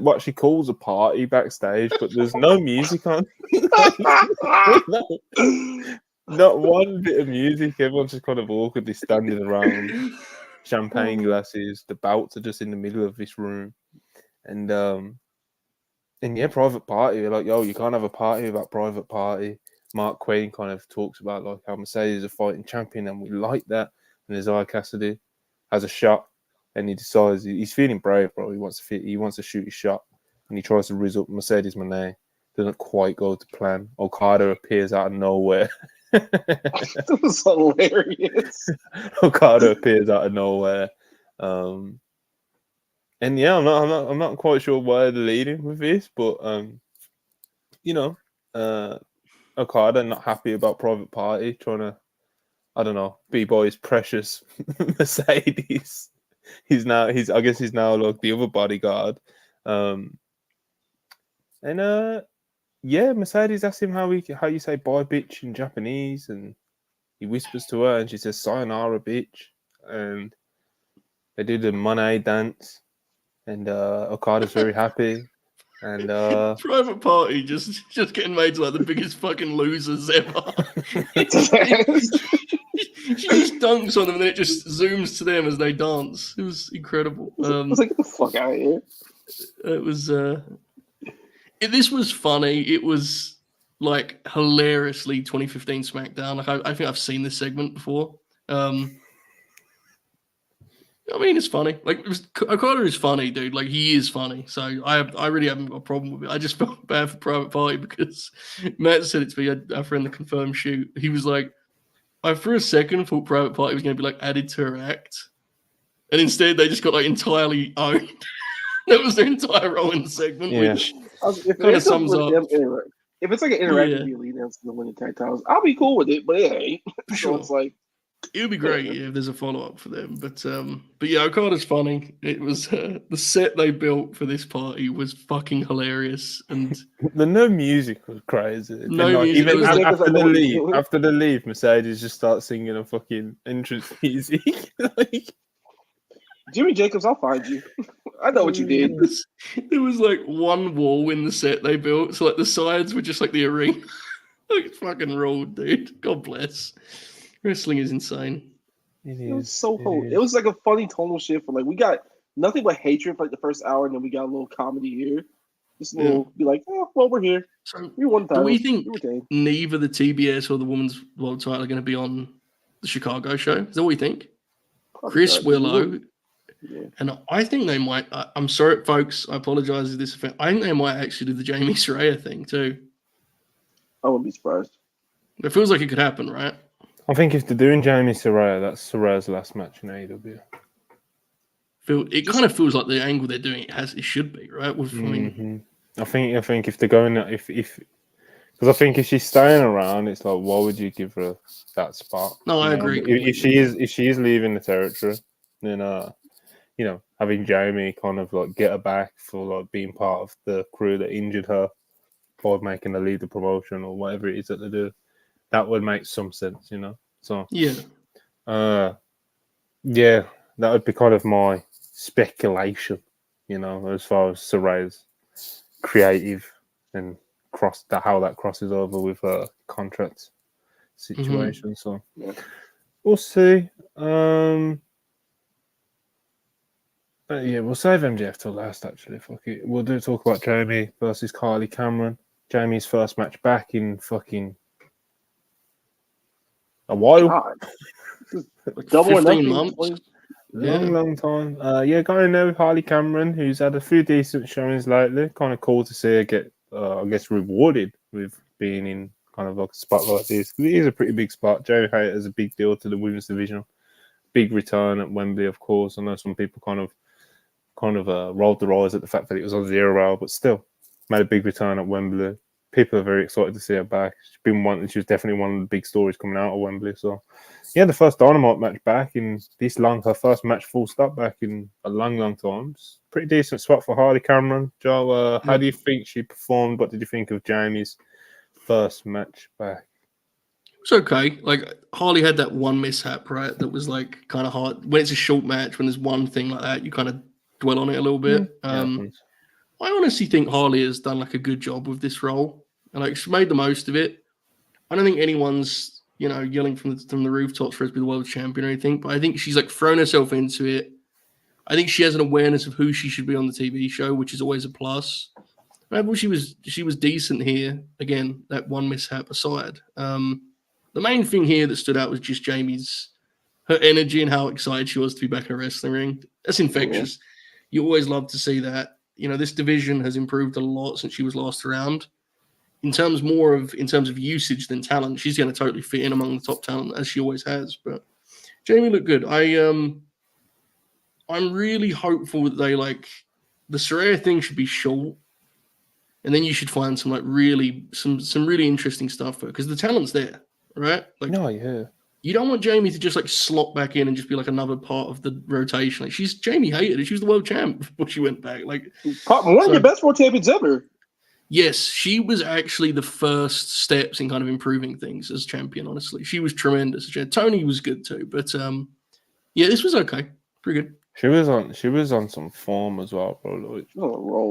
what she calls a party backstage, but there's no music on. Not one bit of music. Everyone's just kind of awkwardly standing around. champagne glasses. The belts are just in the middle of this room, and yeah, private party. They're like, yo, you can't have a party without private party. Mark Quinn kind of talks about like how Mercedes is a fighting champion, and we like that. And Isaiah Cassidy has a shot, and he decides he's feeling brave, bro. He wants to shoot his shot, and he tries to rizz up Mercedes Moné. Doesn't quite go to plan. Okada appears out of nowhere. That was hilarious. Okada appears out of nowhere. And yeah, I'm not quite sure where they're leading with this, but Okada not happy about private party, trying to, I don't know, B-boy's precious Mercedes. I guess he's now like the other bodyguard. Yeah, Mercedes asks him how you say bye bitch in Japanese, and he whispers to her and she says sayonara bitch, and they do the money dance, and Okada's very happy. And private party just getting made to like the biggest fucking losers ever. She just dunks on them and then it just zooms to them as they dance. It was incredible. I was like, get the fuck out of here. It was this was funny. It was like hilariously 2015 SmackDown. Like I think I've seen this segment before. I mean, it's funny. Like Okada is funny, dude. Like he is funny. So I really haven't got a problem with it. I just felt bad for Private Party because Matt said it to me. Our friend, the Confirmed Shoot. He was like, I for a second thought Private Party was going to be like added to her act, and instead they just got like entirely owned. That was their entire role in the segment, which kind of sums up. If it's like an interactive elite dance in the winning tag titles, I'll be cool with it. But it ain't. Sure. So it's like. It would be great if there's a follow-up for them. But yeah, Okada's funny. It was the set they built for this party was fucking hilarious. And the no music was crazy. No music. Even after the leave, Mercedes just starts singing a fucking entrance music. Like, Jimmy Jacobs, I'll find you. I know what you did. There was like one wall in the set they built. So like the sides were just like the arena. Like fucking ruled, dude. God bless. Wrestling is insane. It was so cool. It was like a funny tonal shift. We got nothing but hatred for like the first hour, and then we got a little comedy here. Just a little, be like, oh, well, we're here. So we won the title. Do we think neither the TBS or the Women's World Title are going to be on the Chicago show? Is that what we think? Probably Chris Willow. Yeah. And I think they might. I'm sorry, folks. I apologize if this offends. I think they might actually do the Jamie Soraya thing too. I wouldn't be surprised. It feels like it could happen, right? I think if they're doing Jamie Soraya, that's Soraya's last match in AEW. It kind of feels like the angle they're doing it should be, right? I think if they're going because I think if she's staying around, it's like, why would you give her that spot? No, I agree. If she is leaving the territory, then having Jamie kind of like get her back for like being part of the crew that injured her by making her leave the promotion or whatever it is that they do. That would make some sense, So that would be kind of my speculation, as far as Soraya's creative and how that crosses over with her contract situation. So we'll see. We'll save MJF till last. Actually, fuck it. We'll talk about Jamie versus Carly Cameron. Jamie's first match back in fucking a while. Double 15 months. Long time. Going there with Harley Cameron, who's had a few decent showings lately. Kind of cool to see her get, rewarded with being in kind of like a spot like this. It is a pretty big spot. Jamie Hayter is a big deal to the women's division. Big return at Wembley, of course. I know some people kind of rolled their eyes at the fact that it was on 0 hour, but still made a big return at Wembley. People are very excited to see her back. She was definitely one of the big stories coming out of Wembley. So, the first Dynamite match back in this long. Her first match full stop back in a long, long time. It's a pretty decent spot for Harley Cameron. Joe, how do you think she performed? What did you think of Jamie's first match back? It's okay. Like Harley had that one mishap, right? That was like kind of hard. When it's a short match, when there's one thing like that, you kind of dwell on it a little bit. I honestly think Harley has done like a good job with this role, and like she's made the most of it. I don't think anyone's yelling from the rooftops for her to be the world champion or anything. But I think she's like thrown herself into it. I think she has an awareness of who she should be on the TV show, which is always a plus. I thought she was decent here. Again, that one mishap aside. The main thing here that stood out was just her energy and how excited she was to be back in a wrestling ring. That's infectious. You always love to see that. This division has improved a lot since she was last around. In terms of usage than talent, she's going to totally fit in among the top talent as she always has. But Jamie looked good. I'm really hopeful that they the Soraya thing should be short, and then you should find some really interesting stuff because the talent's there, right? You don't want Jamie to just slot back in and just be another part of the rotation. Jamie hated it. She was the world champ before she went back. One of your best world champions ever. Yes, she was actually the first steps in kind of improving things as champion. Honestly, she was tremendous. Tony was good too, but this was okay, pretty good. She was on some form as well, bro.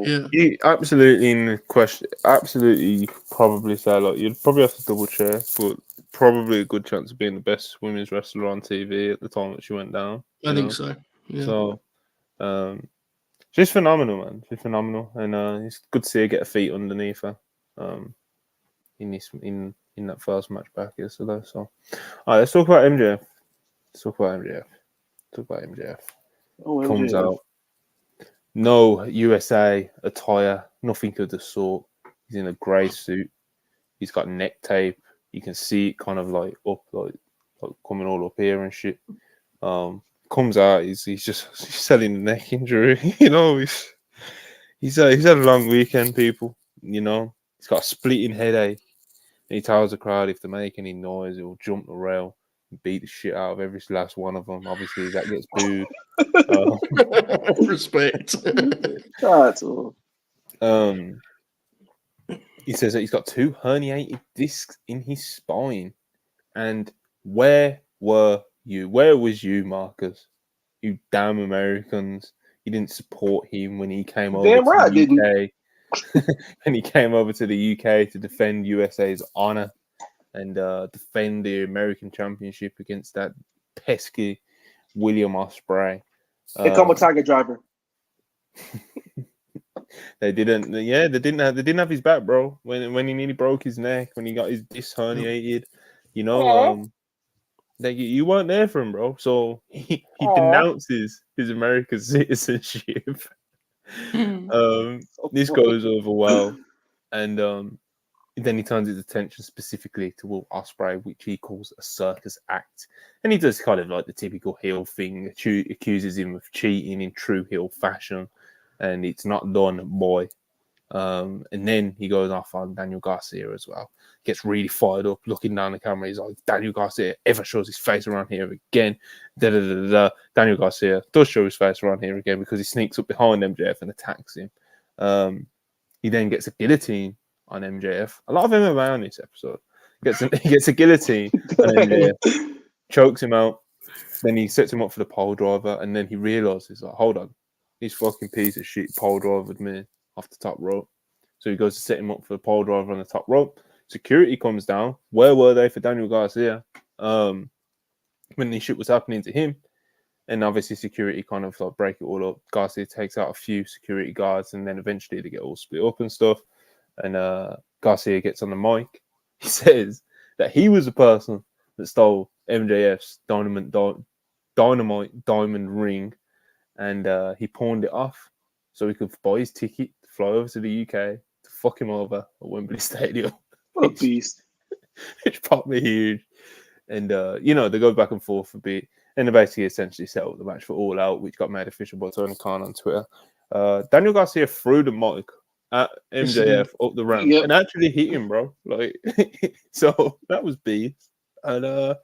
Yeah, you absolutely in the question. Absolutely, you could probably say you'd probably have to double check, but probably a good chance of being the best women's wrestler on TV at the time that she went down. I think so. Yeah. So, she's phenomenal, man. She's phenomenal, and it's good to see her get her feet underneath her. In that first match back yesterday. So, all right, let's talk about MJF. Comes out. No USA attire, nothing of the sort. He's in a grey suit. He's got neck tape. You can see it kind of up, coming all up here and shit. Comes out. He's selling the neck injury. He's had a long weekend, people. He's got a splitting headache. And he tells the crowd if they make any noise, he'll jump the rail and beat the shit out of every last one of them. Obviously, that gets booed. Respect. He says that he's got 2 herniated discs in his spine. And where were you? Where was you, Marcus? You damn Americans. You didn't support him when he came over to the UK. And he came over to the UK to defend USA's honor and defend the American Championship against that pesky William Ospreay. They call him a Tiger Driver. They didn't have his back, bro. When he nearly broke his neck, when he got his disc herniated, you weren't there for him, bro. So he denounces his American citizenship. This goes over well, and then he turns his attention specifically to Will Ospreay, which he calls a circus act, and he does kind of the typical heel thing, accuses him of cheating in true heel fashion, and it's not done, boy. And then he goes off on Daniel Garcia as well. Gets really fired up, looking down the camera. He's like, Daniel Garcia ever shows his face around here again. Daniel Garcia does show his face around here again because he sneaks up behind MJF and attacks him. He then gets a guillotine on MJF. A lot of MMA on this episode. He gets a guillotine on MJF, chokes him out. Then he sets him up for the pole driver, and then he realizes, hold on, this fucking piece of shit pole drivered me off the top rope. So he goes to set him up for the pole driver on the top rope. Security comes down. Where were they for Daniel Garcia when this shit was happening to him? And obviously security kind of break it all up. Garcia takes out a few security guards, and then eventually they get all split up and stuff. And Garcia gets on the mic. He says that he was the person that stole MJF's dynamite diamond ring, and he pawned it off so he could buy his ticket to fly over to the UK to fuck him over at Wembley Stadium. What a beast. Which popped me huge. And, they go back and forth a bit. And they basically essentially settled the match for All Out, which got made official by Tony Khan on Twitter. Daniel Garcia threw the mic at MJF up the ramp and actually hit him, bro. So that was beast. And,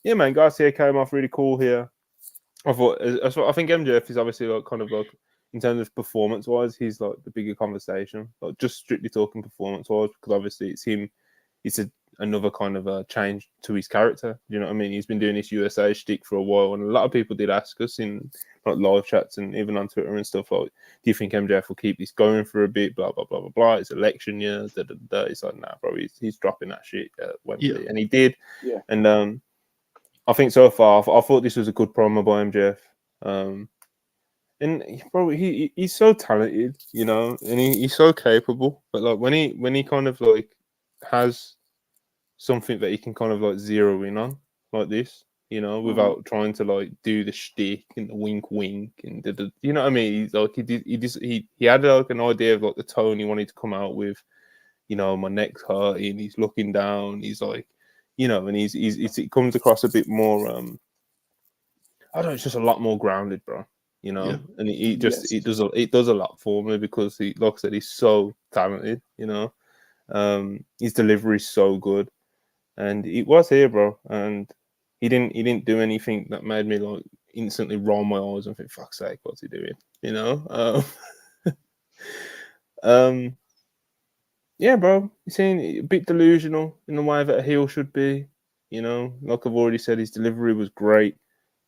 man, Garcia came off really cool here. I think MJF is obviously in terms of performance-wise, he's the bigger conversation. Just strictly talking performance-wise, because obviously it's him. It's another kind of a change to his character. You know what I mean? He's been doing this USA shtick for a while, and a lot of people did ask us in like live chats and even on Twitter and stuff like, "Do you think MJF will keep this going for a bit?" Blah blah blah blah blah. It's election year. Da, da, da. It's like, nah, bro. He's dropping that shit at Wembley, and he did. Yeah. And I think so far, I thought this was a good promo by MJF. And bro, he's so talented, you know, and he's so capable. But like when he kind of like has something that he can kind of like zero in on like this, you know, without trying to like do the shtick and the wink and you know what I mean? He's like he had like an idea of like the tone he wanted to come out with. You know, my neck's hurting. He's looking down. He's like, you know, and it comes across a bit more. I don't know. It's just a lot more grounded, bro. You know, and it does a lot for me because he, like I said, he's so talented. You know, his delivery is so good, and it was here, bro. And he didn't do anything that made me like instantly roll my eyes and think, "Fuck's sake, what's he doing?" You know. Yeah, bro. He's saying a bit delusional in the way that a heel should be. You know, like I've already said, his delivery was great.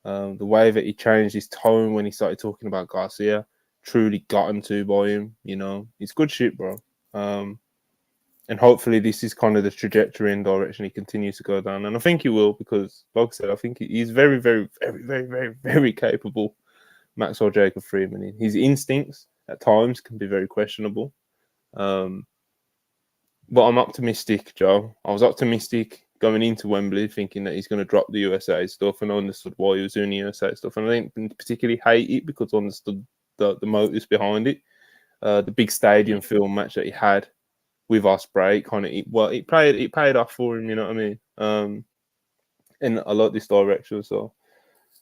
The way that he changed his tone when he started talking about Garcia truly gotten to by him. You know, it's good shit, bro. And hopefully this is kind of the trajectory and direction he continues to go down. And I think he will because, like I said, I think he's very, very, very, very, very, very capable. Maxwell Jacob Friedman. His instincts at times can be very questionable. But I'm optimistic, Joe. I was optimistic going into Wembley, thinking that he's going to drop the USA stuff, and I understood why he was doing the USA stuff. And I didn't particularly hate it because I understood the motives behind it. The big stadium film match that he had with Ospreay, it paid off for him. You know what I mean? And I like this direction. So,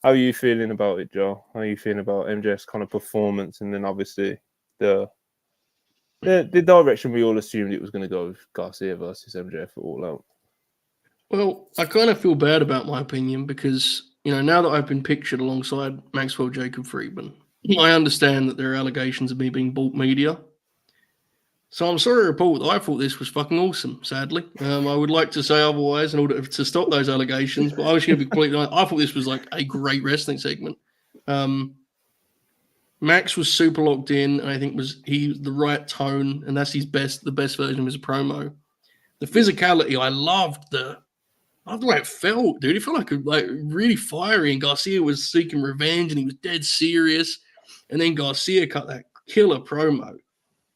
how are you feeling about it, Joe? How are you feeling about MJF's kind of performance, and then obviously the direction we all assumed it was going to go with Garcia versus MJF at All Out? Well, I kind of feel bad about my opinion because, you know, now that I've been pictured alongside Maxwell Jacob Friedman, I understand that there are allegations of me being bought media. So I'm sorry to report that I thought this was fucking awesome, sadly. I would like to say otherwise in order to stop those allegations, but I was going to be completely honest. I thought this was like a great wrestling segment. Max was super locked in, and I think he the right tone, and that's the best version of his promo. The physicality, I loved the way it felt, dude. It felt like really fiery, and Garcia was seeking revenge, and he was dead serious. And then Garcia cut that killer promo,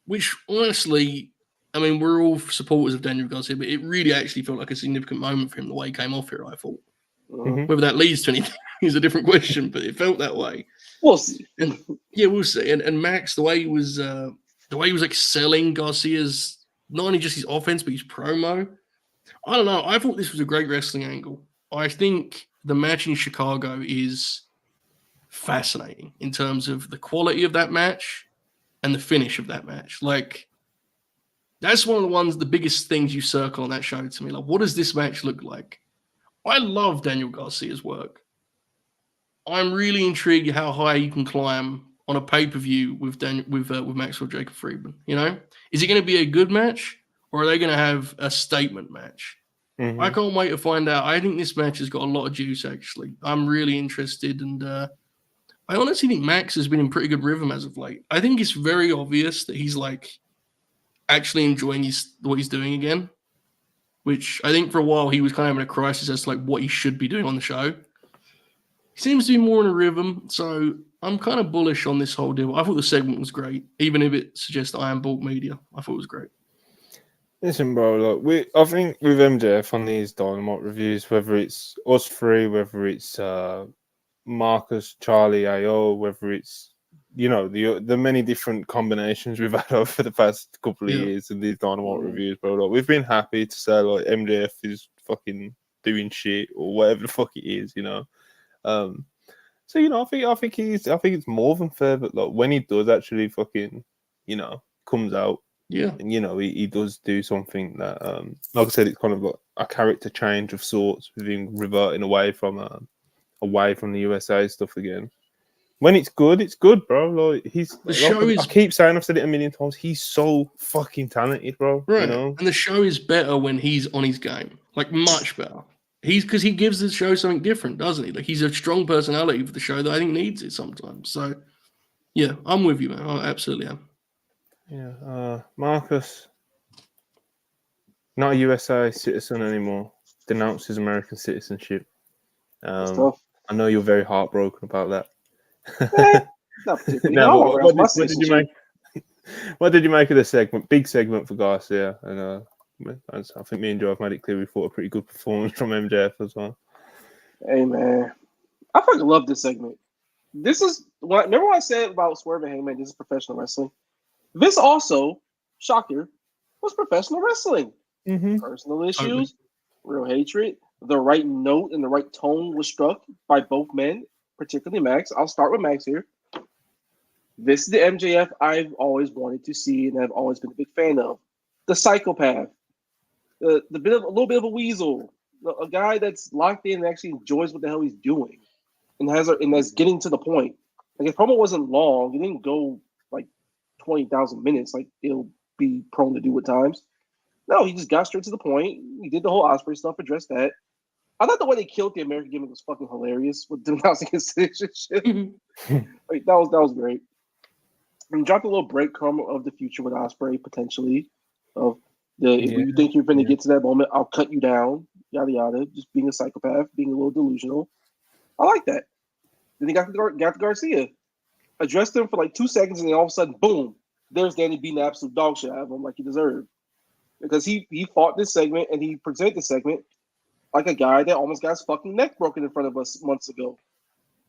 which honestly, I mean, we're all supporters of Daniel Garcia, but it really actually felt like a significant moment for him the way he came off here. I thought whether that leads to anything is a different question, but it felt that way. We'll see. We'll see. And Max, the way he was like selling Garcia's not only just his offense but his promo. I don't know. I thought this was a great wrestling angle. I think the match in Chicago is fascinating in terms of the quality of that match and the finish of that match. Like, that's one of the biggest things you circle on that show to me. Like, what does this match look like? I love Daniel Garcia's work. I'm really intrigued how high you can climb on a pay-per-view with Maxwell Jacob Friedman. You know, is it going to be a good match, or are they going to have a statement match? Mm-hmm. I can't wait to find out. I think this match has got a lot of juice. Actually, I'm really interested, and I honestly think Max has been in pretty good rhythm as of late. I think it's very obvious that he's like actually enjoying what he's doing again, which I think for a while he was kind of having a crisis as to like what he should be doing on the show. He seems to be more in a rhythm, so I'm kind of bullish on this whole deal. I thought the segment was great, even if it suggests that I am bought media. I thought it was great. Listen, bro, look, I think with MJF on these Dynamite reviews, whether it's us three, whether it's Marcus, Charlie, AO, whether it's, you know, the many different combinations we've had over the past couple of years in these Dynamite reviews, bro, like, we've been happy to say like MJF is fucking doing shit or whatever the fuck it is, you know. So you know, I think it's more than fair, but like when he does actually fucking, you know, comes out, and you know, he does do something that, like I said, it's kind of like a character change of sorts, with him reverting away from the USA stuff again. When it's good, bro. Like The show I keep saying, I've said it a million times. He's so fucking talented, bro. right, You know, and the show is better when he's on his game, like much better. Because he gives the show something different, doesn't he? Like he's a strong personality for the show that I think needs it sometimes. So, yeah, I'm with you, man. I absolutely am. yeah. Marcus, not a USA citizen anymore. Denounced his American citizenship. It's tough. I know you're very heartbroken about that. Not particularly. No, No, what did you make? What did you make of the segment? Big segment for Garcia, and I think me and Joe have made it clear we thought a pretty good performance from MJF as well. Hey man, I fucking love this segment. This is what remember what I said about Swerve and Heyman. This is professional wrestling. This also, shocker, was professional wrestling. Mm-hmm. Personal issues, real hatred. The right note and the right tone was struck by both men, particularly Max. I'll start with Max here. This is the MJF I've always wanted to see and I've always been a big fan of. The psychopath, a little bit of a weasel, a guy that's locked in and actually enjoys what the hell he's doing, and that's getting to the point. Like his promo wasn't long; it didn't go like 20,000 minutes, like it'll be prone to do at times. No, he just got straight to the point. He did the whole Osprey stuff, addressed that. I thought the way they killed the American gimmick was fucking hilarious with denouncing his citizenship. Like that was great. And dropped a little breadcrumb of the future with Osprey potentially. If you think you're going to get to that moment, I'll cut you down. Yada yada. Just being a psychopath, being a little delusional. I like that. Then he got to Garcia, addressed him for like 2 seconds, and then all of a sudden, boom! There's Danny beating the absolute dog shit out of him like he deserved, because he fought this segment and he presented the segment like a guy that almost got his fucking neck broken in front of us months ago,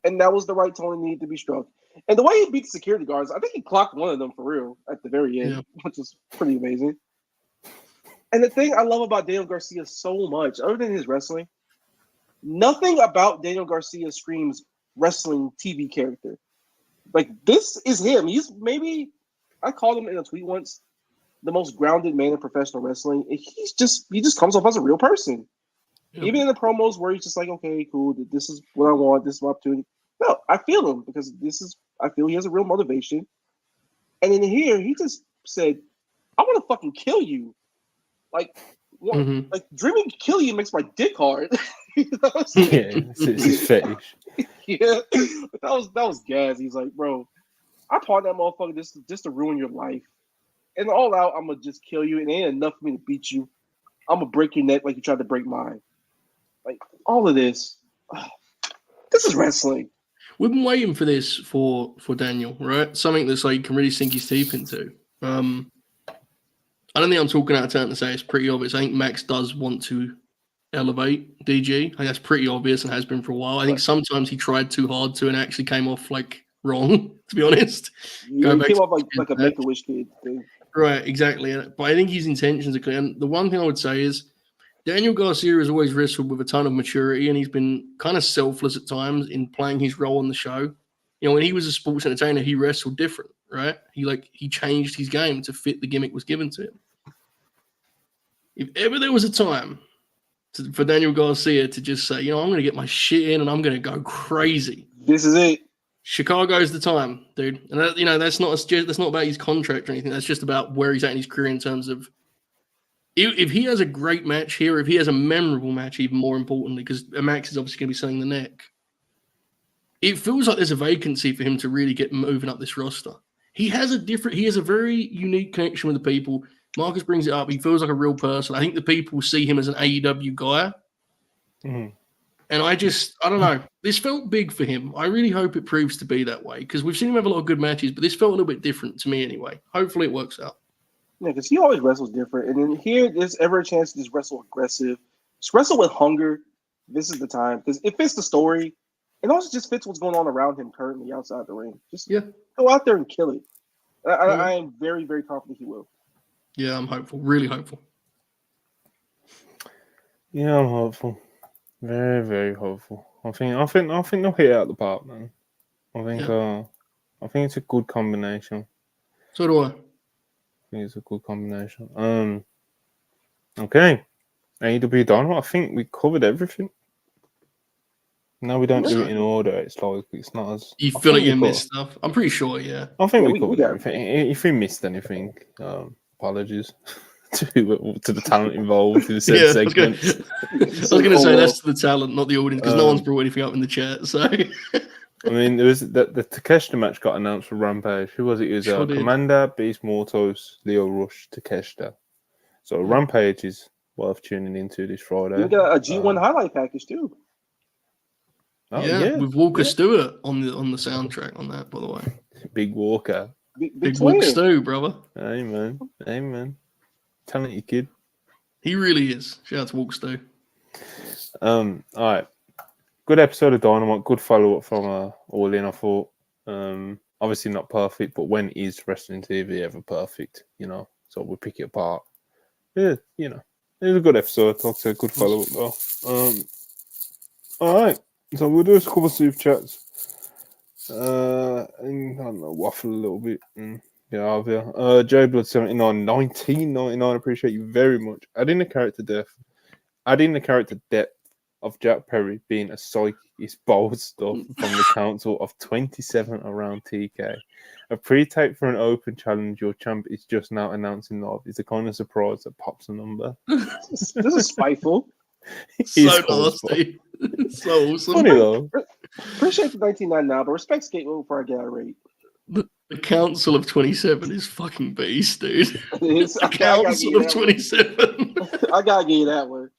and that was the right tone that needed to be struck. And the way he beat the security guards, I think he clocked one of them for real at the very end, which is pretty amazing. And the thing I love about Daniel Garcia so much, other than his wrestling, nothing about Daniel Garcia screams wrestling TV character. Like, this is him. He's maybe, I called him in a tweet once, the most grounded man in professional wrestling. He just comes off as a real person. Yeah. Even in the promos where he's just like, okay, cool, this is what I want, this is my opportunity. No, I feel him because I feel he has a real motivation. And in here, he just said, I want to fucking kill you. Like, like dreaming to kill you makes my dick hard. You know what I'm saying? It's his fetish. Yeah, that was gas. He's like, bro, I pawned that motherfucker just to ruin your life. And all out, I'm gonna just kill you, and it ain't enough for me to beat you. I'm gonna break your neck like you tried to break mine. Like all of this, this is wrestling. We've been waiting for this for Daniel, right? Something that's like can really sink his teeth into. I don't think I'm talking out of turn to say it's pretty obvious. I think Max does want to elevate DG. I think that's pretty obvious and has been for a while. I think sometimes he tried too hard to and actually came off like wrong, to be honest. Yeah, he came off like a Make-A-Wish kid thing. Right, exactly. But I think his intentions are clear. And the one thing I would say is Daniel Garcia has always wrestled with a ton of maturity, and he's been kind of selfless at times in playing his role on the show. You know, when he was a sports entertainer, he wrestled different, right? He changed his game to fit the gimmick was given to him. If ever there was a time for Daniel Garcia to just say, you know, I'm going to get my shit in and I'm going to go crazy. This is it. Chicago's the time, dude. And that, you know, that's not about his contract or anything. That's just about where he's at in his career in terms of if he has a great match here, if he has a memorable match, even more importantly, because Max is obviously going to be selling the neck. It feels like there's a vacancy for him to really get moving up this roster. He has a very unique connection with the people. Marcus brings it up. He feels like a real person. I think the people see him as an AEW guy. Mm-hmm. And I don't know. This felt big for him. I really hope it proves to be that way because we've seen him have a lot of good matches, but this felt a little bit different to me anyway. Hopefully it works out. Yeah, because he always wrestles different. And then here, there's ever a chance to just wrestle aggressive. Just wrestle with hunger. This is the time because it fits the story. It also just fits what's going on around him currently outside the ring. Just go out there and kill it. I am very, very confident he will. Yeah, I'm hopeful. Really hopeful. Yeah, I'm hopeful. Very, very hopeful. I think they'll hit it out the park, man. I think it's a good combination. So do I. I think it's a good combination. Okay. AEW Dynamite. I think we covered everything. No, we don't do it in order. It's like it's not as. You I feel like think you we missed stuff. I'm pretty sure, yeah. I think Yeah, we we covered got- everything. If we missed anything, apologies to the talent involved in the said Yeah, I was gonna- segments. I was going to say that's the talent, not the audience, because no one's brought anything up in the chat. So I mean, there was the Takeshita match got announced for Rampage. Who was it? It was Sure did. Commander, Beast Mortos, Leo Rush, Takeshita. So Rampage is worth tuning into this Friday. You got a G1 highlight package too. Oh, yeah, with Walker Yeah. Stewart on the soundtrack on that, by the way. Big Walker. Big Walker twin. Stew, brother. Amen. Talented kid. He really is. Shout out to Walker Stew. All right. Good episode of Dynamite. Good follow up from All In. I thought. Obviously not perfect, but when is wrestling TV ever perfect? So we pick it apart. Yeah, it was a good episode. Like I said, good follow up though. All right. So we'll do a couple of super chats. And I don't know, waffle a little bit. Yeah, J Blood 79, 1999. Appreciate you very much. Adding the character depth of Jack Perry being a psychist bold stuff from the council of 27 around TK. A pre-tape for an open challenge your champ is just now announcing live is the kind of surprise that pops a number. This is spiteful. So nasty. So awesome. Funny though. Appreciate the 1999, but respect Skateboard before I get irate. The Council of 27 is fucking beast, dude. It's, The Council of 27. I gotta give you that one.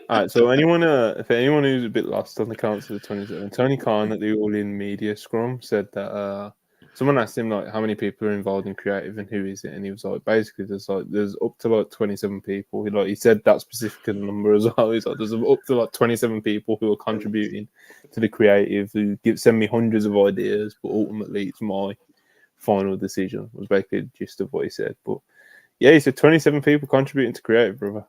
All right, so if anyone who's a bit lost on the Council of 27, Tony Khan at the All In Media Scrum said that someone asked him like how many people are involved in creative and who is it, and he was like, basically there's up to like 27 people. He said that specific number as well. He's like, there's up to like 27 people who are contributing to the creative who send me hundreds of ideas, but ultimately it's my final decision. Was basically the gist of what he said, but. Yeah, he said 27 people contributing to creative, brother.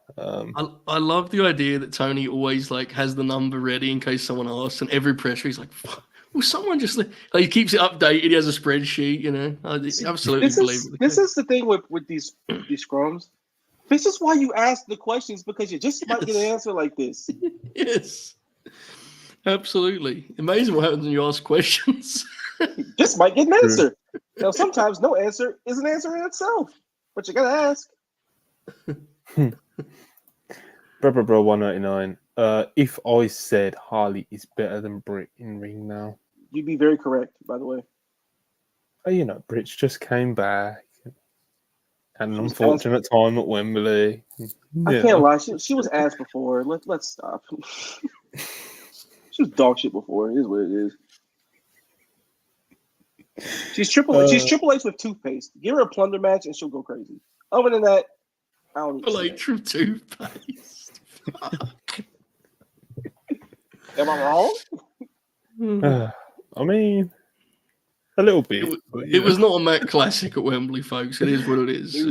I love the idea that Tony always like has the number ready in case someone asks, and every pressure he's like, "Will someone just?" Like, he keeps it updated. He has a spreadsheet, I absolutely believe it. This is the thing with these scrums. This is why you ask the questions, because you just might get an answer like this. Yes, absolutely. Amazing what happens when you ask questions. You just might get an answer. Now, sometimes no answer is an answer in itself. But you gotta ask. Bro 199. If I said Harley is better than Britt in ring now, You'd be very correct, by the way. Britt just came back. Had an unfortunate time at Wembley. I can't lie. She was ass before. Let's stop. She was dog shit before. It is what it is. She's Triple H with toothpaste. Give her a plunder match and she'll go crazy. Other than that, I don't need to see H with toothpaste. Am I wrong? I mean, a little bit. It was not a Mac Classic at Wembley, folks. It is what it is. So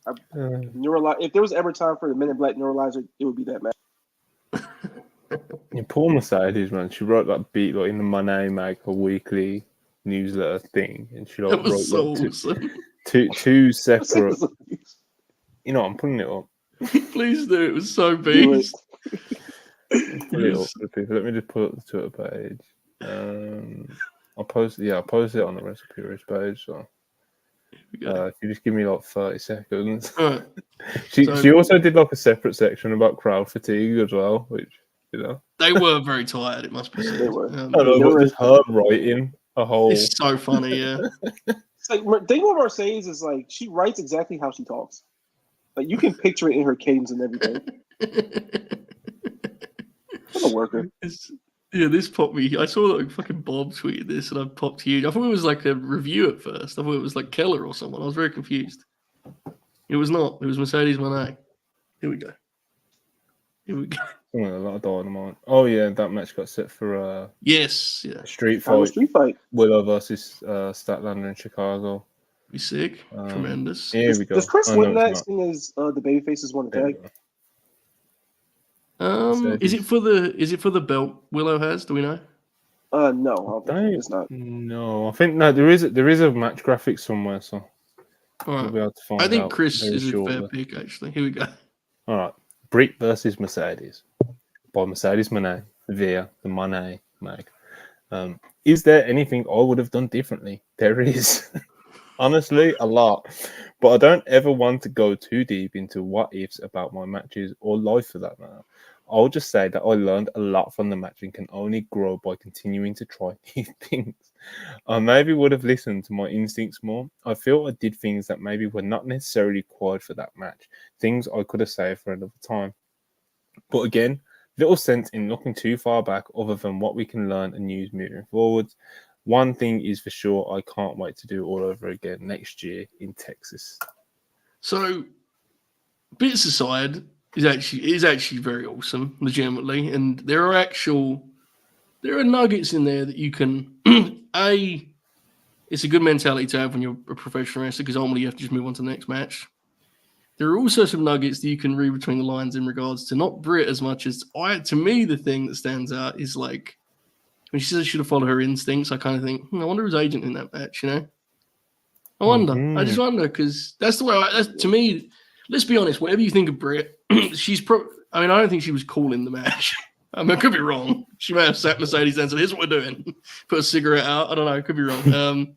If there was ever time for the Men in Black Neuralizer, it would be that match. Yeah, poor Mercedes, man. She wrote that beat in the Money Maker weekly newsletter thing, and she that was so awesome. two separate. I'm putting it up. Please do. It was so beast. Put it up for people. Let me just pull up the Twitter page. I'll post it on the Recipes page. So if you just give me 30 seconds. Right. She also did a separate section about crowd fatigue as well, which they were very tired. It must be said. They were. I don't know, but just her writing a whole. It's so funny, yeah. It's the thing with Mercedes is she writes exactly how she talks. You can picture it in her cadence and everything. I'm a worker. This popped me. I saw fucking Bob tweeted this, and I popped huge. I thought it was a review at first. I thought it was Keller or someone. I was very confused. It was not. It was Mercedes Moné. Here we go. A lot of Dynamite. Oh yeah, that match got set for yes, yeah. Street fight. Willow versus Statlander in Chicago. Be sick. Tremendous. Here we go. Does Chris win that seeing as the babyfaces won the tag? Is it for the belt Willow has? Do we know? No, it's not. No, I think there is a match graphic somewhere, so we'll be able to find out. I think Chris is a fair pick, actually. Here we go. All right, Britt versus Mercedes by Mercedes Moné. via the money mag. Is there anything I would have done differently? There is. Honestly, a lot. But I don't ever want to go too deep into what ifs about my matches or life for that matter. I'll just say that I learned a lot from the match and can only grow by continuing to try new things. I maybe would have listened to my instincts more. I feel I did things that maybe were not necessarily required for that match, things I could have saved for another time. But again, little sense in looking too far back other than what we can learn and use moving forwards. One thing is for sure, I can't wait to do it all over again next year in Texas. So, bits aside, is actually very awesome, legitimately, and there are nuggets in there that you can it's a good mentality to have when you're a professional wrestler because ultimately you have to just move on to the next match. There are also some nuggets that you can read between the lines in regards to not Britt as much as to me, the thing that stands out is like when she says she should have followed her instincts. I kind of think, I wonder who's agent in that match. I wonder. I just wonder because that's the way. To me. Let's be honest. Whatever you think of Britt, she's I don't think she was cool in the match. I could be wrong. She may have sat Mercedes and said, "Here's what we're doing." Put a cigarette out. I don't know. I could be wrong.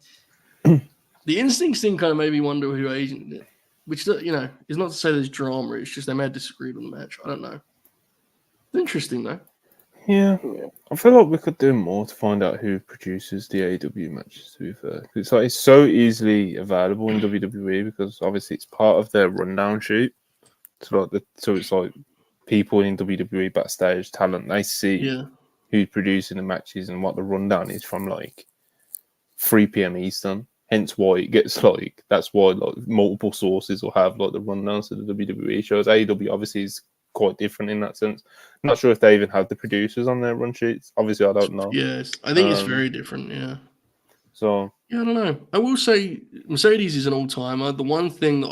The instincts thing kind of made me wonder who agent did. Which, is not to say there's drama. It's just they may have disagreed on the match. I don't know. Interesting, though. Yeah. I feel like we could do more to find out who produces the AEW matches, to be fair. It's so easily available in WWE because obviously it's part of their rundown shoot. So it's like people in WWE backstage, talent, they see who's producing the matches and what the rundown is from like 3 p.m. Eastern. Hence why it gets that's why multiple sources will have like the rundowns to the WWE shows. AEW obviously is quite different in that sense. I'm not sure if they even have the producers on their run sheets. Obviously, I don't know. Yes, I think it's very different. Yeah. So I don't know. I will say Mercedes is an all-timer. The one thing that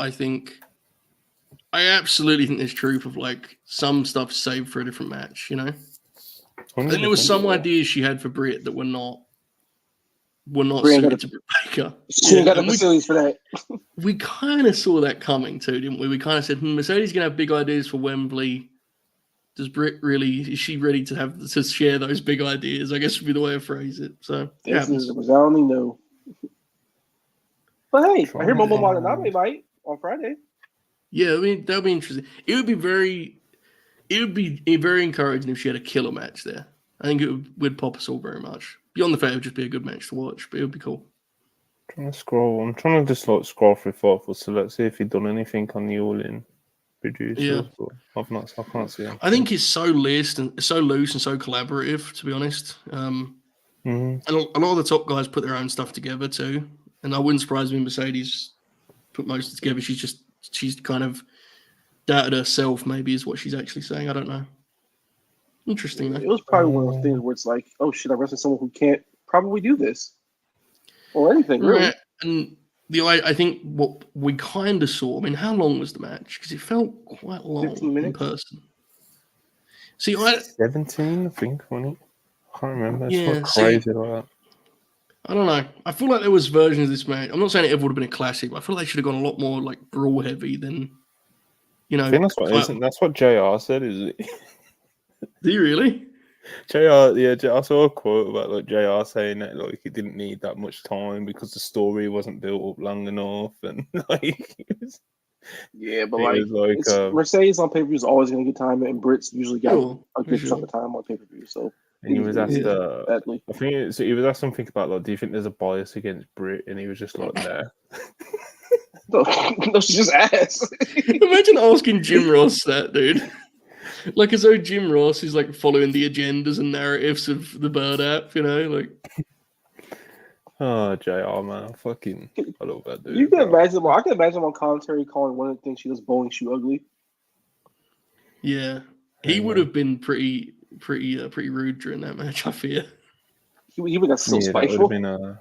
I absolutely think there's truth of like some stuff saved for a different match. I think there was some ideas she had for Britt that were not suited to Britt Baker. She ain't got the facilities for that. We kind of saw that coming too, didn't we? We kind of said, Mercedes gonna have big ideas for Wembley. Is she ready to share those big ideas? I guess would be the way to phrase it. So this is a resounding no. But hey, I hear Momo Watanabe might on Friday. Yeah, that'll be interesting. It would be very encouraging if she had a killer match there. I think it would pop us all very much. Beyond the fact it would just be a good match to watch, but it would be cool. I'm trying to just scroll through Thoughtful, so let's see if he'd done anything on the All-In producers. Yeah. But I can't see him. I think it's so loose and so collaborative, to be honest. And a lot of the top guys put their own stuff together too. And I wouldn't surprise me Mercedes put most of it together. She's kind of doubted herself, maybe, is what she's actually saying. I don't know. Interesting, though. It was probably one of those things where it's like, oh shit, I'm wrestling someone who can't probably do this. Or anything, really. Right. And I think what we kind of saw, how long was the match? Because it felt quite long 15 minutes? in person. See, 17, I think, wasn't it? I can't remember. It's crazy like that. I don't know. I feel like there was versions of this match. I'm not saying it ever would have been a classic, but I feel like they should have gone a lot more like brawl heavy than, I think that's what JR said, is it? Do you really? I saw a quote about JR saying that it didn't need that much time because the story wasn't built up long enough, and Mercedes on pay-per-view is always going to get time, and Britt's usually got a good chunk of time on pay-per-view. So, and he was asked, I think he was asked something about do you think there's a bias against Britt, and he was just like, nah. No, she just asked. Imagine asking Jim Ross that, dude. Like as though Jim Ross is like following the agendas and narratives of the Bird app, Oh, JR, man, I love that dude. You can imagine. I can imagine on commentary calling one of the things she does bowling shoe ugly. Yeah, he would have been pretty rude during that match. I fear. He would have got so spiteful. That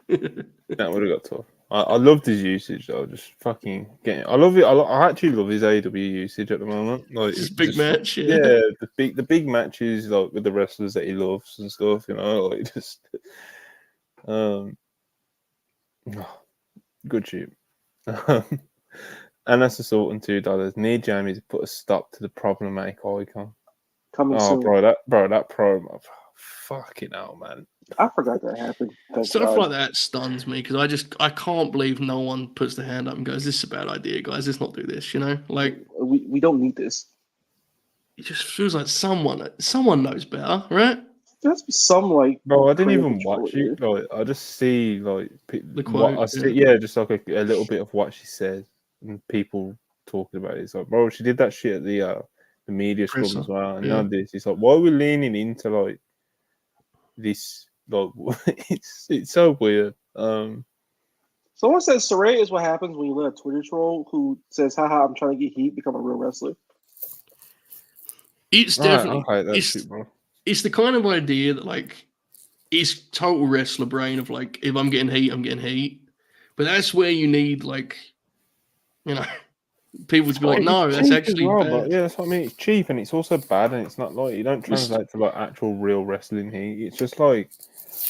would have got tough. I loved his usage though. Just fucking getting. I love it. I actually love his AEW usage at the moment. Like it's big match. Yeah, the big matches with the wrestlers that he loves and stuff. Good shoot. And that's assault on $2. Need Jamie to put a stop to the problematic icon. Coming soon. bro, that promo, fucking hell, man. I forgot that happened. Thank Stuff God. like that stuns me because I can't believe no one puts their hand up and goes, "This is a bad idea, guys. Let's not do this." You know, like we don't need this. it just feels like someone knows better, right? There has to be some like. Bro, I didn't creative even control watch here. it. Like, I just see like The what quote, I see. Yeah, just like a little bit of what she said and people talking about it. It's like, bro, she did that shit at the media scrum Presser, as well, and yeah. now this. It's like, why are we leaning into like this? Like, it's so weird. Someone says Saray is what happens when you let a Twitter troll who says, "Haha, I'm trying to get heat," become a real wrestler. It's I definitely hate that shit, bro. it's the kind of idea that like it's total wrestler brain of like if I'm getting heat, I'm getting heat. But that's where you need like people to be like, It's no, that's cheap as actually well, bad. but yeah, that's what I mean. It's cheap and it's also bad, and it's not like you don't translate to like actual real wrestling heat. It's just like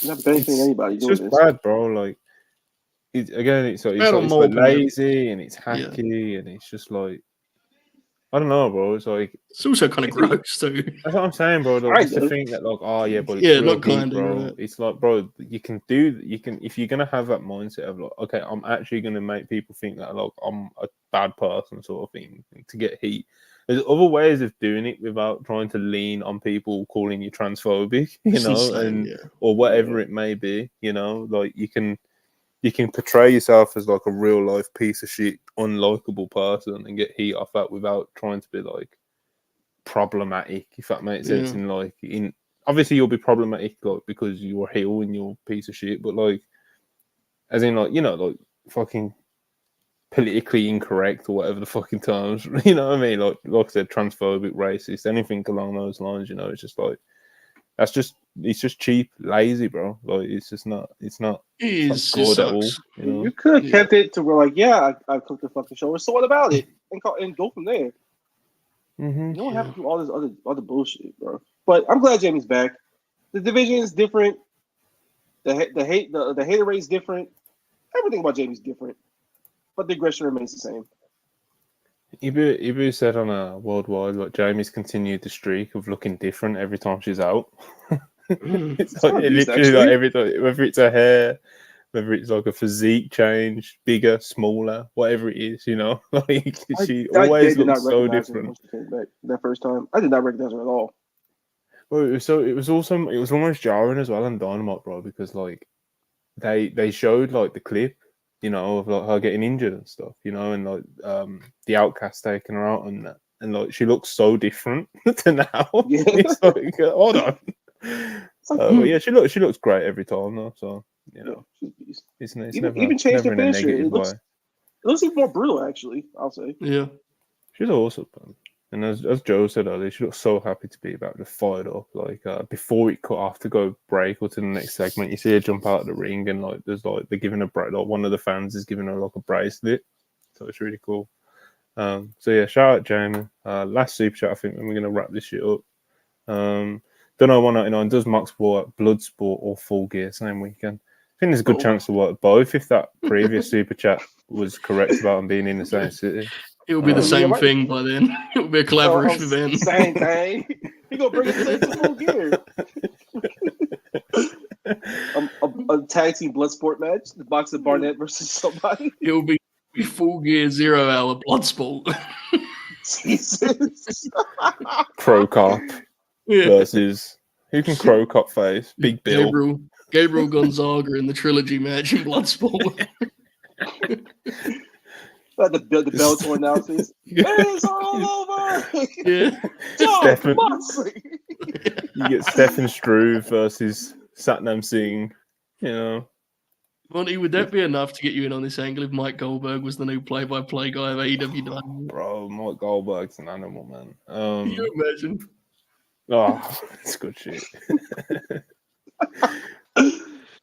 You're not benefiting anybody it's doing just this. bad, bro. Like it's Bad on like multiple lazy and it's hacky and it's just like I don't know, bro. It's like It's also kind of gross too. that's what I'm saying, bro. Like, I just to know. think that like, oh yeah, but it's Yeah, real not heat, kinda, bro. right. It's like, bro, you can if you're gonna have that mindset of like, okay, I'm actually gonna make people think that like I'm a bad person, sort of thing, to get heat. There's other ways of doing it without trying to lean on people calling you transphobic, It's insane, yeah. or whatever it may be. Like you can portray yourself as like a real life piece of shit, unlikable person, and get heat off that without trying to be like problematic, if that makes sense. Yeah. In obviously you'll be problematic like because you're a heel and you're a piece of shit, but like as in like like fucking politically incorrect or whatever the fucking terms, you know what I mean? Like I said, transphobic, racist, anything along those lines, it's just like it's just cheap, lazy, bro. Like it's not It good at sucks. all. You could have kept it to where like, yeah, I cooked the fucking show. So what about it? And go from there. Mm-hmm. You don't have to do all this other bullshit, bro. But I'm glad Jamie's back. The division is different. The hater rate is different. Everything about Jamie's different. But the aggression remains the same. Ibu said on a worldwide, like Jamie's continued the streak of looking different every time she's out. It's like literally like every time, whether it's her hair, whether it's like a physique change, bigger, smaller, whatever it is, like she always looks so different. When she came back that first time, I did not recognize her at all. Well, it was almost jarring as well on Dynamite, bro, because like they showed like the clip, of like her getting injured and stuff, and like the Outcast taking her out and that, and like she looks so different to now. Yeah. It's like hold on. But yeah, she looks great every time though. So it's even changed the finisher. It looks even more brutal, actually. I'll say. Yeah, she's awesome, man. And as Joe said earlier, she looks so happy to be back, just fired up. Like before it cut off to go break or to the next segment, you see her jump out of the ring and like there's like they're giving her like one of the fans is giving her like a bracelet, so it's really cool. So yeah, shout out Jamie. Last super chat, I think, and we're gonna wrap this shit up. Don't know 199. Does Mox work Bloodsport or Full Gear same weekend? I think there's a good chance to work both if that previous super chat was correct about them being in the same city. it will be the same thing by then. It will be a collaboration event. Same thing. He gonna bring it to Full Gear. A tag team Bloodsport match. The box of Barnett versus somebody. It will be Full Gear 0 hour Bloodsport. Jesus. Crow Cop versus who can Crow Cop face? Big Bill. Gabriel Gonzaga in the trilogy match in Bloodsport. The Bellator announcers. It's all over. Yeah. You get Stefan Struve versus Satnam Singh. Monty, would that be enough to get you in on this angle if Mike Goldberg was the new play-by-play guy of AEW Dynamite? Bro, Mike Goldberg's an animal, man. Can you imagine? Oh, it's good shit.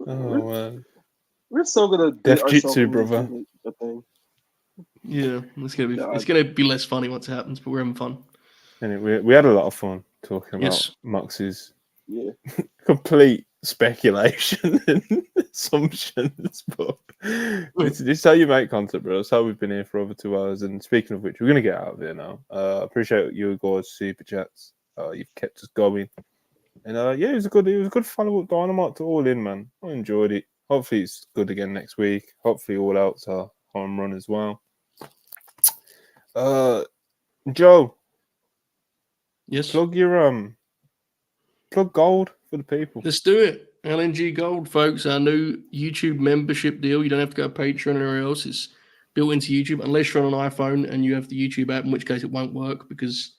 Oh man, we're so gonna Def Jitsu, brother. Yeah, it's gonna be less funny once it happens, but we're having fun. Anyway, we had a lot of fun talking about Mox's complete speculation and assumptions, but it's how you make content, bro. It's how we've been here for over 2 hours. And speaking of which, we're gonna get out of here now. Appreciate you guys' super chats. you've kept us going. And yeah, it was a good follow up Dynamite to All In, man. I enjoyed it. Hopefully it's good again next week. Hopefully All Out's are home run as well. Joe, Yes. plug your plug gold for the people. Let's do it. LNG Gold, folks, our new YouTube membership deal. You don't have to go Patreon or anywhere else. It's built into YouTube, unless you're on an iPhone and you have the YouTube app, in which case it won't work because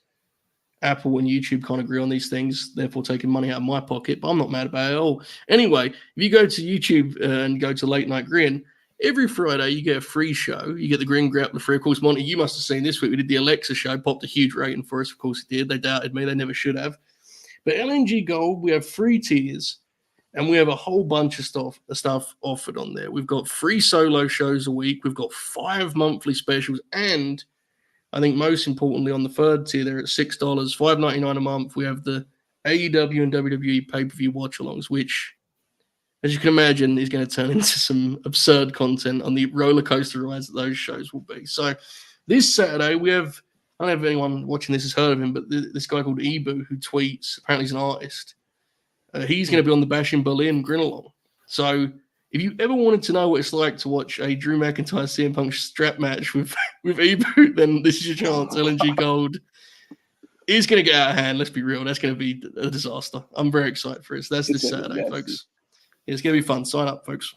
Apple and YouTube can't agree on these things, therefore taking money out of my pocket. But I'm not mad about it at all. Anyway, if you go to YouTube and go to Late Night Grin, every Friday you get a free show. You get the Grin Grappler free. Of course, Monty, you must have seen this week. We did the Alexa show, popped a huge rating for us. Of course, it did. They doubted me. They never should have. But LNG Gold, we have free tiers. And we have a whole bunch of stuff offered on there. We've got free solo shows a week. We've got 5 monthly specials. And I think most importantly, on the third tier, they're at $6, $5.99 a month. We have the AEW and WWE pay-per-view watch-alongs, which, as you can imagine, is going to turn into some absurd content on the roller coaster rides that those shows will be. So this Saturday, we have, I don't know if anyone watching this has heard of him, but this guy called Ibu, who tweets, apparently he's an artist. He's going to be on the Bash in Berlin Grin Along. So if you ever wanted to know what it's like to watch a Drew McIntyre CM Punk strap match with Ibu, then this is your chance. LNG Gold is going to get out of hand. Let's be real. That's going to be a disaster. I'm very excited for it. So that's this Saturday, folks. It's going to be fun. Sign up, folks.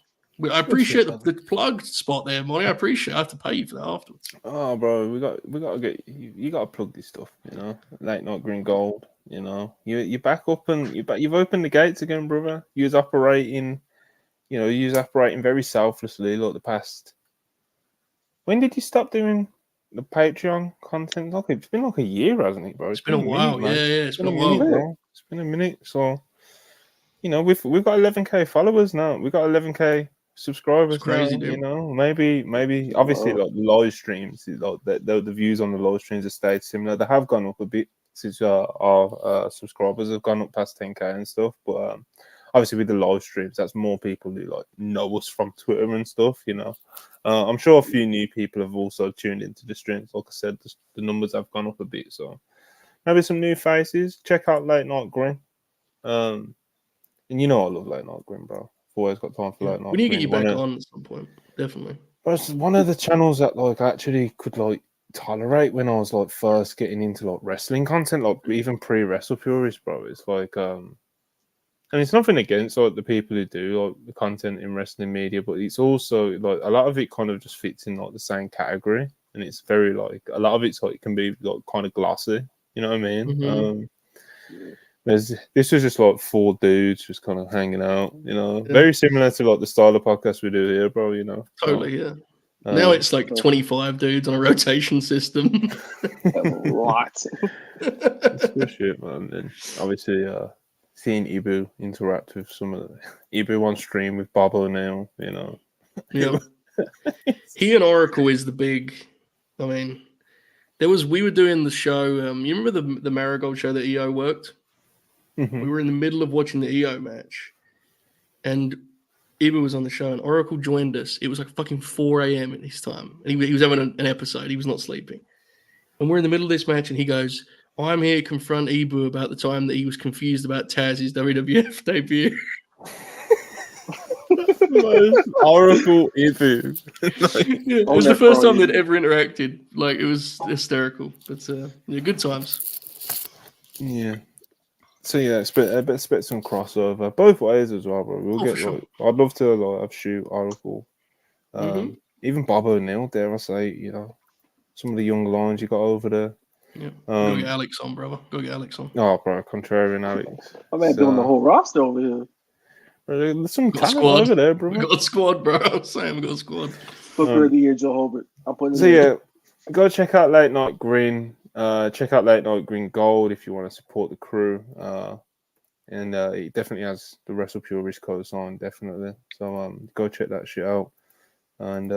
I appreciate the plug spot there, Monty. I appreciate it. I have to pay you for that afterwards. Oh, bro, we got to get you got to plug this stuff. Late Night Green Gold. You back up and you've opened the gates again, brother. You're operating very selflessly. Like the past. When did you stop doing the Patreon content? Like it's been like a year, hasn't it, bro? It's been a while. Minute, yeah, it's been a while. Minute, bro. It's been a minute. So, we've got 11K followers now. We've got 11K subscribers. It's crazy, now. dude. Maybe obviously like live streams, like the views on the live streams have stayed similar. They have gone up a bit since our subscribers have gone up past 10K and stuff. But obviously with the live streams, that's more people who like know us from Twitter and stuff. I'm sure a few new people have also tuned into the streams. Like I said, the numbers have gone up a bit. So maybe some new faces. Check out Late Night Grin. And I love Late Night Grin, bro. Always got time for Late Night. We need to get you back on at some point, definitely. But it's one of the channels that like actually could like tolerate when I was like first getting into like wrestling content, like even pre-Wrestle Purist, bro. It's like and it's nothing against like the people who do like the content in wrestling media, but it's also like a lot of it kind of just fits in like the same category, and it's very like a lot of it's like it can be like kind of glossy, you know what I mean? Mm-hmm. This was just like 4 dudes just kind of hanging out, very similar to like the style of podcast we do here, bro. Totally, yeah. Now it's like 25 dudes on a rotation system. Lots. It's good shit, man. And obviously, seeing Ibu interact with some of the Ibu on stream with Bob O'Neill, Yeah. He and Oracle is the big. I mean, we were doing the show. You remember the Marigold show that EO worked? Mm-hmm. We were in the middle of watching the EO match, and Ibu was on the show, and Oracle joined us. It was like fucking 4 a.m. at this time. And he was having an episode. He was not sleeping. And we're in the middle of this match, and he goes, I'm here to confront Ibu about the time that he was confused about Taz's WWF debut. Oracle Ibu. It was the first time they'd ever interacted. Like, it was hysterical. But, good times. Yeah. So yeah, expect some crossover both ways as well, bro. We'll get. Sure. I'd love to have shoot Oracle, even Bob O'Neill. Dare I say, some of the young lions you got over there. Yeah, go get Alex on, brother. Go get Alex on. Oh, bro, contrarian Alex. I mean, building the whole roster over here. Bro, there's some talent over there, bro. We got a squad, bro. I'm saying we got a squad. Booker of the year, Joe Hobart. I'm putting. So yeah, go check out Late Night Green. Check out Late Night Green Gold if you want to support the crew. And it definitely has the Wrestle Purist code on, definitely. So go check that shit out. And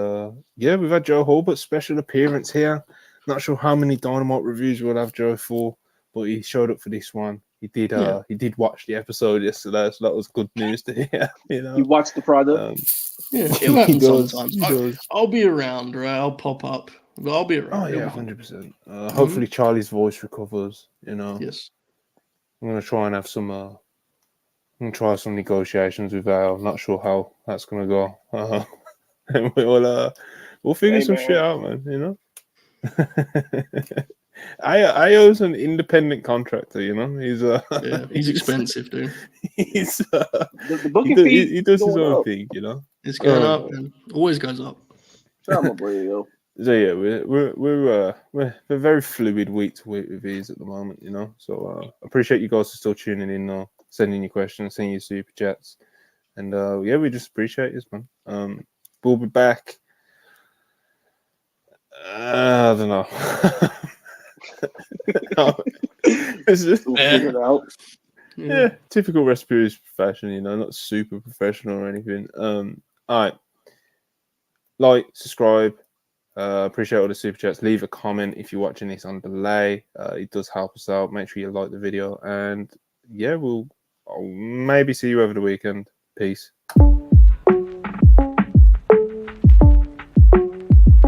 yeah, we've had Joe Holbert's special appearance here. Not sure how many Dynamite reviews we'll have Joe for, but he showed up for this one. He did. He did watch the episode yesterday, so that was good news to hear. You watched the product. Yeah, it'll happen sometimes. I'll be around, right? I'll pop up. I'll be around. Oh yeah, 100%. Hopefully Charlie's voice recovers. Yes. I'm gonna try and have some. I'm gonna try some negotiations with Al. I'm not sure how that's gonna go. And we'll figure Hey, some man. shit out, man. You know. Io's an independent contractor. You know, he's expensive, dude. He's The booking fee he does his going own up. thing. You know. It's going up, and always goes up. Shout out my boy, yo. So yeah, we're very fluid week to week with these at the moment, you know. So appreciate you guys for still tuning in, sending your questions, sending your super chats, and yeah, we just appreciate this, man. We'll be back. I don't know. It's just, We'll figure it out. yeah, typical recipe fashion, you know, not super professional or anything. All right, like, subscribe. Appreciate all the super chats. Leave a comment if you're watching this on delay. It does help us out. Make sure you like the video, and yeah, I'll maybe see you over the weekend. Peace.